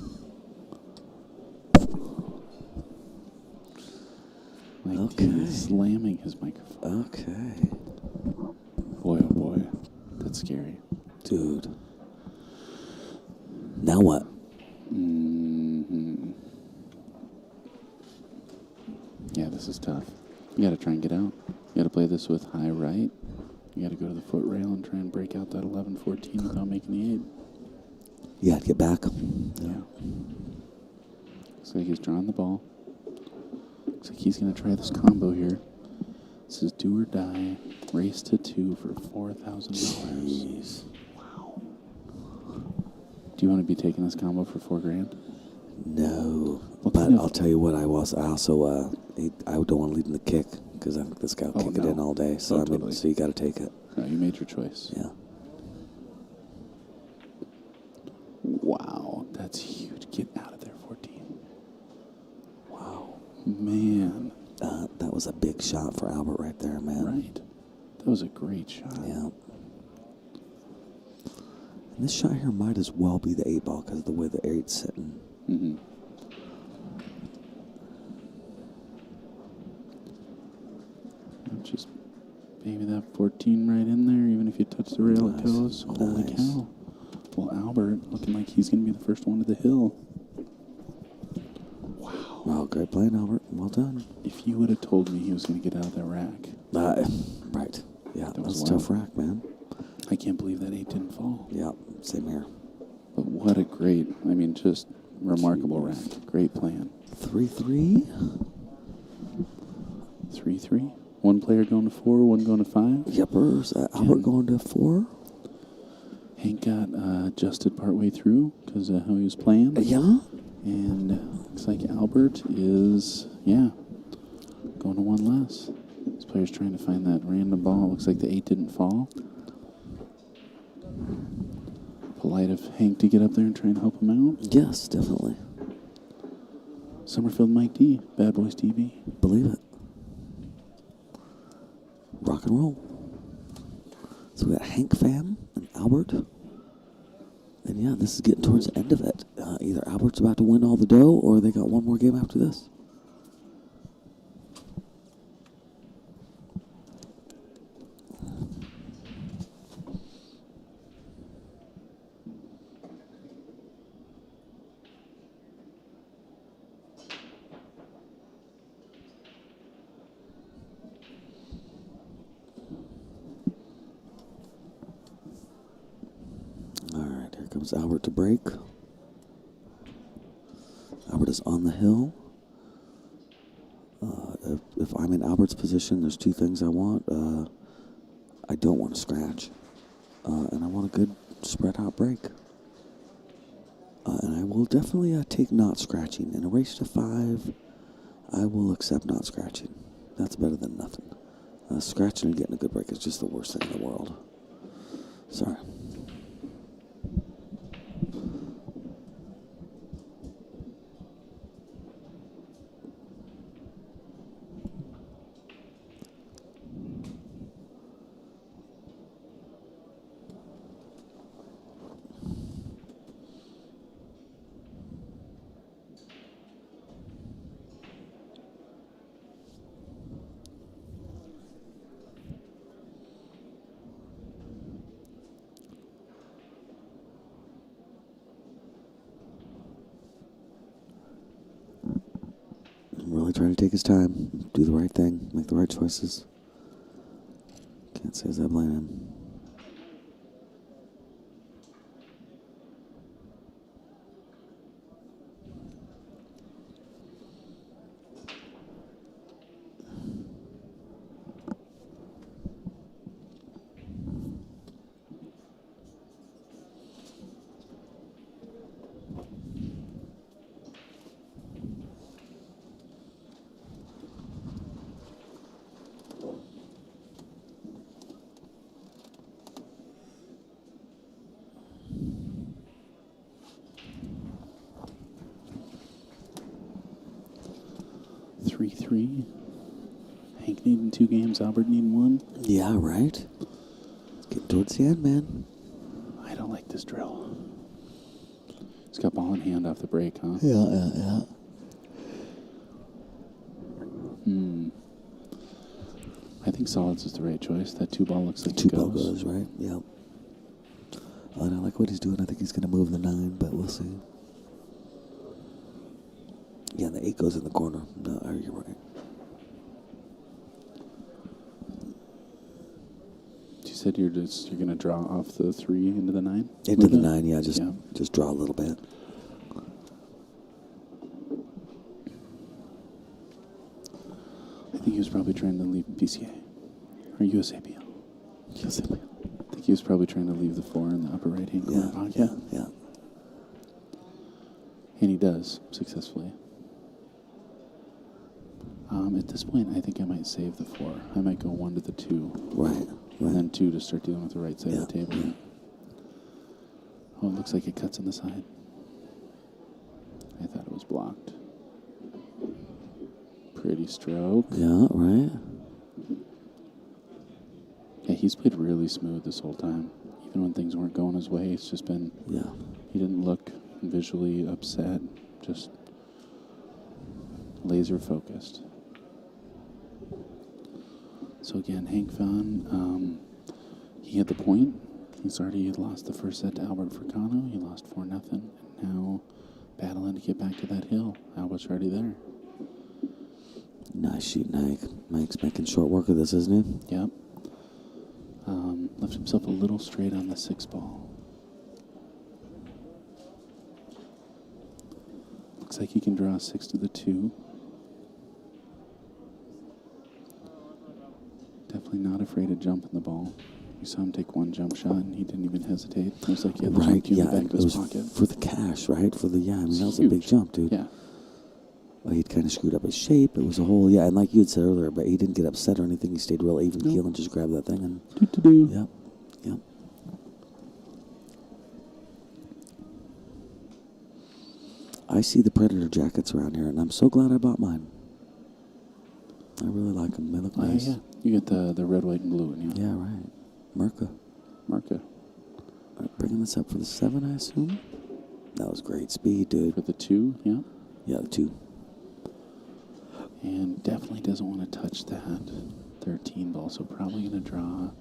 Like, Okay. he's slamming his microphone. Okay. Boy, oh, boy. That's scary. Dude. Now what? Mm-hmm. Yeah, this is tough. You got to try and get out. You got to play this with high right. You got to go to the foot rail and try and break out that 11-14 without making the 8. You got to get back. Yeah. Looks like he's drawing the ball. Looks like he's going to try this combo here. This is do or die. Race to 2 for $4,000. Jeez. Wow. Do you want to be taking this combo for $4,000? No. What But kind of- I'll tell you what, I also, I don't want to lead in the kick because I think this guy will Oh, kick it no. in all day. So, Oh, I mean, totally. so you got to take it. No, you made your choice. Yeah. Wow, that's huge. Get out of there, 14. Wow. Man. That was a big shot for Albert right there, man. Right. That was a great shot. Yeah. And this shot here might as well be the 8 ball because of the way the 8's sitting. Mm-hmm. Just maybe that 14 right in there. Even if you touch the rail, it Nice. goes. Holy Nice. cow. Well, Albert looking like he's going to be the first one to the hill. Wow. Well, great playing, Albert. Well done. If you would have told me he was going to get out of that rack, Right. Yeah, That that was was a tough wild. rack, man. I can't believe that 8 didn't fall. Yeah, same here. But what a great, I mean, just remarkable rack. Great plan. 3-3. 3-3. One player going to 4, one going to 5. Yuppers. Albert going to 4. Hank got adjusted partway through because of how he was playing. Yeah. And looks like Albert is, going to 1 less. This player's trying to find that random ball. Looks like the 8 didn't fall. Polite of Hank to get up there and try and help him out. Yes, definitely. Summerfield Mike D, Badboys TV. Believe it. Rock and roll. So we got Hank Phan and Albert. And yeah, this is getting towards the end of it. Either Albert's about to win all the dough or they got one more game after this. All right, here comes Albert to break. Albert is on the hill. If I'm in Albert's position, there's 2 things I want. I don't want to scratch, and I want a good spread out break. And I will definitely take not scratching. In a race to 5, I will accept not scratching. That's better than nothing. Scratching and getting a good break is just the worst thing in the world. Sorry. Really trying to take his time, do the right thing, make the right choices. Can't say as I blame him. 3-3. Hank needing 2 games, Albert needing 1. Yeah, right? It's getting towards the end, man. I don't like this drill. He's got ball in hand off the break, huh? Yeah. I think solids is the right choice. That 2 ball looks like Two it ball goes. goes, right? Yeah. And I like what he's doing. I think he's going to move the 9, but we'll see. Yeah, the 8 goes in the corner. No, you're right. You said you're going to draw off the 3 into the 9? Into the 9, yeah. Just draw a little bit. I think he was probably trying to leave BCA. Or USAPL. USAPL. I think he was probably trying to leave the 4 in the upper right-hand corner pocket. Yeah. And he does, successfully. At this point, I think I might save the 4. I might go 1 to the 2. Right. And then 2 to start dealing with the right side of the table. Yeah. Oh, it looks like it cuts on the side. I thought it was blocked. Pretty stroke. Yeah, right. Yeah, he's played really smooth this whole time. Even when things weren't going his way, it's just been... Yeah. He didn't look visually upset. Just laser focused. So again, Hank Phan, he hit the point. He's already lost the first set to Albert Fricano. He lost 4-0. And now battling to get back to that hill. Albert's already there. Nice shoot, Mike. Mike's making short work of this, isn't he? Yep. Left himself a little straight on the 6 ball. Looks like he can draw 6 to the 2. Definitely not afraid to jump in the ball. We saw him take 1 jump shot, and he didn't even hesitate. It was like he had the jump cue in the back of his pocket. For the cash, right? I mean, that was a big Huge. jump, dude. Yeah. Well, he'd kind of screwed up his shape. It was a whole, and like you had said earlier, but he didn't get upset or anything. He stayed real even keel and just grabbed that thing and. Do-do-do. Yep. I see the Predator jackets around here, and I'm so glad I bought mine. I really like them. They look nice. Yeah. You get the red, white, and blue one, yeah. Yeah, right. Merca. Marca. All right, bringing this up for the 7, I assume. That was great speed, dude. For the 2, yeah. Yeah, the 2. And definitely doesn't want to touch that 13 ball, so probably going to draw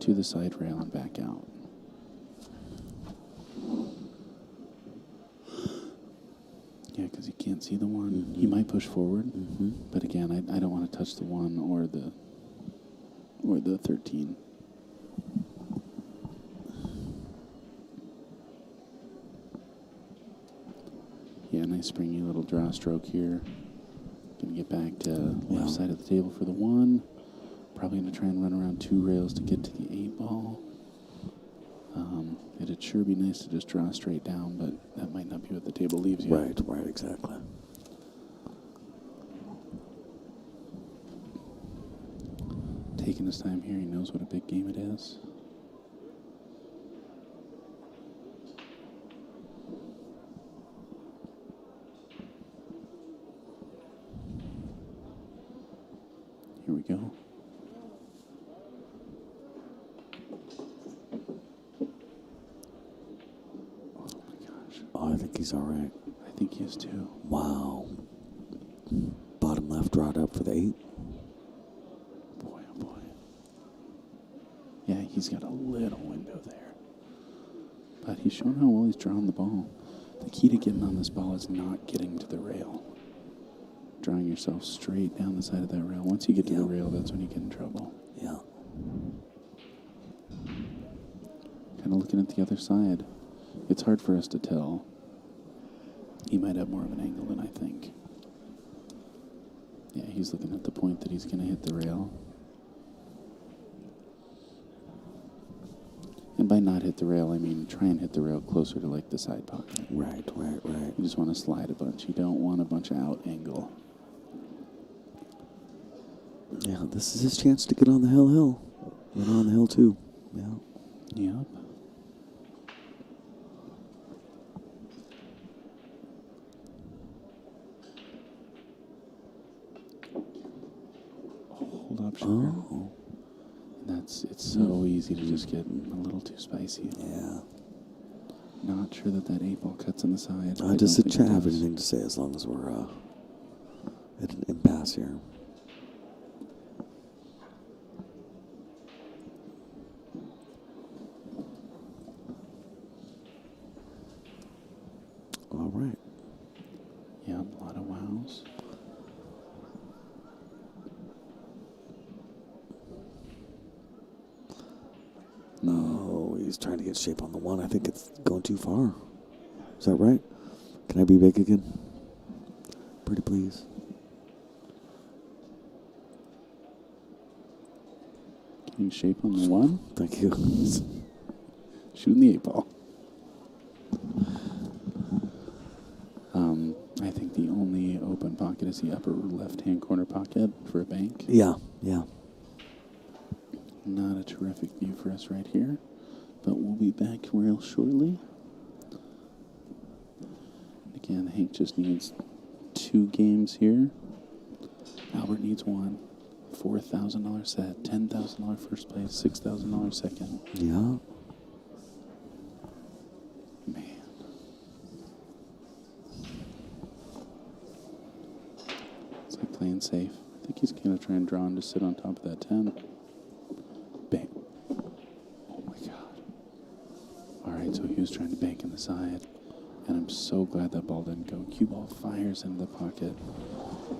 to the side rail and back out. Yeah, because he can't see the 1. Mm-hmm. He might push forward, Mm-hmm. but again, I don't want to touch the 1 or the 13. Yeah, nice springy little draw stroke here. Gonna get back to left side of the table for the 1. Probably gonna try and run around 2 rails to get to the 8 ball. It'd sure be nice to just draw straight down, but that might not be what the table leaves you. Right, exactly. Taking his time here, he knows what a big game it is. Here we go. Oh my gosh. Oh, I think he's all right. I think he is too. Wow. Bottom left drawed up for the 8. Boy, oh boy. Yeah, he's got a little window there. But he's shown how well he's drawn the ball. The key to getting on this ball is not getting to the rail. Drawing yourself straight down the side of that rail. Once you get to the rail, that's when you get in trouble. Yeah. Kind of looking at the other side. It's hard for us to tell. He might have more of an angle than I think. Yeah, he's looking at the point that he's going to hit the rail. And by not hit the rail, I mean try and hit the rail closer to like the side pocket. Right. You just want to slide a bunch. You don't want a bunch of out angle. Yeah, this is his chance to get on the hill. Get on the hill too. Yeah. Yep. sugar. Oh. And it's so easy to just get a little too spicy. Yeah. Not sure that 8-ball cuts in the side. Does don't the think chat it have does. anything to say as long as we're at an impasse here? All right. Yeah, a lot of wows. Oh, he's trying to get shape on the one. I think it's going too far. Is that right? Can I be big again? Pretty please. Getting shape on the one. Thank you. Shooting the 8-ball. I think the only open pocket is the upper left-hand corner pocket for a bank. Yeah, yeah. Not a terrific view for us right here, but we'll be back real shortly. Again, Hank just needs 2 games here. Albert needs 1. $4,000 set, $10,000 first place, $6,000 second. Yeah. Man. It's like playing safe. I think he's going to try and draw and just sit on top of that 10. Bang. Oh my God. All right, so he was trying to bank in the side. And I'm so glad that ball didn't go. Cue ball fires into the pocket.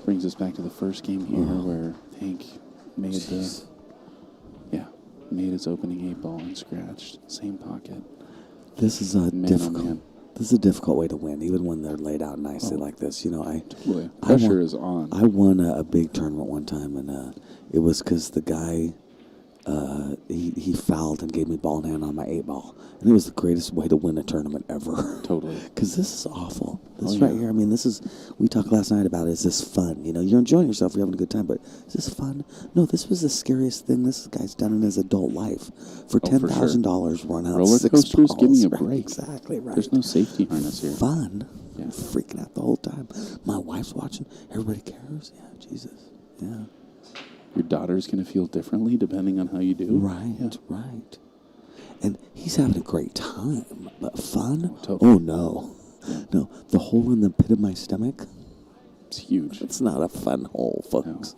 Brings us back to the first game here where Hank made made his opening 8-ball and scratched. Same pocket. This is a Man, oh, difficult. man. This is a difficult way to win, even when they're laid out nicely like this. You know, Totally. I Pressure won- is on. I won a big tournament one time, and it was because the guy he fouled and gave me ball in hand on my 8-ball, and it was the greatest way to win a tournament ever. Totally. Because this is awful. This Oh, right yeah. here. I mean, this is. We talked last night about is this fun? You know, you're enjoying yourself, you're having a good time, but is this fun? No, this was the scariest thing this guy's done in his adult life. For Oh, for $10,000, run out Roller 6 coasters, balls. give me a Right, break. exactly right. There's no safety harness here. Fun. Yeah. Freaking out the whole time. My wife's watching. Everybody cares. Yeah, Jesus. Yeah. Your daughter's going to feel differently depending on how you do. Right, Yeah. right. And he's having a great time, but fun? Totally. Oh, no. No, the hole in the pit of my stomach, It's huge. it's not a fun hole, folks.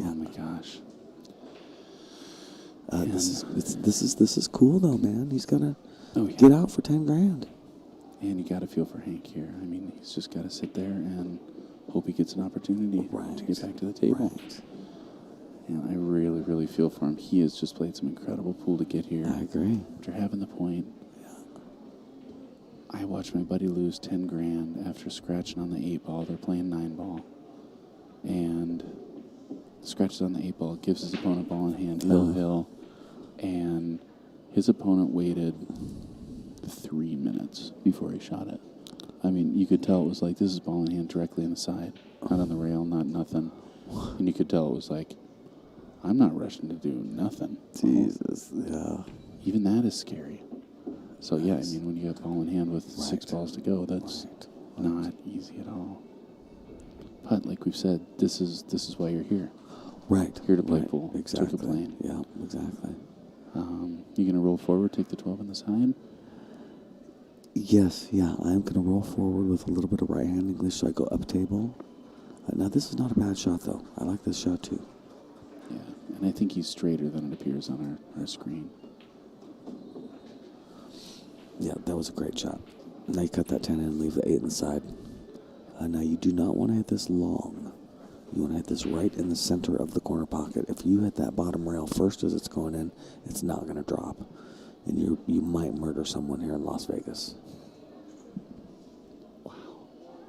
Oh my gosh. This is cool, though, man. He's going to Oh, yeah. get out for 10 grand. And you got to feel for Hank here. I mean, he's just got to sit there and hope he gets an opportunity to get back to the table. Right. And I really, really feel for him. He has just played some incredible pool to get here. I agree. After having the point, I watched my buddy lose 10 grand after scratching on the 8-ball. They're playing 9-ball. And scratches on the 8-ball, gives his opponent ball in hand, hill, and his opponent waited 3 minutes before he shot it. I mean, you could tell it was like, this is ball in hand directly in the side, not on the rail, not nothing. And you could tell it was like, I'm not rushing to do nothing. Jesus, yeah. Even that is scary. So, yeah, I mean, when you got ball in hand with 6 balls to go, that's not easy at all. But, like we've said, this is why you're here. Right. Here to play right. pool. Exactly. To complain. Yeah, exactly. You going to roll forward, take the 12 on the side? Yes, yeah. I'm going to roll forward with a little bit of right-hand English, so I go up table. Now, this is not a bad shot, though. I like this shot, too. Yeah, and I think he's straighter than it appears on our screen. Yeah, that was a great shot. Now you cut that 10 in and leave the 8 inside. Now you do not want to hit this long. You want to hit this right in the center of the corner pocket. If you hit that bottom rail first as it's going in, it's not going to drop. And you might murder someone here in Las Vegas. Wow.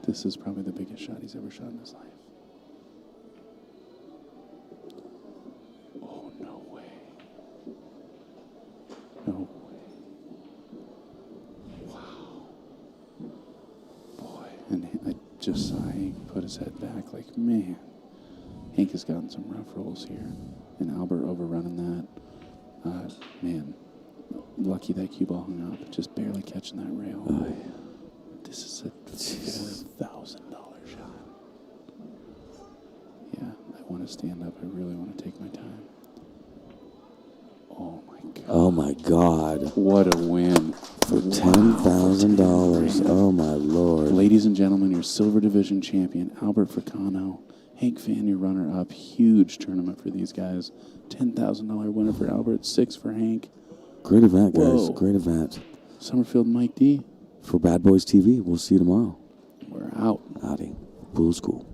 This is probably the biggest shot he's ever shot in his life. Oh, no way. No way. Wow. Boy, and I just saw Hank put his head back like, man. Hank has gotten some rough rolls here. And Albert overrunning that. Man, lucky that cue ball hung up. Just barely catching that rail. This is a $4,000 shot. Yeah, I want to stand up. I really want to take my time. Oh my god. Oh my God. What a win. For $10,000. Oh my Lord. Ladies and gentlemen, your silver division champion, Albert Fricano. Hank Phan, your runner-up. Huge tournament for these guys. $10,000 winner for Albert, 6 for Hank. Great event, guys. Whoa. Great event. Summerfield Mike D. For Bad Boys TV, we'll see you tomorrow. We're out. Howdy. Pool's cool.